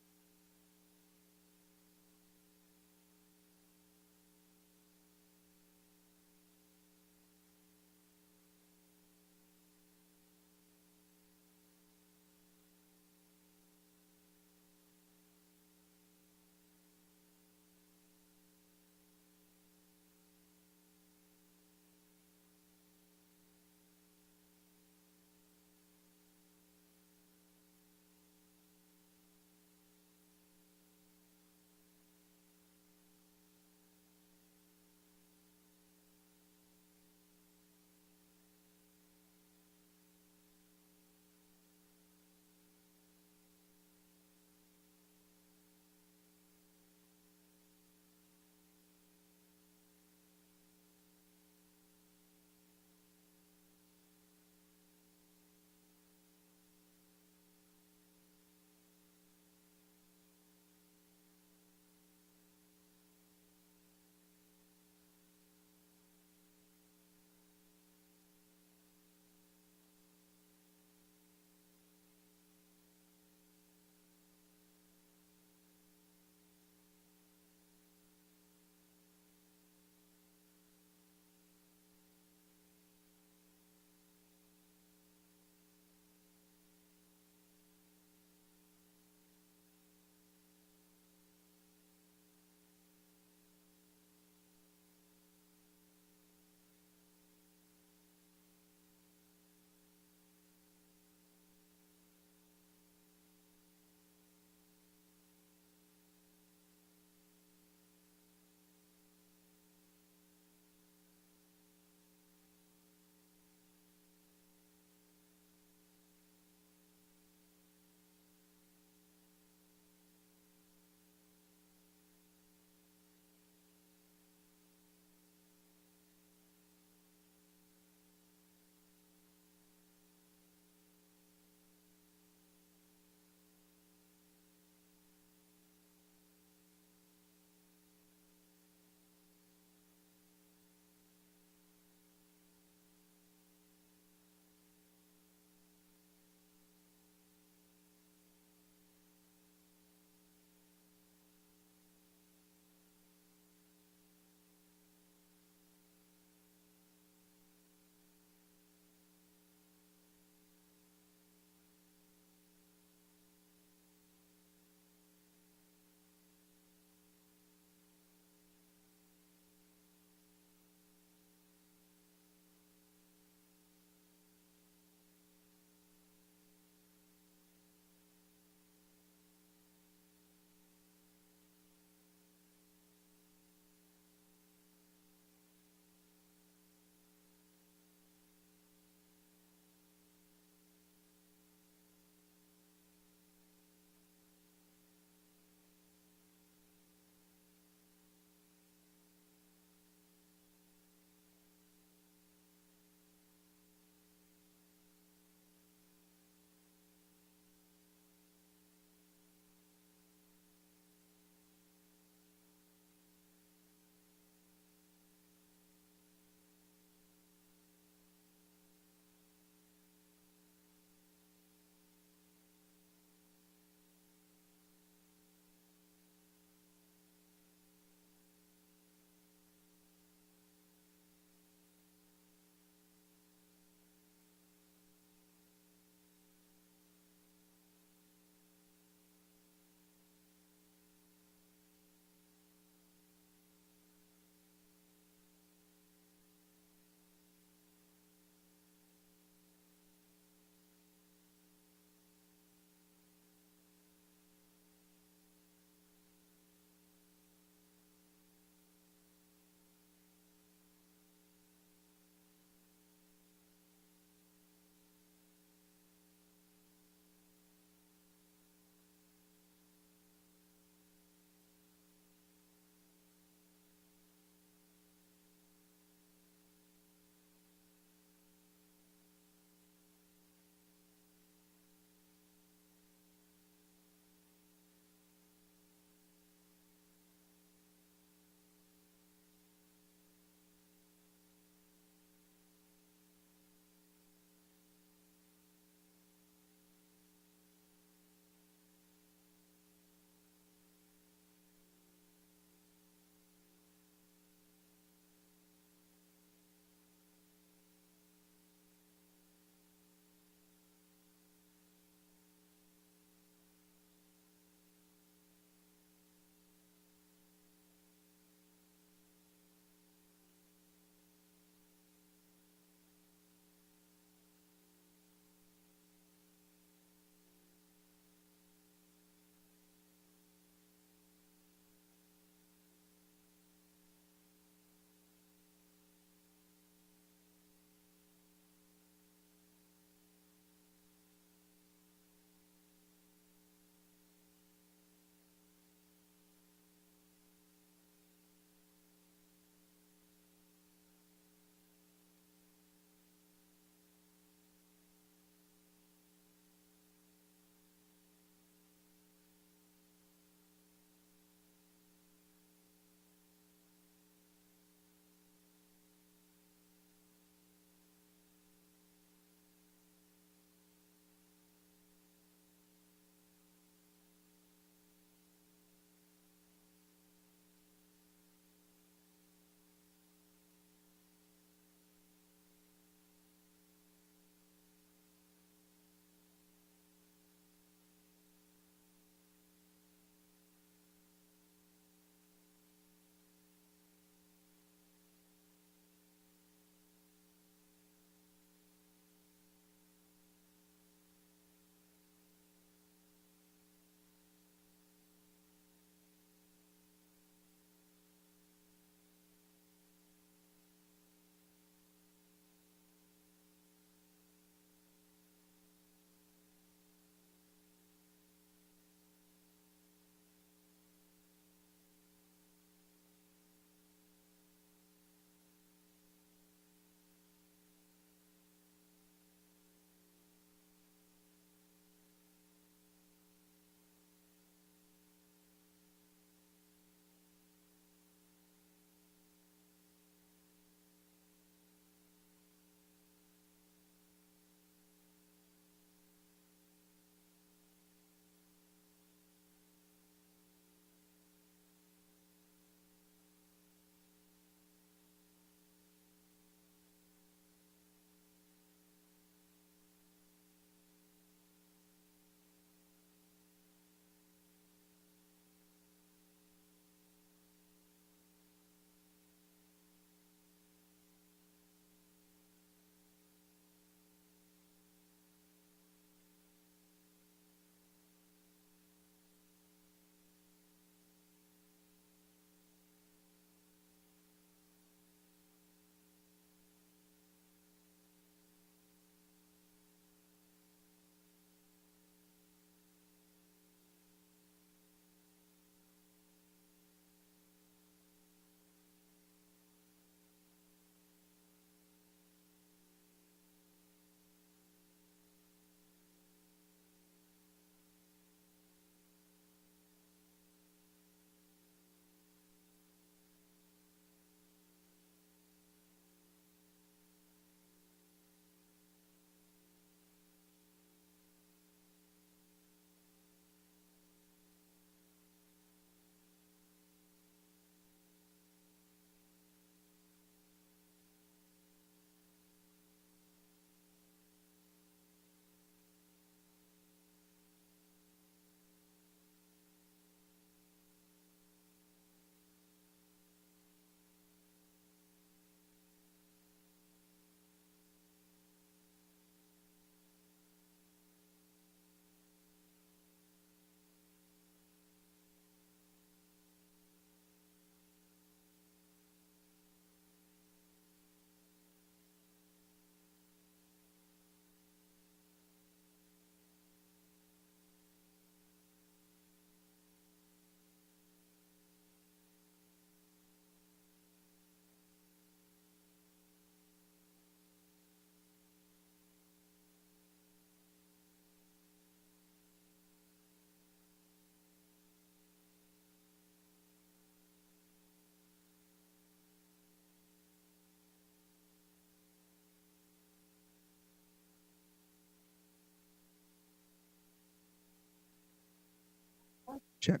Check.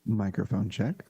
Microphone check.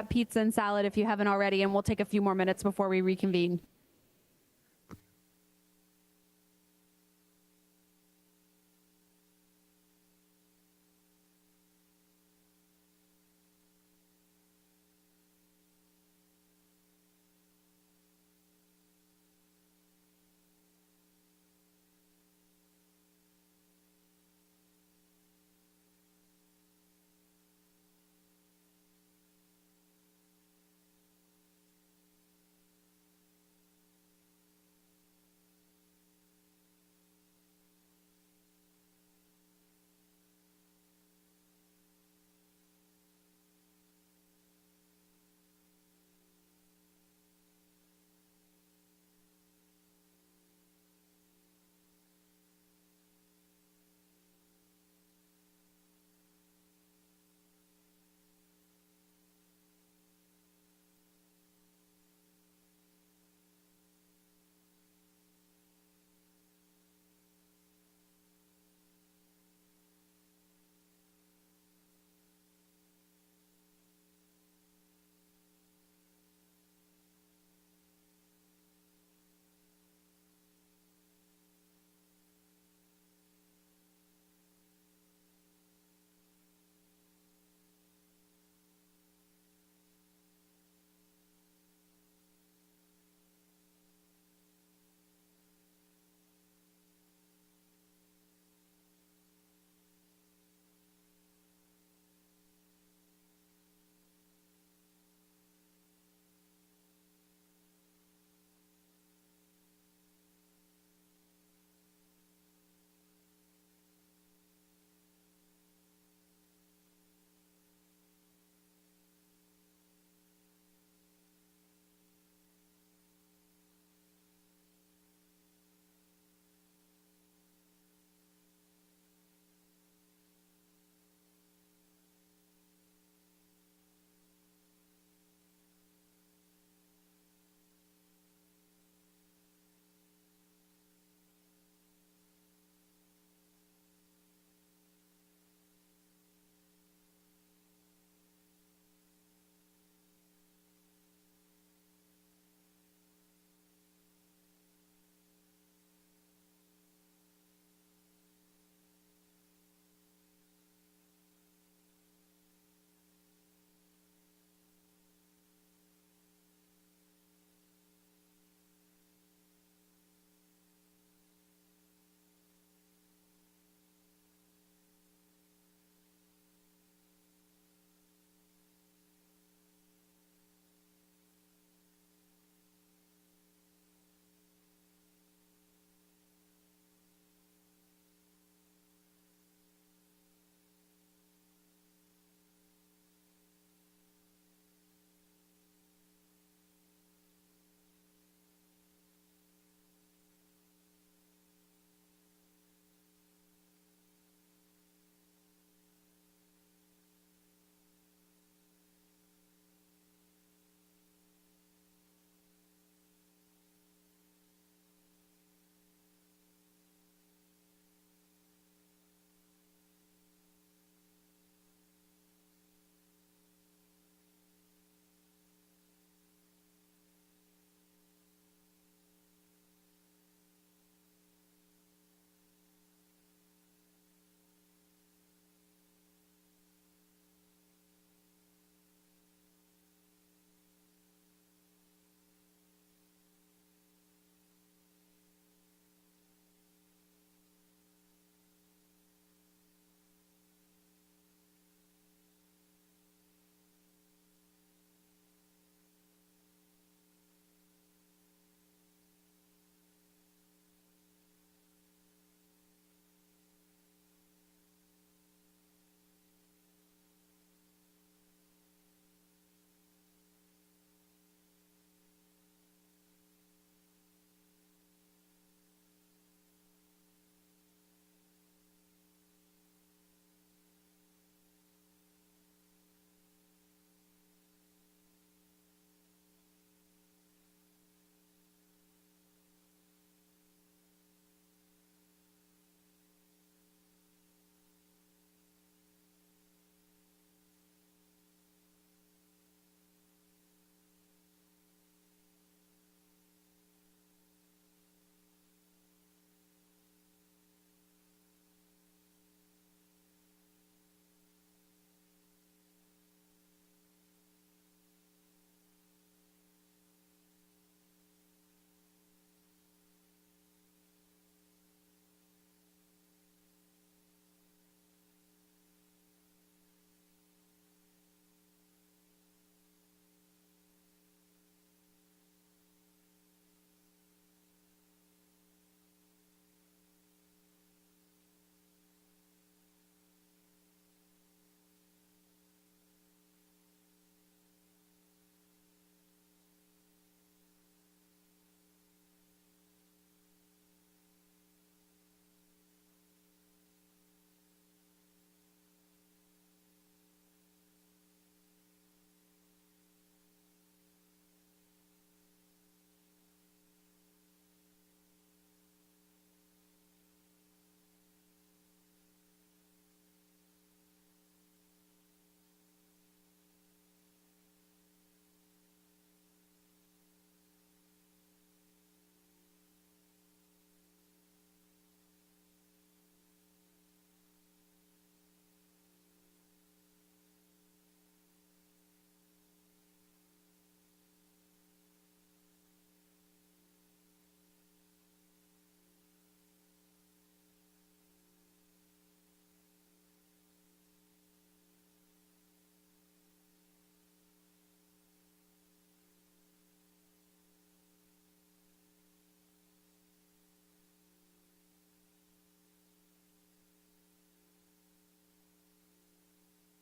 grab pizza and salad if you haven't already, and we'll take a few more minutes before we reconvene.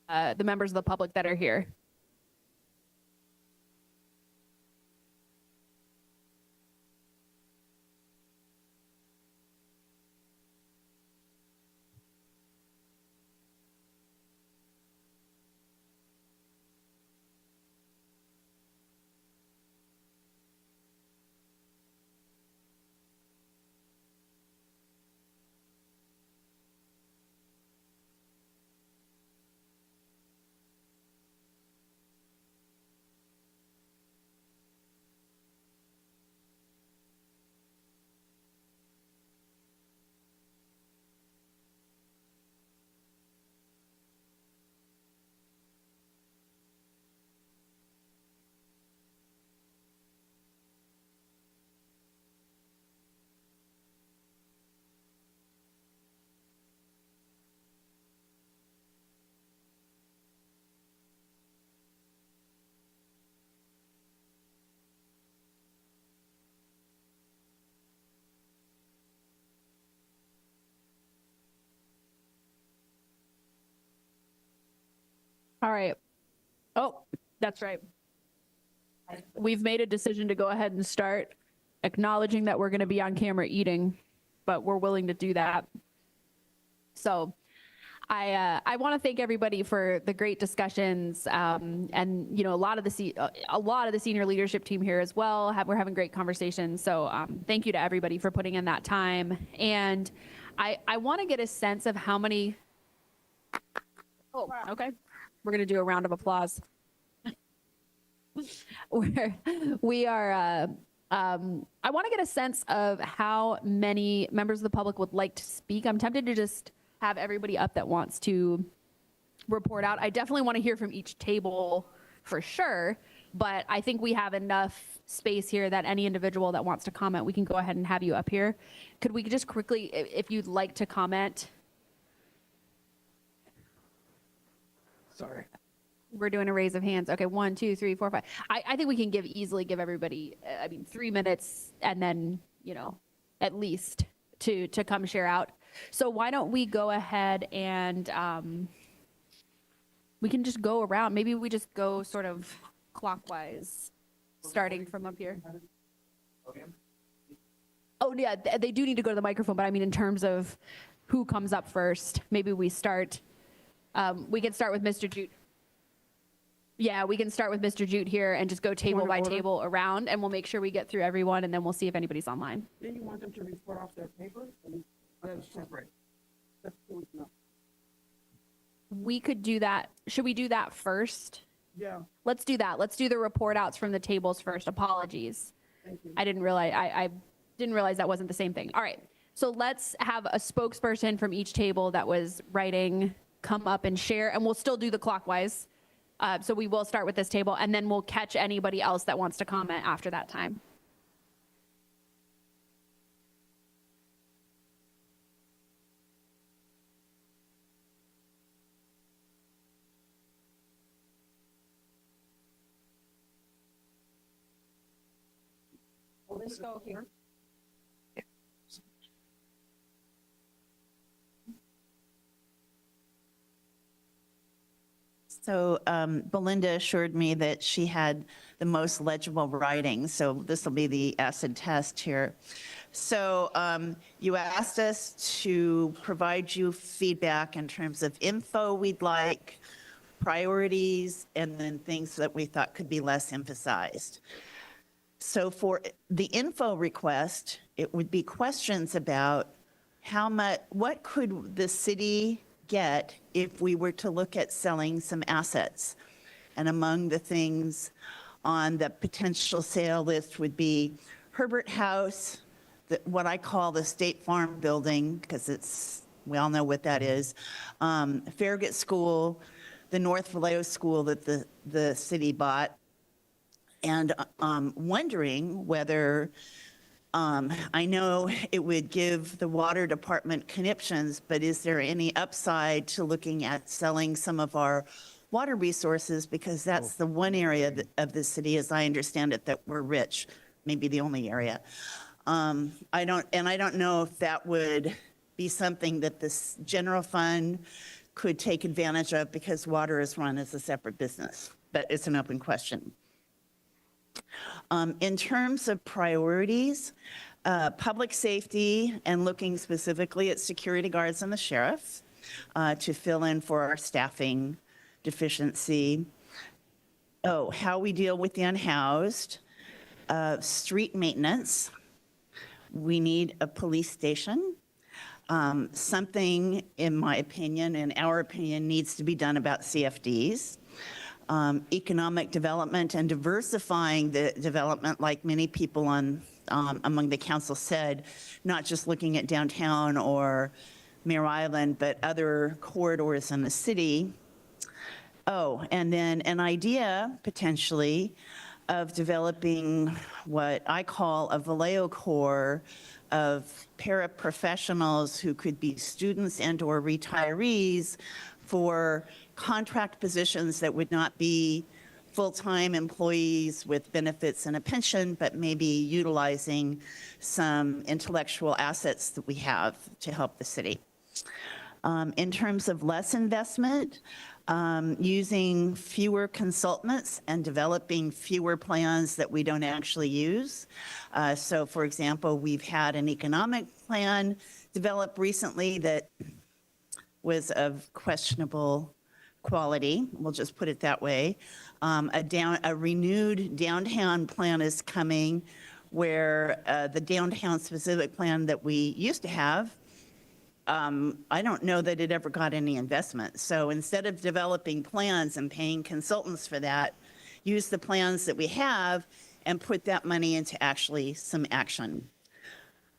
the members of the public that are here. All right. Oh, that's right. We've made a decision to go ahead and start, acknowledging that we're going to be on camera eating, but we're willing to do that. So I want to thank everybody for the great discussions, and a lot of the senior leadership team here as well. We're having great conversations. So thank you to everybody for putting in that time. And I want to get a sense of how many. Oh, okay. We're going to do a round of applause. We are. I want to get a sense of how many members of the public would like to speak. I'm tempted to just have everybody up that wants to report out. I definitely want to hear from each table for sure, but I think we have enough space here that any individual that wants to comment, we can go ahead and have you up here. Could we just quickly, if you'd like to comment? Sorry. We're doing a raise of hands. Okay, 1, 2, 3, 4, 5. I think we can easily give everybody, 3 minutes, and then, at least to come share out. So why don't we go ahead and we can just go around. Maybe we just go sort of clockwise, starting from up here. Oh yeah, they do need to go to the microphone, but I mean in terms of who comes up first, maybe we start. We can start with Mr. Jute. Yeah, we can start with Mr. Jute here and just go table by table around, and we'll make sure we get through everyone, and then we'll see if anybody's online. Do you want them to report off their paper? That's separate. We could do that. Should we do that first? Yeah. Let's do that. Let's do the report outs from the tables first. Apologies. Thank you. I didn't realize that wasn't the same thing. All right. So let's have a spokesperson from each table that was writing come up and share, and we'll still do the clockwise. So we will start with this table, and then we'll catch anybody else that wants to comment after that time. Let's go here. So Belinda assured me that she had the most legible writing, so this will be the acid test here. So you asked us to provide you feedback in terms of info we'd like, priorities, and then things that we thought could be less emphasized. So for the info request, it would be questions about what could the city get if we were to look at selling some assets. And among the things on the potential sale list would be Herbert House, what I call the State Farm building, because we all know what that is, Farragut School, the North Vallejo School that the city bought, and wondering whether, I know it would give the water department conniptions, but is there any upside to looking at selling some of our water resources? Because that's the one area of the city, as I understand it, that we're rich, maybe the only area. I don't know if that would be something that this general fund could take advantage of because water is run as a separate business, but it's an open question. In terms of priorities, public safety and looking specifically at security guards and the sheriff to fill in for our staffing deficiency. Oh, how we deal with the unhoused, street maintenance. We need a police station. Something, in my opinion, in our opinion, needs to be done about CFDs. Economic development and diversifying the development, like many people on among the council said, not just looking at downtown or Mare Island, but other corridors in the city. Oh, and then an idea potentially of developing what I call a Vallejo Corps of paraprofessionals who could be students and or retirees for contract positions that would not be full-time employees with benefits and a pension, but maybe utilizing some intellectual assets that we have to help the city. In terms of less investment, using fewer consultants and developing fewer plans that we don't actually use. So for example, we've had an economic plan developed recently that was of questionable quality, we'll just put it that way. A renewed downtown plan is coming where the downtown specific plan that we used to have, I don't know that it ever got any investment. So instead of developing plans and paying consultants for that, use the plans that we have and put that money into actually some action.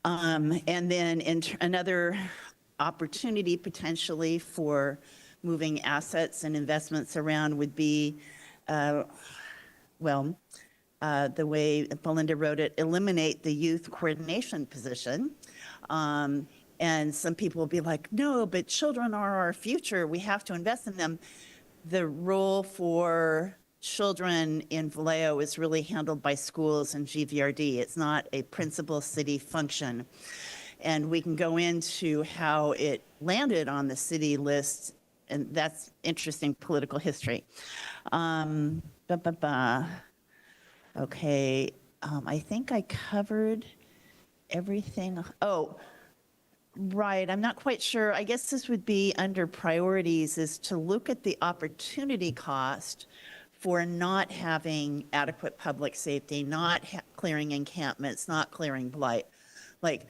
And then another opportunity potentially for moving assets and investments around would be, the way Belinda wrote it, eliminate the youth coordination position. And some people will be like, no, but children are our future. We have to invest in them. The role for children in Vallejo is really handled by schools and GVRD. It's not a principal city function. And we can go into how it landed on the city list, and that's interesting political history. Okay, I think I covered everything. Oh, right, I'm not quite sure. I guess this would be under priorities, is to look at the opportunity cost for not having adequate public safety, not clearing encampments, not clearing blight. Like,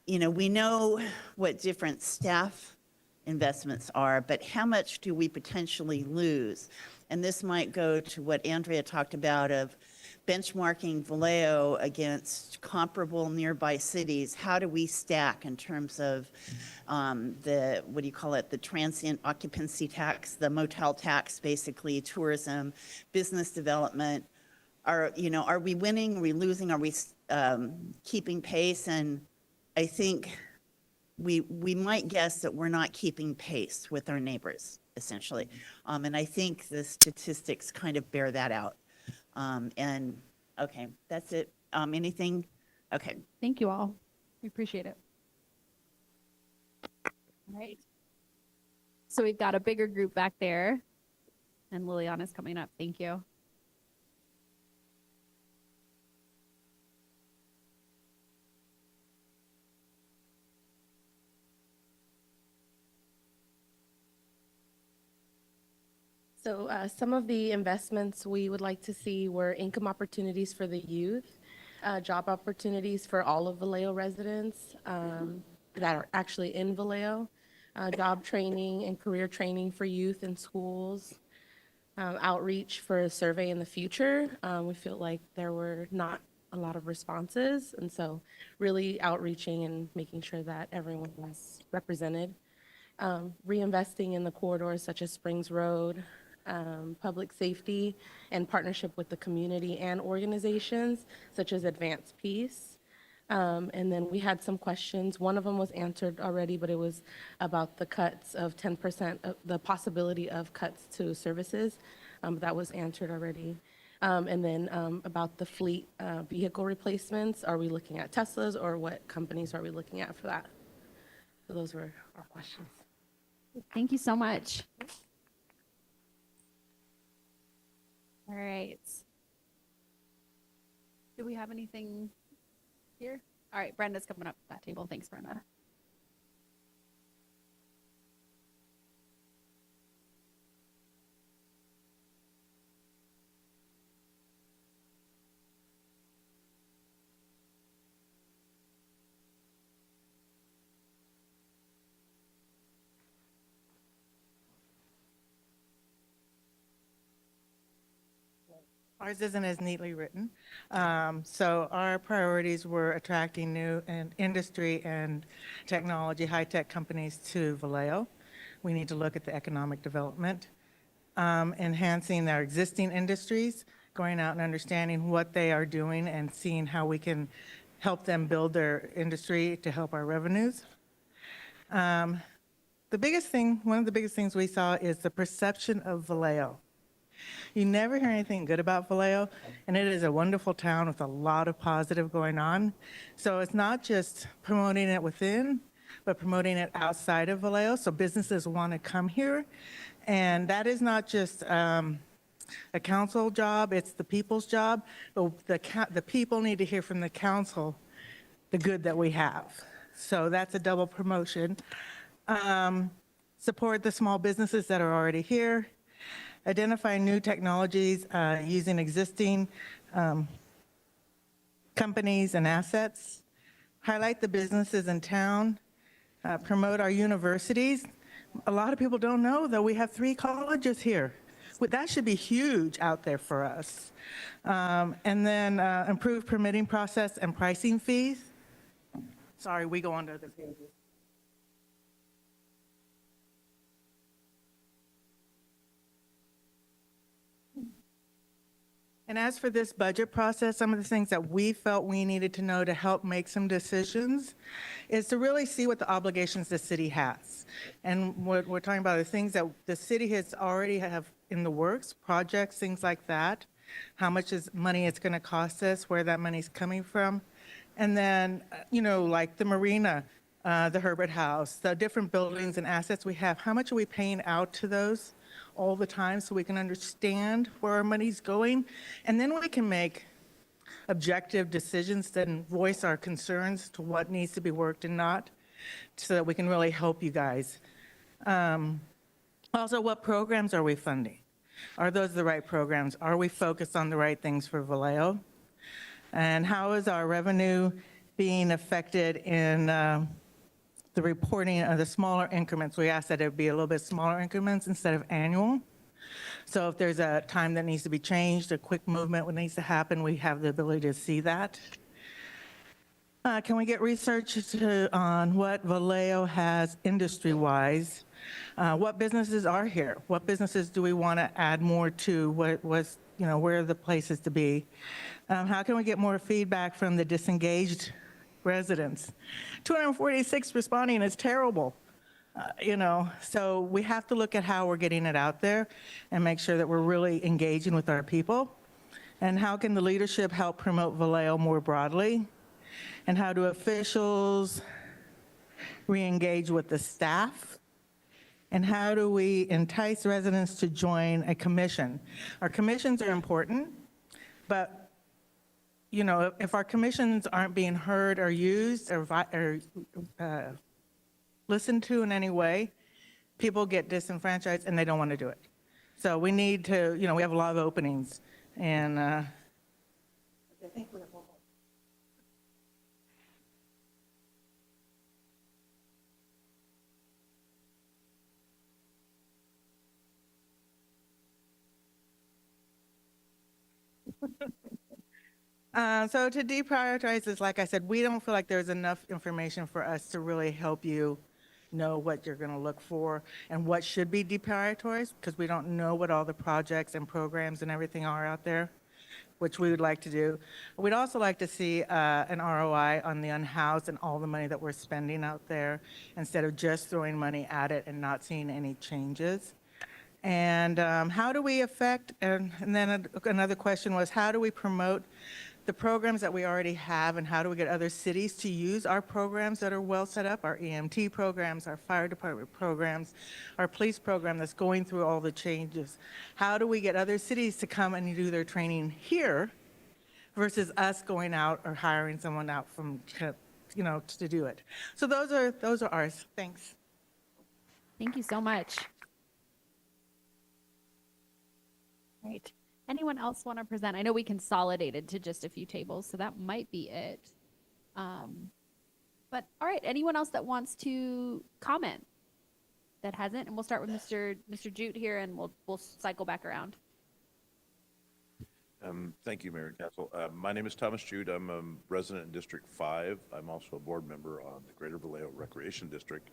you know, we know what different staff investments are, but how much do we potentially lose? And this might go to what Andrea talked about of benchmarking Vallejo against comparable nearby cities. How do we stack in terms of the, what do you call it, the transient occupancy tax, the motel tax, basically, tourism, business development? Are we winning, are we losing, are we keeping pace? And I think we might guess that we're not keeping pace with our neighbors, essentially. And I think the statistics kind of bear that out. And okay, that's it. Anything? Okay. Thank you all. We appreciate it. All right. So we've got a bigger group back there, and Liliana's coming up. Thank you. So some of the investments we would like to see were income opportunities for the youth, job opportunities for all of Vallejo residents that are actually in Vallejo, job training and career training for youth in schools, outreach for a survey in the future. We feel like there were not a lot of responses, and so really outreaching and making sure that everyone was represented. Reinvesting in the corridors such as Springs Road, public safety, and partnership with the community and organizations such as Advance Peace. And then we had some questions. One of them was answered already, but it was about the cuts of 10%, the possibility of cuts to services. That was answered already. And then about the fleet vehicle replacements, are we looking at Teslas or what companies are we looking at for that? So those were our questions. Thank you so much. All right. Do we have anything here? All right, Brenda's coming up to that table. Thanks, Brenda. Ours isn't as neatly written. So our priorities were attracting new and industry and technology, high-tech companies to Vallejo. We need to look at the economic development, enhancing our existing industries, going out and understanding what they are doing and seeing how we can help them build their industry to help our revenues. The biggest thing, one of the biggest things we saw is the perception of Vallejo. You never hear anything good about Vallejo, and it is a wonderful town with a lot of positive going on. So it's not just promoting it within, but promoting it outside of Vallejo, so businesses want to come here. And that is not just a council job, it's the people's job, but the people need to hear from the council the good that we have. So that's a double promotion. Support the small businesses that are already here. Identify new technologies using existing companies and assets. Highlight the businesses in town. Promote our universities. A lot of people don't know that we have 3 colleges here. That should be huge out there for us. And then improve permitting process and pricing fees. Sorry, we go on to other pages. And as for this budget process, some of the things that we felt we needed to know to help make some decisions is to really see what the obligations the city has. And what we're talking about are things that the city has already have in the works, projects, things like that, how much money it's going to cost us, where that money's coming from. And then, like the marina, the Herbert House, the different buildings and assets we have, how much are we paying out to those all the time so we can understand where our money's going? And then we can make objective decisions and voice our concerns to what needs to be worked and not, so that we can really help you guys. Also, what programs are we funding? Are those the right programs? Are we focused on the right things for Vallejo? And how is our revenue being affected in the reporting of the smaller increments? We asked that it be a little bit smaller increments instead of annual. So if there's a time that needs to be changed, a quick movement that needs to happen, we have the ability to see that. Can we get research on what Vallejo has industry-wise? What businesses are here? What businesses do we want to add more to? Where are the places to be? How can we get more feedback from the disengaged residents? 246 responding is terrible. So we have to look at how we're getting it out there and make sure that we're really engaging with our people. And how can the leadership help promote Vallejo more broadly? And how do officials re-engage with the staff? And how do we entice residents to join a commission? Our commissions are important, but if our commissions aren't being heard or used or listened to in any way, people get disenfranchised and they don't want to do it. So we need to, we have a lot of openings, and I think we have one more. So to deprioritize is, like I said, we don't feel like there's enough information for us to really help you know what you're going to look for and what should be deprioritized, because we don't know what all the projects and programs and everything are out there, which we would like to do. We'd also like to see an ROI on the unhoused and all the money that we're spending out there, instead of just throwing money at it and not seeing any changes. And how do we affect, and then another question was, how do we promote the programs that we already have and how do we get other cities to use our programs that are well set up, our EMT programs, our fire department programs, our police program that's going through all the changes. How do we get other cities to come and do their training here versus us going out or hiring someone out from, to do it? So those are ours. Thanks. Thank you so much. Right. Anyone else want to present? I know we consolidated to just a few tables, so that might be it. But all right, anyone else that wants to comment that hasn't? And we'll start with Mr. Jute here, and we'll cycle back around. Thank you, Mayor and Council. My name is Thomas Jude. I'm a resident in District 5. I'm also a board member on the Greater Vallejo Recreation District.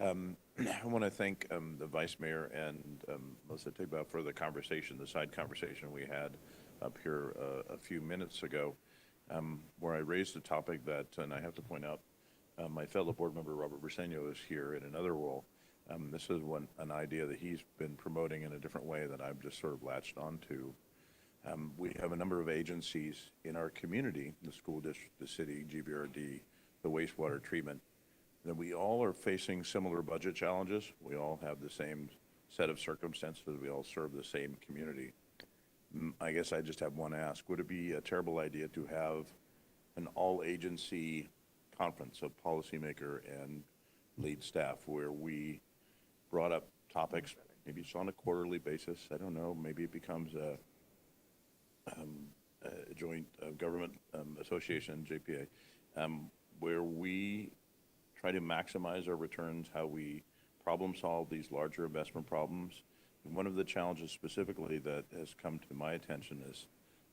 I want to thank the Vice Mayor and Melissa Tigbaugh for the conversation, the side conversation we had up here a few minutes ago, where I raised a topic that, and I have to point out, my fellow board member Robert Briseño is here in another role. This is an idea that he's been promoting in a different way that I've just sort of latched onto. We have a number of agencies in our community, the school district, the city, GBRD, the wastewater treatment, that we all are facing similar budget challenges. We all have the same set of circumstances. We all serve the same community. I guess I just have one ask. Would it be a terrible idea to have an all-agency conference of policymaker and lead staff where we brought up topics, maybe it's on a quarterly basis, I don't know, maybe it becomes a joint government association, JPA, where we try to maximize our returns, how we problem solve these larger investment problems. And one of the challenges specifically that has come to my attention is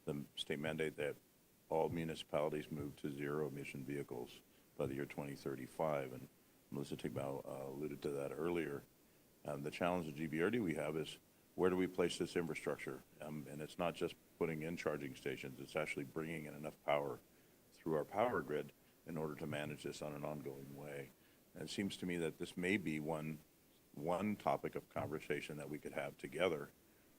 the state mandate that all municipalities move to zero emission vehicles by the year 2035. And Melissa Tigbaugh alluded to that earlier. The challenge at GBRD we have is where do we place this infrastructure? And it's not just putting in charging stations, it's actually bringing in enough power through our power grid in order to manage this on an ongoing way. And it seems to me that this may be one topic of conversation that we could have together,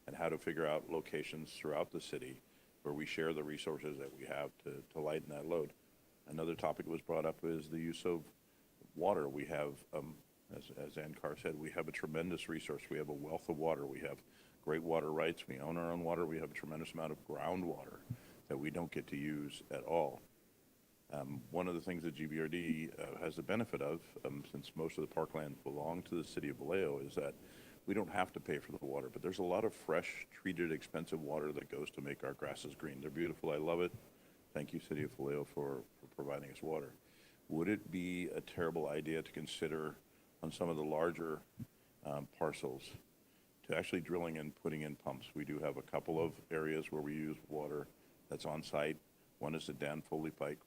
and how to figure out locations throughout the city where we share the resources that we have to lighten that load. Another topic was brought up is the use of water. We have, as Ann Carr said, we have a tremendous resource. We have a wealth of water. We have great water rights. We own our own water. We have a tremendous amount of groundwater that we don't get to use at all. One of the things that GBRD has the benefit of, since most of the parklands belong to the city of Vallejo, is that we don't have to pay for the water, but there's a lot of fresh, treated, expensive water that goes to make our grasses green. They're beautiful. I love it. Thank you, City of Vallejo, for providing us water. Would it be a terrible idea to consider on some of the larger parcels to actually drilling and putting in pumps? We do have a couple of areas where we use water that's on site. One is the Dan Foley Pike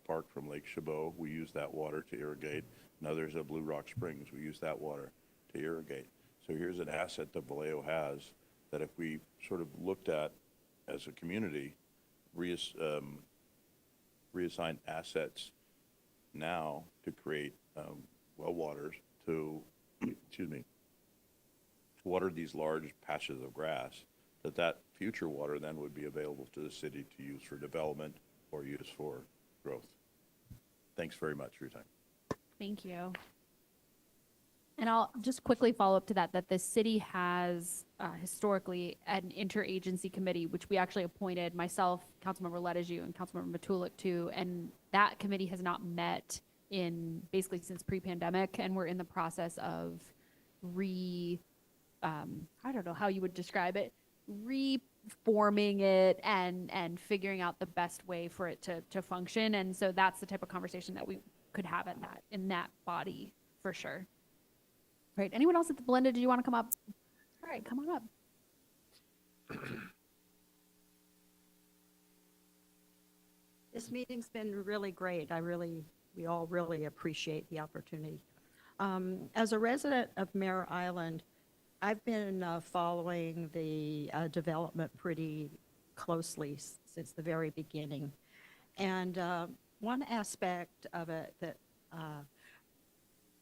Park from Lake Chabot. We use that water to irrigate. Another is at Blue Rock Springs. We use that water to irrigate. So here's an asset that Vallejo has that if we sort of looked at as a community, reassign assets now to create well waters to, excuse me, water these large patches of grass, that future water then would be available to the city to use for development or use for growth. Thanks very much for your time. Thank you. And I'll just quickly follow up to that the city has historically an interagency committee, which we actually appointed myself, Councilmember Ledeju, and Councilmember Matulik to, and that committee has not met in basically since pre-pandemic, and we're in the process of I don't know how you would describe it, reforming it and figuring out the best way for it to function. And so that's the type of conversation that we could have in that body for sure. All right. Anyone else at the Belinda, did you want to come up? All right, come on up. This meeting's been really great. We all really appreciate the opportunity. As a resident of Mare Island, I've been following the development pretty closely since the very beginning. And one aspect of it that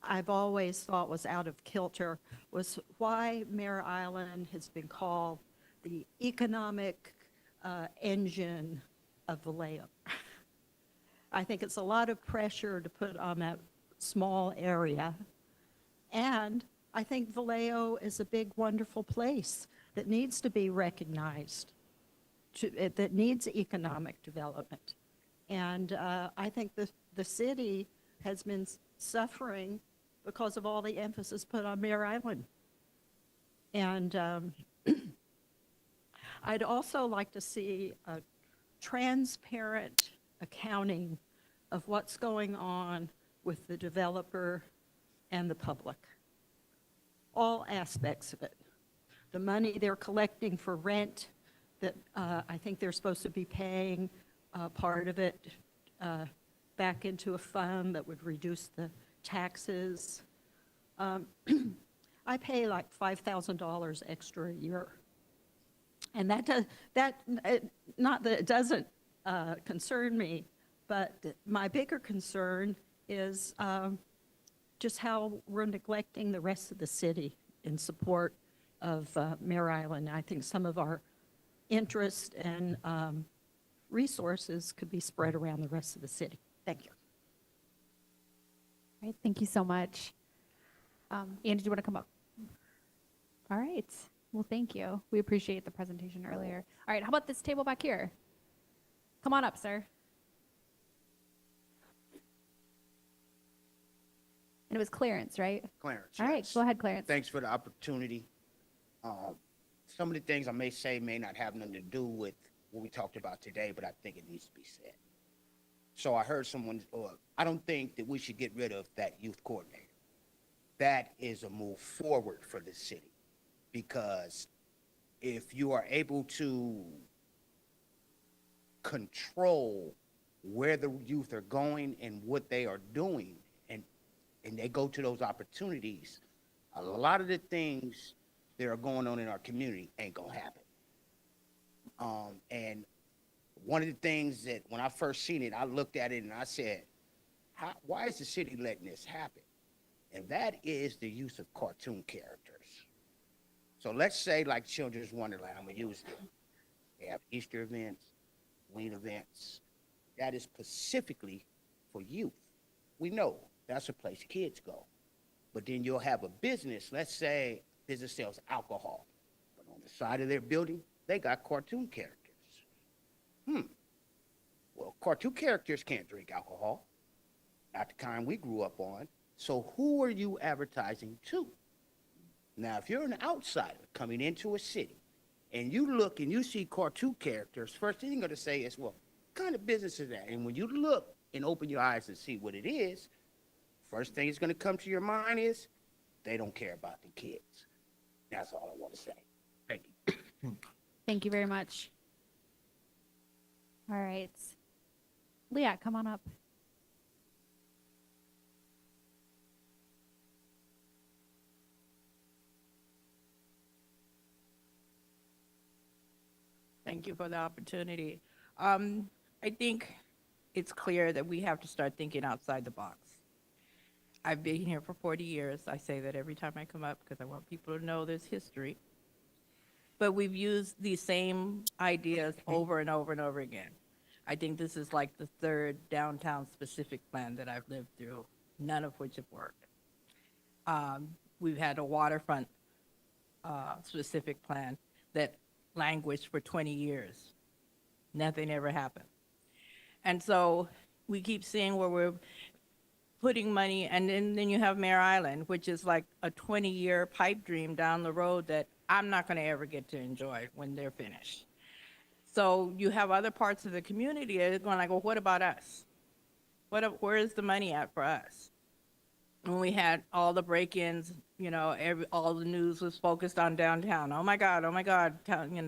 I've always thought was out of kilter was why Mare Island has been called the economic engine of Vallejo. I think it's a lot of pressure to put on that small area. And I think Vallejo is a big, wonderful place that needs to be recognized, that needs economic development. And I think the city has been suffering because of all the emphasis put on Mare Island. And I'd also like to see a transparent accounting of what's going on with the developer and the public. All aspects of it. The money they're collecting for rent that I think they're supposed to be paying part of it back into a fund that would reduce the taxes. I pay like $5,000 extra a year. And not that it doesn't concern me, but my bigger concern is just how we're neglecting the rest of the city in support of Mare Island. I think some of our interest and resources could be spread around the rest of the city. Thank you. All right, thank you so much. Andy, do you want to come up? All right. Well, thank you. We appreciate the presentation earlier. All right, how about this table back here? Come on up, sir. And it was Clarence, right? Clarence. All right, yes. go ahead, Clarence. Thanks for the opportunity. Some of the things I may say may not have nothing to do with what we talked about today, but I think it needs to be said. So I heard someone, I don't think that we should get rid of that youth coordinator. That is a move forward for the city, because if you are able to control where the youth are going and what they are doing, and they go to those opportunities, a lot of the things that are going on in our community ain't gonna happen. And one of the things that when I first seen it, I looked at it and I said, why is the city letting this happen? And that is the use of cartoon characters. So let's say like Children's Wonderland, I'm gonna use it. They have Easter events, Halloween events. That is specifically for youth. We know that's a place kids go. But then you'll have a business, let's say business sells alcohol, but on the side of their building, they got cartoon characters. Well, cartoon characters can't drink alcohol, not the kind we grew up on. So who are you advertising to? Now, if you're an outsider coming into a city and you look and you see cartoon characters, first thing you're gonna say is, well, what kind of business is that? And when you look and open your eyes and see what it is, first thing that's gonna come to your mind is, they don't care about the kids. That's all I want to say. Thank you. Thank you very much. All right. Leah, come on up. Thank you for the opportunity. I think it's clear that we have to start thinking outside the box. I've been here for 40 years. I say that every time I come up because I want people to know there's history. But we've used these same ideas over and over and over again. I think this is like the third downtown specific plan that I've lived through, none of which have worked. We've had a waterfront specific plan that languished for 20 years. Nothing ever happened. And so we keep seeing where we're putting money, and then you have Mare Island, which is like a 20-year pipe dream down the road that I'm not going to ever get to enjoy when they're finished. So you have other parts of the community that are going like, well, what about us? Where is the money at for us? When we had all the break-ins, you know, all the news was focused on downtown. Oh my God,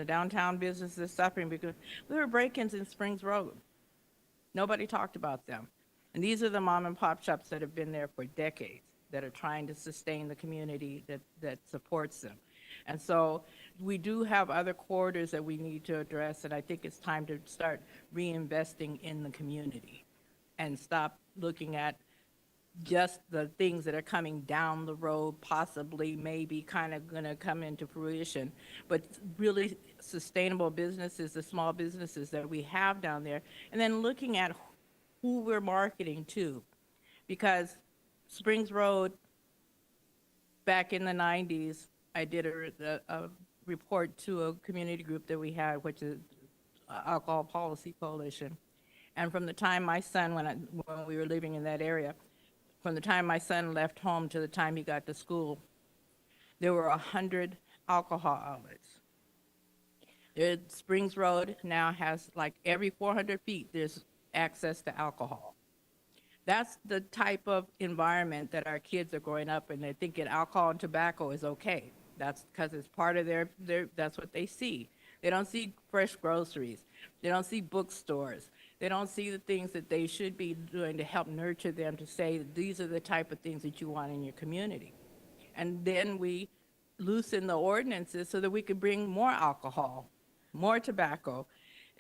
downtown business is suffering because there were break-ins in Springs Road. Nobody talked about them. And these are the mom and pop shops that have been there for decades, that are trying to sustain the community that supports them. And so we do have other corridors that we need to address, and I think it's time to start reinvesting in the community and stop looking at just the things that are coming down the road, possibly, maybe kind of going to come into fruition, but really sustainable businesses, the small businesses that we have down there, and then looking at who we're marketing to, because Springs Road, back in the 90s, I did a report to a community group that we had, which is Alcohol Policy Coalition. And from the time my son, when we were living in that area, from the time my son left home to the time he got to school, there were 100 alcohol outlets. Springs Road now has, like, every 400 feet, there's access to alcohol. That's the type of environment that our kids are growing up in. They're thinking alcohol and tobacco is okay. That's because it's part of that's what they see. They don't see fresh groceries. They don't see bookstores. They don't see the things that they should be doing to help nurture them to say that these are the type of things that you want in your community. And then we loosen the ordinances so that we can bring more alcohol, more tobacco.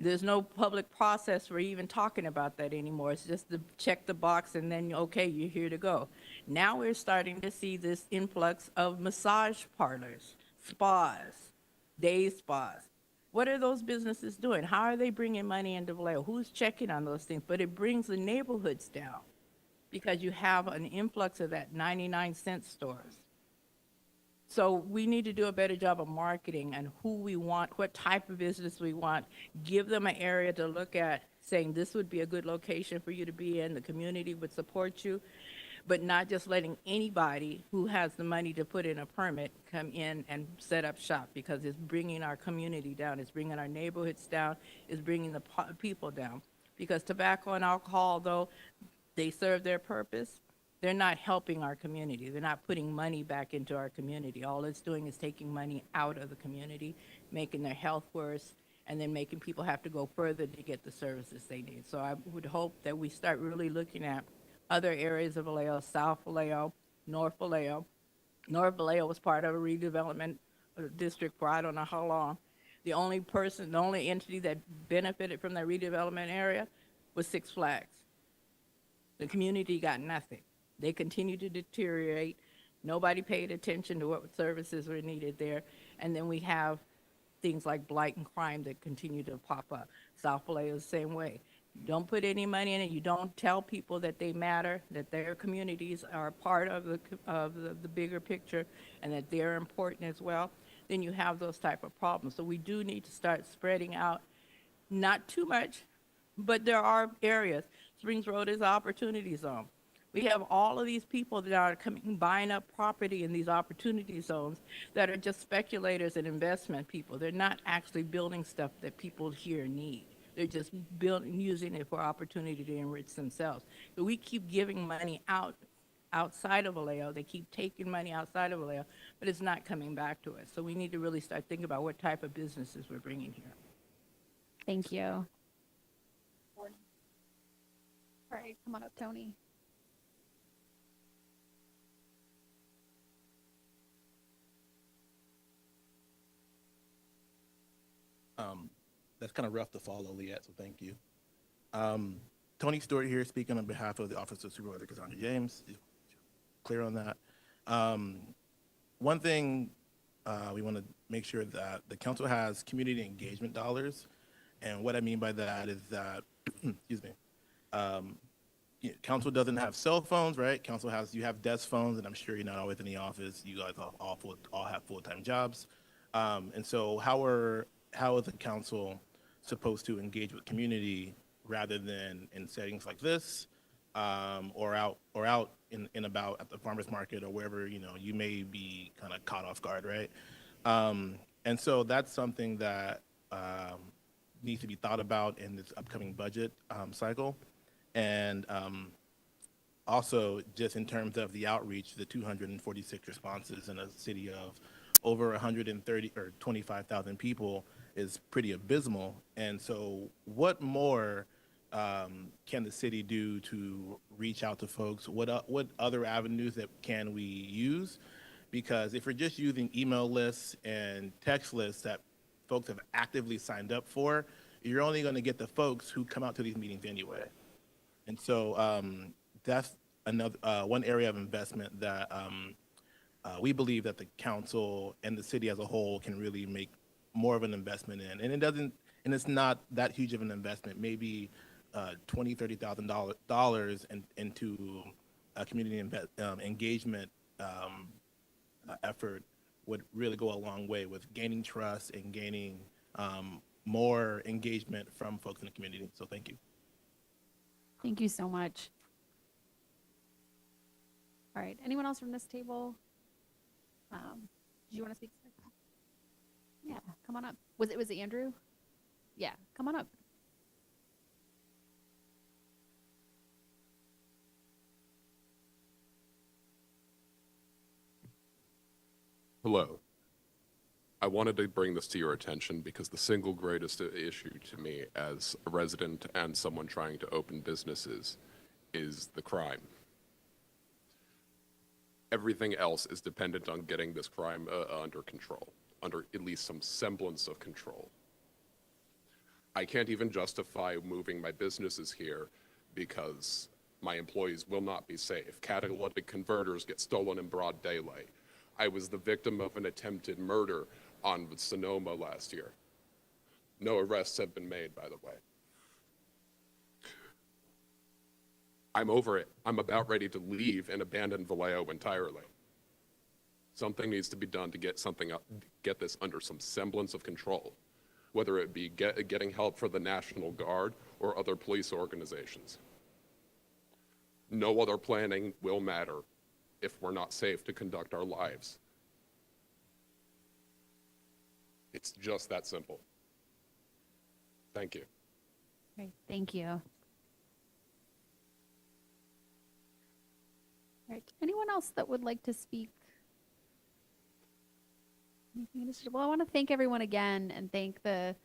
There's no public process for even talking about that anymore. It's just to check the box and then, okay, you're here to go. Now we're starting to see this influx of massage parlors, spas, day spas. What are those businesses doing? How are they bringing money into Vallejo? Who's checking on those things? But it brings the neighborhoods down because you have an influx of that 99-cent stores. So we need to do a better job of marketing and who we want, what type of business we want, give them an area to look at, saying this would be a good location for you to be in, the community would support you, but not just letting anybody who has the money to put in a permit come in and set up shop, because it's bringing our community down, it's bringing our neighborhoods down, it's bringing the people down. Because tobacco and alcohol, though they serve their purpose, they're not helping our community. They're not putting money back into our community. All it's doing is taking money out of the community, making their health worse, and then making people have to go further to get the services they need. So I would hope that we start really looking at other areas of Vallejo, South Vallejo, North Vallejo. North Vallejo was part of a redevelopment district for I don't know how long. The only entity that benefited from that redevelopment area was Six Flags. The community got nothing. They continued to deteriorate. Nobody paid attention to what services were needed there. And then we have things like blight and crime that continue to pop up. South Vallejo is the same way. You don't put any money in it. You don't tell people that they matter, that their communities are part of the bigger picture, and that they're important as well. Then you have those type of problems. So we do need to start spreading out, not too much, but there are areas. Springs Road is an opportunity zone. We have all of these people that are coming, buying up property in these opportunity zones that are just speculators and investment people. They're not actually building stuff that people here need. They're just using it for opportunity to enrich themselves. So we keep giving money outside of Vallejo. They keep taking money outside of Vallejo, but it's not coming back to us. So we need to really start thinking about what type of businesses we're bringing here. Thank you. All right, come on up, Tony. That's kind of rough to follow, Liette, so thank you. Tony Stewart here, speaking on behalf of the Office of Supervisor Cassandra James. Clear on that. One thing we want to make sure that the council has community engagement dollars, and what I mean by that is that, excuse me, council doesn't have cell phones, right? You have desk phones, and I'm sure you're not always in the office. You guys all have full-time jobs, and so how is the council supposed to engage with community rather than in settings like this, or out in about at the farmers market or wherever you may be kind of caught off guard, right? And so that's something that needs to be thought about in this upcoming budget cycle, and also just in terms of the outreach, the 246 responses in a city of over 130 or 25,000 people is pretty abysmal. And so what more can the city do to reach out to folks? What other avenues can we use? Because if we're just using email lists and text lists that folks have actively signed up for, you're only going to get the folks who come out to these meetings anyway. And so one area of investment that we believe that the council and the city as a whole can really make more of an investment in. And it's not that huge of an investment, maybe $20,000, $30,000 into a community engagement effort would really go a long way with gaining trust and gaining more engagement from folks in the community. So thank you. Thank you so much. All right, anyone else from this table? Do you want to speak? Yeah, come on up. Was it Andrew? Yeah, come on up. Hello. I wanted to bring this to your attention because the single greatest issue to me as a resident and someone trying to open businesses is the crime. Everything else is dependent on getting this crime under control, under at least some semblance of control. I can't even justify moving my businesses here because my employees will not be safe. Catalytic converters get stolen in broad daylight. I was the victim of an attempted murder on Sonoma last year. No arrests have been made, by the way. I'm over it. I'm about ready to leave and abandon Vallejo entirely. Something needs to be done to get this under some semblance of control, whether it be getting help for the National Guard or other police organizations. No other planning will matter if we're not safe to conduct our lives. It's just that simple. Thank you. Great, thank you. All right, anyone else that would like to speak? Well, I want to thank everyone again and thank the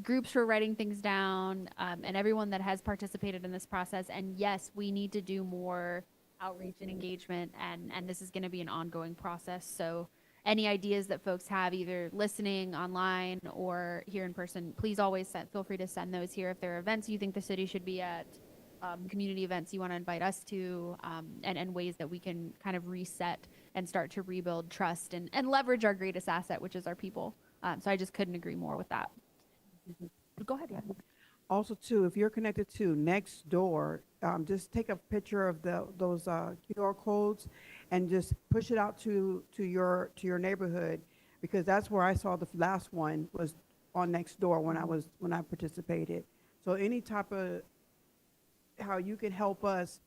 groups for writing things down and everyone that has participated in this process. And yes, we need to do more outreach and engagement, and this is going to be an ongoing process. So any ideas that folks have, either listening online or here in person, please always feel free to send those here. If there are events you think the city should be at, community events you want to invite us to, and ways that we can kind of reset and start to rebuild trust and leverage our greatest asset, which is our people. So I just couldn't agree more with that. Go ahead. Yeah. Also, too, if you're connected to Nextdoor, just take a picture of those QR codes and just push it out to your neighborhood, because that's where I saw the last one was on Nextdoor when I participated. So any type of how you can help us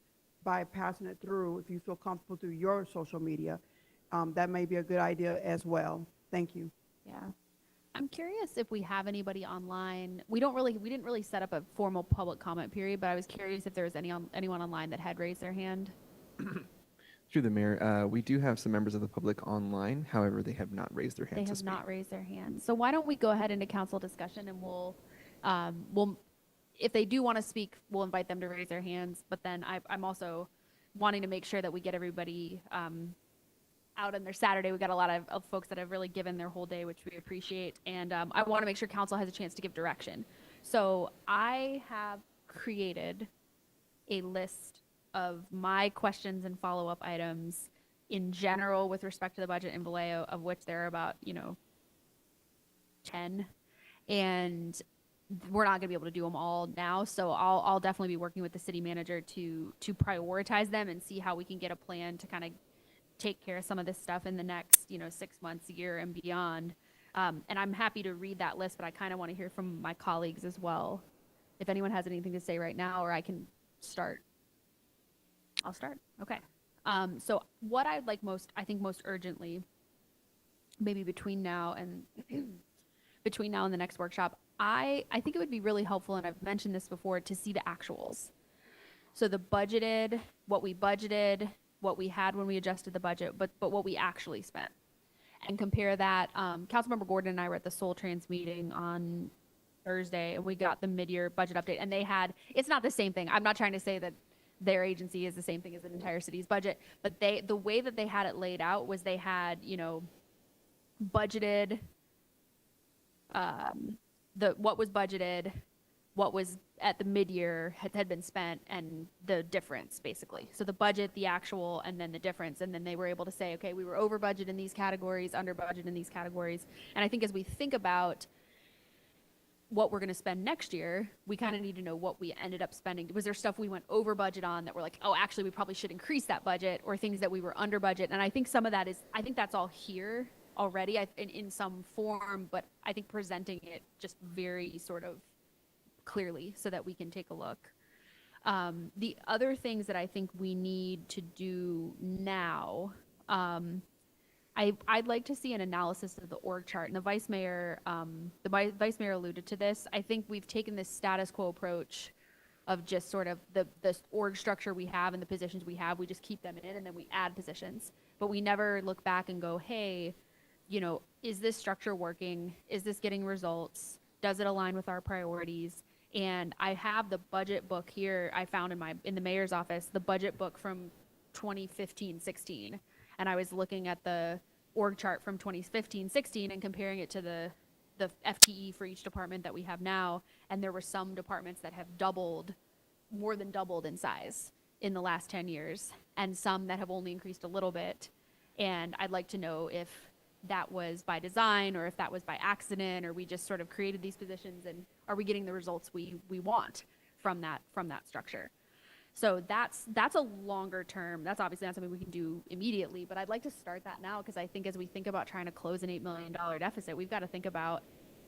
by passing it through, if you feel comfortable through your social media, that may be a good idea as well. Thank you. Yeah. I'm curious if we have anybody online. We didn't really set up a formal public comment period, but I was curious if there was anyone online that had raised their hand. Through the mayor, we do have some members of the public online. However, they have not raised their hand They to have speak. not raised their hand. So why don't we go ahead into council discussion, and we'll if they do want to speak, we'll invite them to raise their hands. But then I'm also wanting to make sure that we get everybody out on their Saturday. We've got a lot of folks that have really given their whole day, which we appreciate. And I want to make sure council has a chance to give direction. So I have created a list of my questions and follow-up items in general with respect to the budget in Vallejo, of which there are about, 10. And we're not going to be able to do them all now. So I'll definitely be working with the city manager to prioritize them and see how we can get a plan to kind of take care of some of this stuff in the next, 6 months, year, and beyond. And I'm happy to read that list, but I kind of want to hear from my colleagues as well. If anyone has anything to say right now, or I can start. I'll start. Okay. So what I'd like most urgently, maybe between now and the next workshop, I think it would be really helpful, and I've mentioned this before, to see the actuals. So what we budgeted, what we had when we adjusted the budget, but what we actually spent, and compare that. Councilmember Gordon and I were at the Soul Trans meeting on Thursday, and we got the mid-year budget update, and it's not the same thing. I'm not trying to say that their agency is the same thing as an entire city's budget, but the way that they had it laid out was they had, budgeted, what was budgeted, what was at the mid-year had been spent and the difference, basically. So the budget, the actual, and then the difference. And then they were able to say, okay, we were over budget in these categories, under budget in these categories. And I think as we think about what we're going to spend next year, we kind of need to know what we ended up spending. Was there stuff we went over budget on that we're like, oh, actually, we probably should increase that budget, or things that we were under budget? And I think some of that is, I think that's all here already in some form, but I think presenting it just very sort of clearly so that we can take a look. The other things that I think we need to do now, I'd like to see an analysis of the org chart, and the vice mayor alluded to this. I think we've taken this status quo approach of just sort of the org structure we have and the positions we have. We just keep them in and then we add positions, but we never look back and go, hey, you know, is this structure working? Is this getting results? Does it align with our priorities? And I have the budget book here. I found in the mayor's office, the budget book from 2015-16. And I was looking at the org chart from 2015-16 and comparing it to the FTE for each department that we have now. And there were some departments that have more than doubled in size in the last 10 years, and some that have only increased a little bit. And I'd like to know if that was by design or if that was by accident, or we just sort of created these positions, and are we getting the results we want from that structure? So that's a longer term. That's obviously not something we can do immediately, but I'd like to start that now, because I think as we think about trying to close an $8 million deficit, we've got to think about,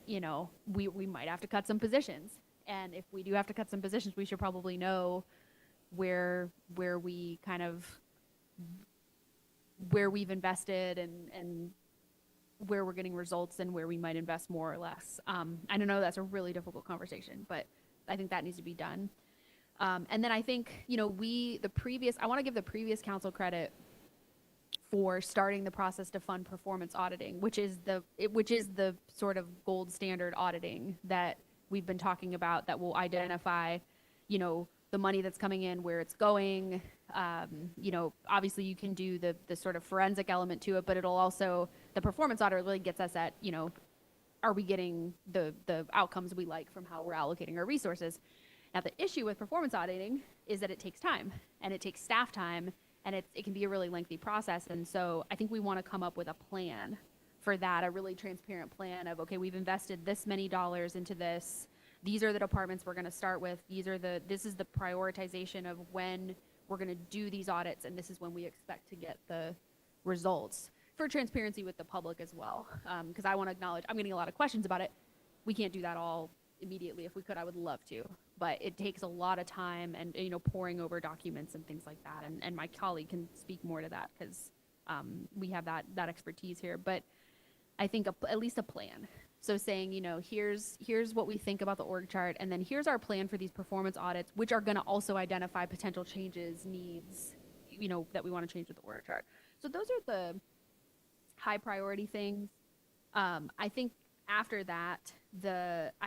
you know, we might have to cut some positions. And if we do have to cut some positions, we should probably know where we kind of, where we've invested and where we're getting results and where we might invest more or less. I don't know, that's a really difficult conversation, but I think that needs to be done. And then I think, you know, I want to give the previous council credit for starting the process to fund performance auditing, which is the sort of gold standard auditing that we've been talking about, that will identify, you know, the money that's coming in, where it's going. You know, obviously you can do the sort of forensic element to it, but it'll also, the performance audit really gets us at, you know, are we getting the outcomes we like from how we're allocating our resources? Now, the issue with performance auditing is that it takes time, and it takes staff time, and it can be a really lengthy process. And so I think we want to come up with a plan for that, a really transparent plan of, okay, we've invested this many dollars into this. These are the departments we're going to start with. This is the prioritization of when we're going to do these audits, and this is when we expect to get the results, for transparency with the public as well. Because I want to acknowledge, I'm getting a lot of questions about it. We can't do that all immediately. If we could, I would love to, but it takes a lot of time and, you know, poring over documents and things like that. And my colleague can speak more to that, because we have that expertise here. But I think at least a plan. So saying, you know, here's what we think about the org chart, and then here's our plan for these performance audits, which are going to also identify potential changes, needs, you know, that we want to change with the org chart. So those are the high priority things. I think after that,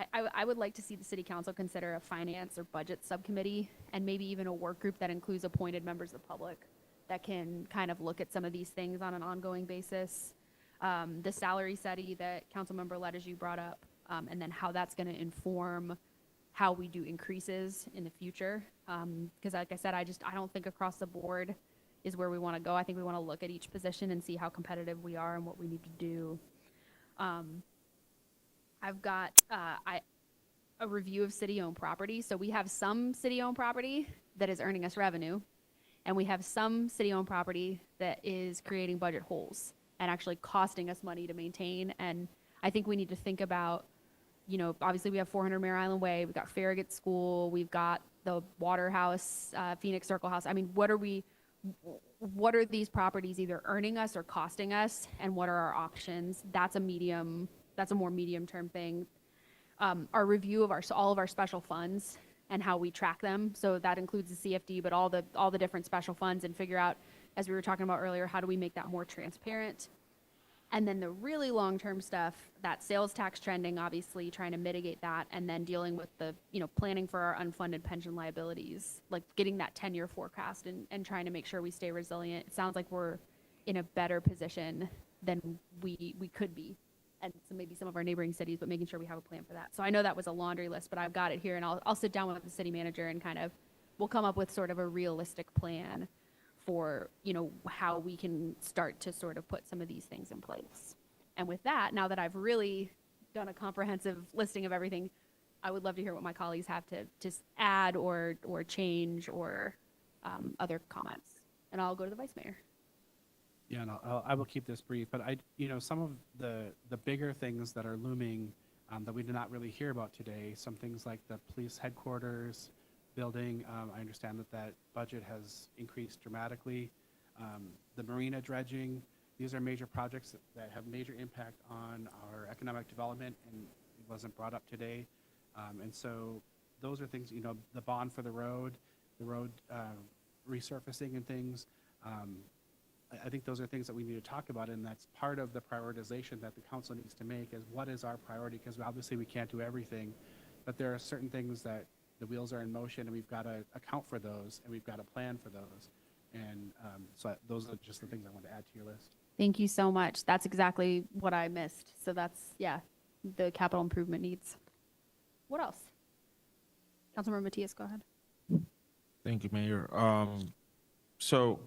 I would like to see the city council consider a finance or budget subcommittee, and maybe even a work group that includes appointed members of the public that can kind of look at some of these things on an ongoing basis. The salary study that Councilmember Ledaju brought up, and then how that's going to inform how we do increases in the future. Because like I said, I don't think across the board is where we want to go. I think we want to look at each position and see how competitive we are and what we need to do. I've got a review of city-owned property. So we have some city-owned property that is earning us revenue, and we have some city-owned property that is creating budget holes and actually costing us money to maintain. And I think we need to think about, you know, obviously we have 400 Mare Island Way, we've got Farragut School, we've got the Waterhouse, Phoenix Circle House. I mean, what are these properties either earning us or costing us, and what are our options? That's a more medium term thing. Our review of all of our special funds and how we track them. So that includes the CFD, but all the different special funds, and figure out, as we were talking about earlier, how do we make that more transparent? And then the really long-term stuff, that sales tax trending, obviously trying to mitigate that, and then dealing with the, you know, planning for our unfunded pension liabilities, like getting that 10-year forecast and trying to make sure we stay resilient. It sounds like we're in a better position than we could be and so maybe some of our neighboring cities, but making sure we have a plan for that. So I know that was a laundry list, but I've got it here, and I'll sit down with the city manager and kind of, we'll come up with sort of a realistic plan for, you know, how we can start to sort of put some of these things in place. And with that, now that I've really done a comprehensive listing of everything, I would love to hear what my colleagues have to just add or change or other comments. And I'll go to the vice mayor. Yeah, and I will keep this brief, but some of the bigger things that are looming that we did not really hear about today, some things like the police headquarters building, I understand that budget has increased dramatically. The marina dredging, these are major projects that have major impact on our economic development, and it wasn't brought up today. And so those are things, the bond for the road resurfacing and things. I think those are things that we need to talk about, and that's part of the prioritization that the council needs to make, is what is our priority, because obviously we can't do everything, but there are certain things that the wheels are in motion, and we've got to account for those, and we've got to plan for those. And so those are just the things I want to add to your list. Thank you so much. That's exactly what I missed. So that's, yeah, the capital improvement needs. What else? Councilmember Matias, go ahead. Thank you, Mayor. So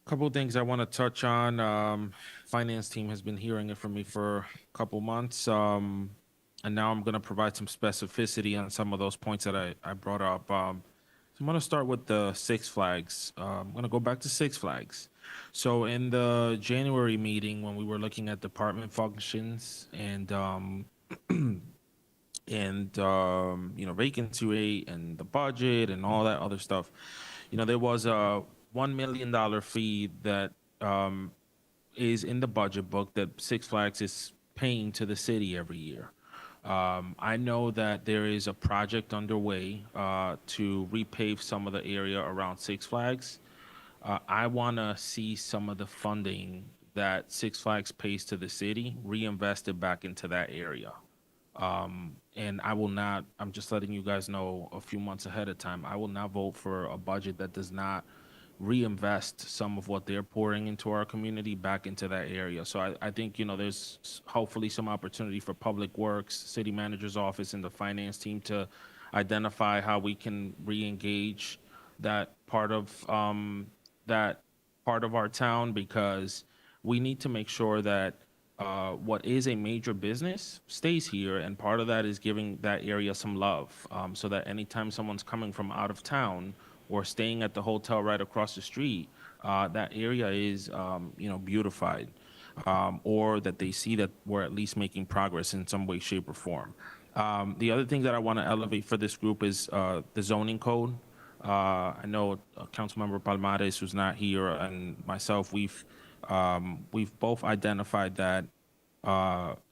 a couple of things I want to touch on. Finance team has been hearing it from me for a couple months. And now I'm going to provide some specificity on some of those points that I brought up. So I'm going to start with the Six Flags. I'm going to go back to Six Flags. So in the January meeting, when we were looking at department functions and vacancy rate and the budget and all that other stuff, there was a $1 million fee that is in the budget book that Six Flags is paying to the city every year. I know that there is a project underway to repave some of the area around Six Flags. I want to see some of the funding that Six Flags pays to the city reinvested back into that area. And I will not, I'm just letting you guys know a few months ahead of time, I will not vote for a budget that does not reinvest some of what they're pouring into our community back into that area. So I think, there's hopefully some opportunity for Public Works, City Manager's Office, and the finance team to identify how we can re-engage that part of our town, because we need to make sure that what is a major business stays here, and part of that is giving that area some love, so that anytime someone's coming from out of town or staying at the hotel right across the street, that area is beautified, or that they see that we're at least making progress in some way, shape, or form. The other thing that I want to elevate for this group is the zoning code. I know Councilmember Palmares, who's not here, and myself, we've both identified that,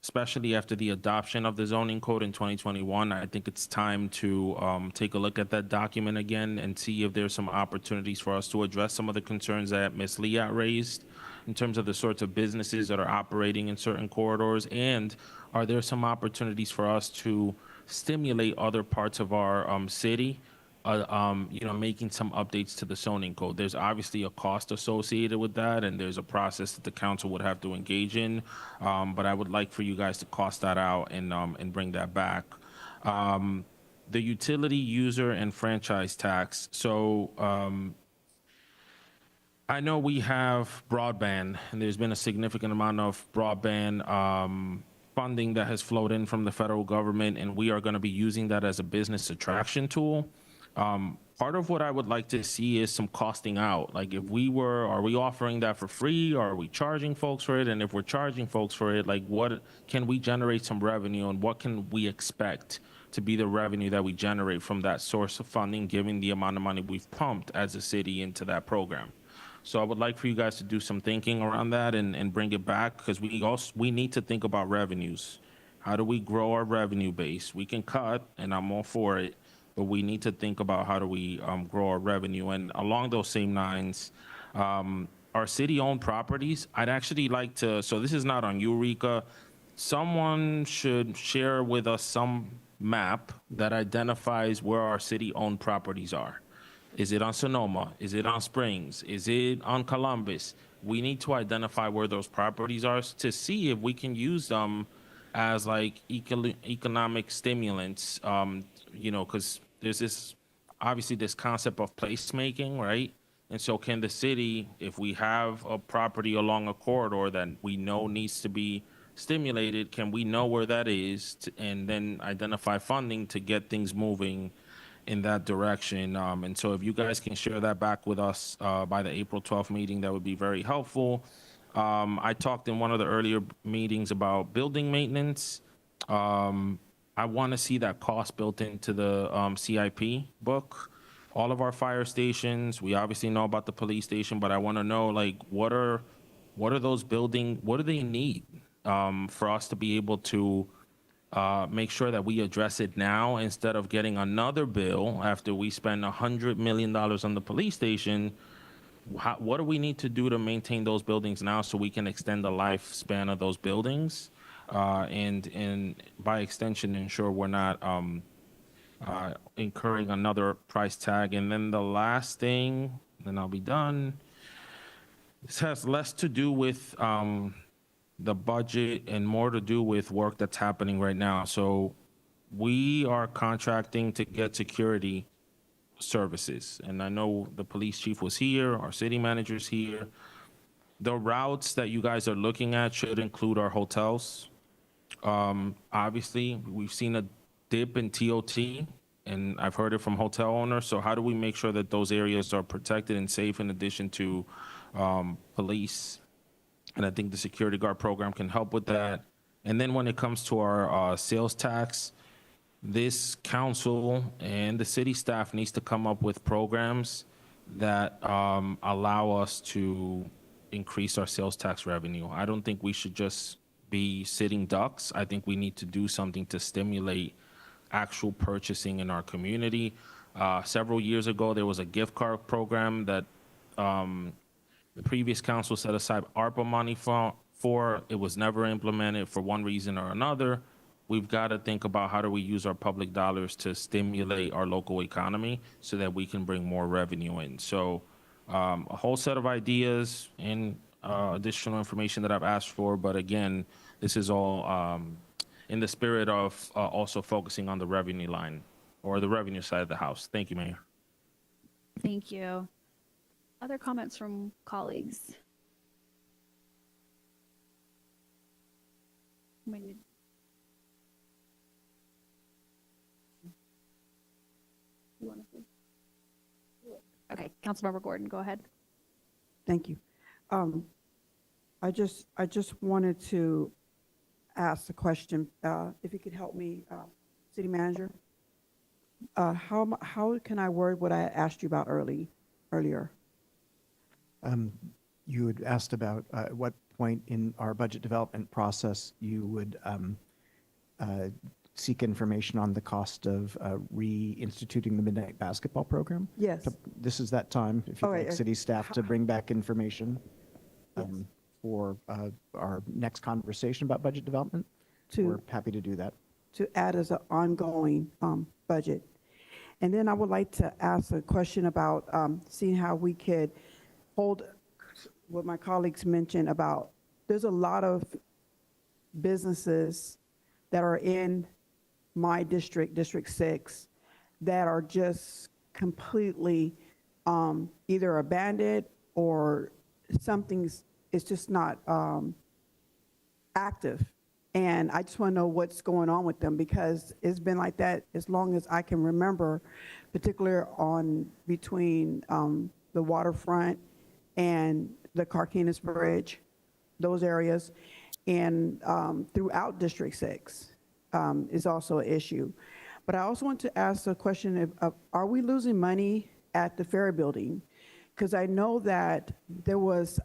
especially after the adoption of the zoning code in 2021, I think it's time to take a look at that document again and see if there's some opportunities for us to address some of the concerns that Ms. Liat raised in terms of the sorts of businesses that are operating in certain corridors, and are there some opportunities for us to stimulate other parts of our city, making some updates to the zoning code. There's obviously a cost associated with that, and there's a process that the council would have to engage in. But I would like for you guys to cost that out and bring that back. The utility user and franchise tax. So I know we have broadband, and there's been a significant amount of broadband funding that has flowed in from the federal government, and we are going to be using that as a business attraction tool. Part of what I would like to see is some costing out. Like, are we offering that for free, or are we charging folks for it? And if we're charging folks for it, like, what can we generate some revenue, and what can we expect to be the revenue that we generate from that source of funding, given the amount of money we've pumped as a city into that program? So I would like for you guys to do some thinking around that and bring it back, because we need to think about revenues. How do we grow our revenue base? We can cut, and I'm all for it, but we need to think about how do we grow our revenue. And along those same lines, our city-owned properties, I'd actually like to, so this is not on Eureka, someone should share with us some map that identifies where our city-owned properties are. Is it on Sonoma? Is it on Springs? Is it on Columbus? we need to identify where those properties are to see if we can use them as like economic stimulants, because there's obviously this concept of placemaking, right? And so can the city, if we have a property along a corridor that we know needs to be stimulated, can we know where that is and then identify funding to get things moving in that direction? And so if you guys can share that back with us by the April 12th meeting, that would be very helpful. I talked in one of the earlier meetings about building maintenance. I want to see that cost built into the CIP book. All of our fire stations, we obviously know about the police station, but I want to know, like, what are those building, what do they need for us to be able to make sure that we address it now instead of getting another bill after we spend $100 million on the police station. What do we need to do to maintain those buildings now so we can extend the lifespan of those buildings, and by extension ensure we're not incurring another price tag? And then the last thing, then I'll be done. This has less to do with the budget and more to do with work that's happening right now. So we are contracting to get security services. And I know the police chief was here, our city manager's here. The routes that you guys are looking at should include our hotels. Obviously, we've seen a dip in TOT, and I've heard it from hotel owners. So how do we make sure that those areas are protected and safe in addition to police? And I think the security guard program can help with that. And then when it comes to our sales tax, this council and the city staff needs to come up with programs that allow us to increase our sales tax revenue. I don't think we should just be sitting ducks. I think we need to do something to stimulate actual purchasing in our community. Several years ago, there was a gift card program that the previous council set aside ARPA money for. It was never implemented for one reason or another. We've got to think about how do we use our public dollars to stimulate our local economy so that we can bring more revenue in. So a whole set of ideas and additional information that I've asked for. But again, this is all in the spirit of also focusing on the revenue line or the revenue side of the house. Thank you, Mayor. Thank you. Other comments from colleagues? Okay, Councilmember Gordon, go ahead. Thank you. I just wanted to ask a question, if you could help me, City Manager. How can I word what I asked you about earlier? You had asked about at what point in our budget development process you would seek information on the cost of reinstituting the midnight basketball program. Yes. This is that time, if you'd All right, like city staff to bring back information Yes. for our next conversation about budget development. To- We're happy to do that. To add as an ongoing budget. And then I would like to ask a question about seeing how we could hold what my colleagues mentioned about, there's a lot of businesses that are in my district, District 6, that are just completely either abandoned or something's, it's just not active. And I just want to know what's going on with them, because it's been like that as long as I can remember, particularly on between the waterfront and the Carquinez Bridge, those areas, and throughout District 6 is also an issue. But I also want to ask a question of are we losing money at the Ferry Building? Because I know that there was,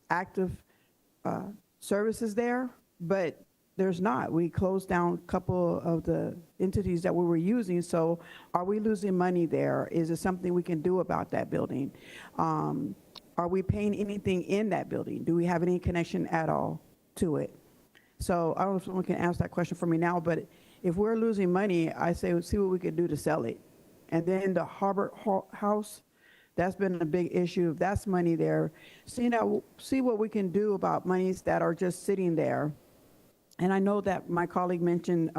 active services there, but there's not. We closed down a couple of the entities that we were using. So are we losing money there? Is it something we can do about that building? Are we paying anything in that building? Do we have any connection at all to it? So I don't know if someone can answer that question for me now, but if we're losing money, I say, see what we could do to sell it. And then the Harbor House, That's been a big issue. If that's money there, see what we can do about monies that are just sitting there. And I know that my colleague mentioned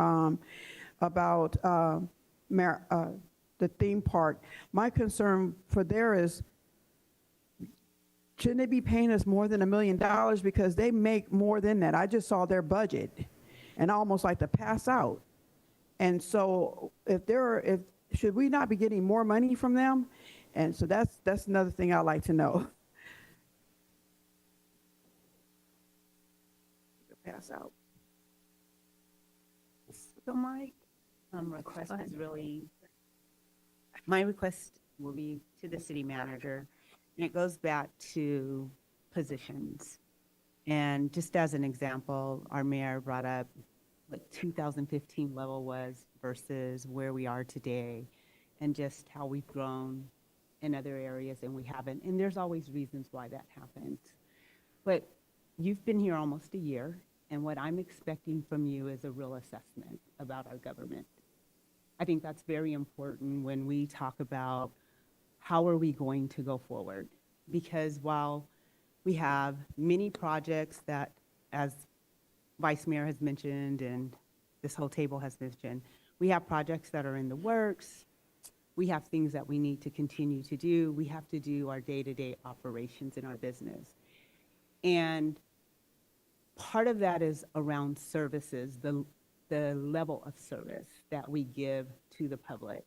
about the theme park. My concern for there is, shouldn't they be paying us more than $1 million, because they make more than that? I just saw their budget, and I almost like to pass out. And so, should we not be getting more money from them? And so that's another thing I'd like to know. Pass out. So my request is really, my request will be to the city manager, and it goes back to positions. And just as an example, our mayor brought up what 2015 level was versus where we are today, and just how we've grown in other areas and we haven't. And there's always reasons why that happens. But you've been here almost a year, and what I'm expecting from you is a real assessment about our government. I think that's very important when we talk about how are we going to go forward. Because while we have many projects that, as Vice Mayor has mentioned and this whole table has mentioned, we have projects that are in the works. We have things that we need to continue to do. We have to do our day-to-day operations in our business. And part of that is around services, the level of service that we give to the public,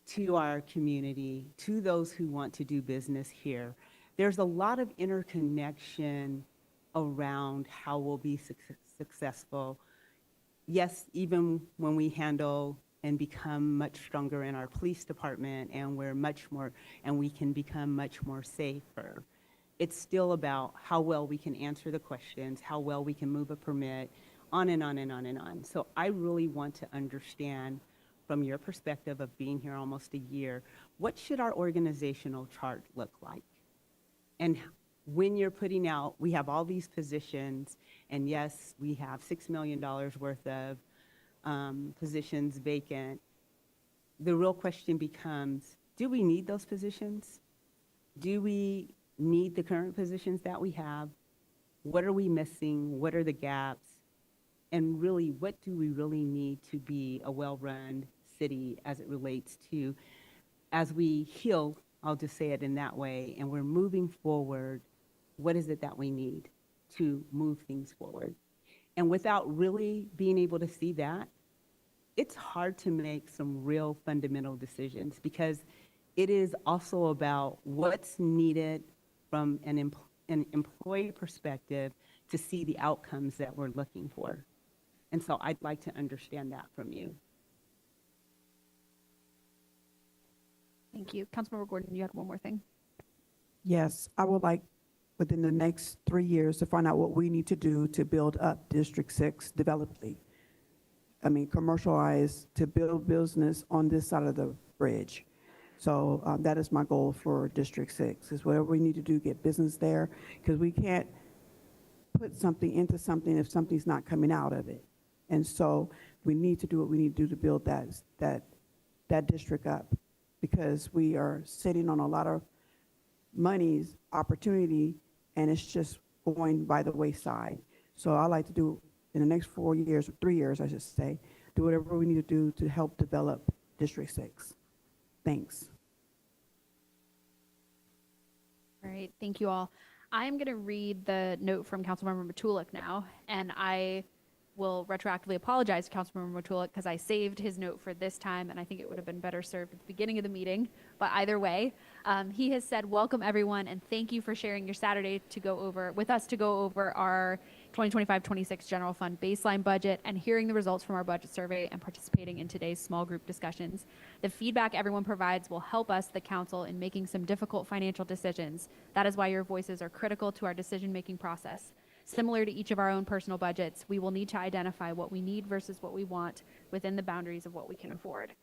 to our community, to those who want to do business here. There's a lot of interconnection around how we'll be successful. Yes, even when we handle and become much stronger in our police department, and we can become much more safer. It's still about how well we can answer the questions, how well we can move a permit, on and on and on and on. So I really want to understand, from your perspective of being here almost a year, what should our organizational chart look like? And when you're putting out, we have all these positions, and yes, we have $6 million worth of positions vacant. The real question becomes, do we need those positions? Do we need the current positions that we have? What are we missing? What are the gaps? And really, what do we really need to be a well-run city as it relates to, as we heal, I'll just say it in that way, and we're moving forward, what is it that we need to move things forward? And without really being able to see that, it's hard to make some real fundamental decisions, because it is also about what's needed from an employee perspective to see the outcomes that we're looking for. And so I'd like to understand that from you. Thank you. Councilmember Gordon, you had one more thing. Yes, I would like within the next 3 years to find out what we need to do to build up District 6 developably. I mean, commercialize, to build business on this side of the bridge. So that is my goal for District 6, is whatever we need to do, get business there, because we can't put something into something if something's not coming out of it. And so we need to do what we need to do to build that district up, because we are sitting on a lot of monies, opportunity, and it's just going by the wayside. So I like to do, in the next 4 years, or 3 years, I should say, do whatever we need to do to help develop District 6. Thanks. All right, thank you all. I'm going to read the note from Councilmember Matulik now, and I will retroactively apologize to Councilmember Matulik because I saved his note for this time, and I think it would have been better served at the beginning of the meeting. But either way, he has said, "Welcome everyone, and thank you for sharing your Saturday to go over with us to go over our 2025-26 general fund baseline budget and hearing the results from our budget survey and participating in today's small group discussions. The feedback everyone provides will help us, the council, in making some difficult financial decisions. That is why your voices are critical to our decision-making process. Similar to each of our own personal budgets, we will need to identify what we need versus what we want within the boundaries of what we can afford.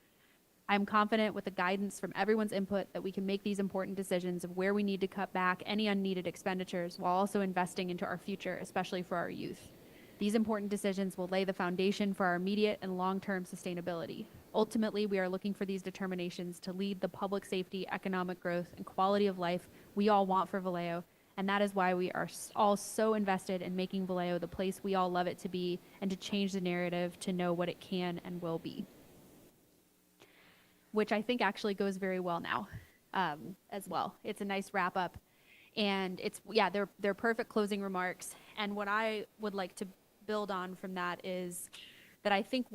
I'm confident with the guidance from everyone's input that we can make these important decisions of where we need to cut back any unneeded expenditures while also investing into our future, especially for our youth. These important decisions will lay the foundation for our immediate and long-term sustainability. Ultimately, we are looking for these determinations to lead the public safety, economic growth, and quality of life we all want for Vallejo. And that is why we are all so invested in making Vallejo the place we all love it to be and to change the narrative to know what it can and will be. Which I think actually goes very well now as well. It's a nice wrap up. And it's, yeah, they're perfect closing remarks. And what I would like to build on from that is that I think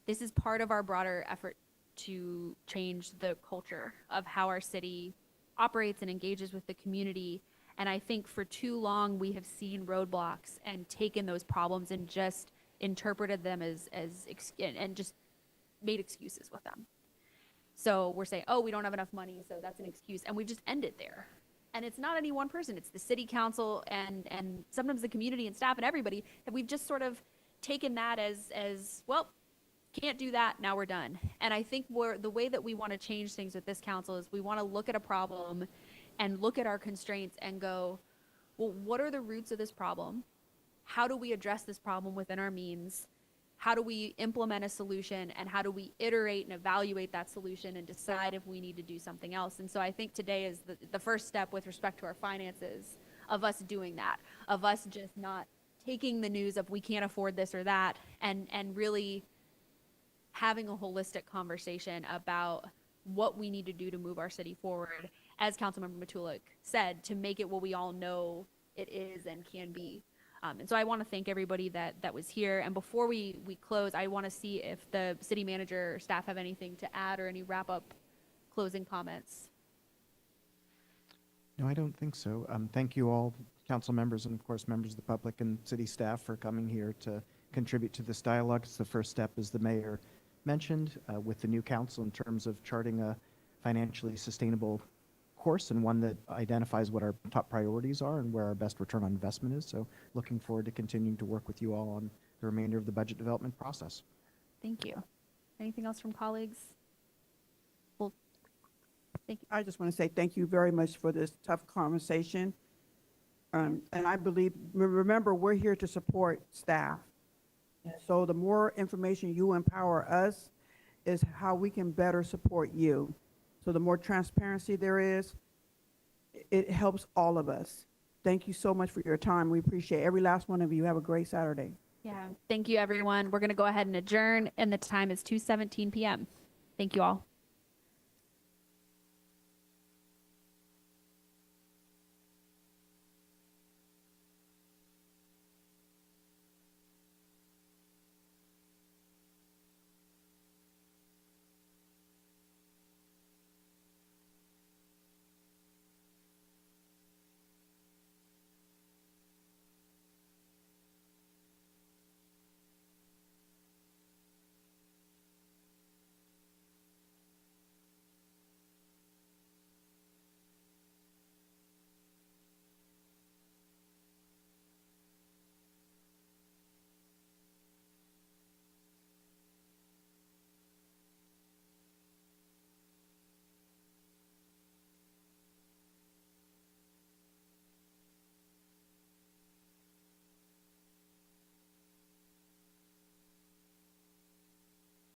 this is part of our broader effort to change the culture of how our city operates and engages with the community. And I think for too long we have seen roadblocks and taken those problems and just interpreted them and just made excuses with them. So we're saying, oh, we don't have enough money, so that's an excuse. And we just end it there. And it's not any one person, it's the city council and sometimes the community and staff and everybody. And we've just sort of taken that as well, can't do that, now we're done. And I think the way that we want to change things with this council is we want to look at a problem and look at our constraints and go, well, what are the roots of this problem? How do we address this problem within our means? How do we implement a solution, and how do we iterate and evaluate that solution and decide if we need to do something else? And so I think today is the first step with respect to our finances of us doing that, of us just not taking the news of we can't afford this or that and really having a holistic conversation about what we need to do to move our city forward, as Councilmember Matulik said, to make it what we all know it is and can be. And so I want to thank everybody that was here. And before we close, I want to see if the city manager or staff have anything to add or any wrap-up closing comments. No, I don't think so. Thank you all, council members and of course members of the public and city staff for coming here to contribute to this dialogue. It's the first step, as the mayor mentioned, with the new council in terms of charting a financially sustainable course and one that identifies what our top priorities are and where our best return on investment is. So looking forward to continuing to work with you all on the remainder of the budget development process. Thank you. Anything else from colleagues? Well, thank you. I just want to say thank you very much for this tough conversation. And I believe, remember, we're here to support staff. So the more information you empower us is how we can better support you. So the more transparency there is, it helps all of us. Thank you so much for your time. We appreciate every last one of you. Have a great Saturday. Yeah. Thank you, everyone. We're going to go ahead and adjourn, and the time is 2:17 p.m. Thank you all.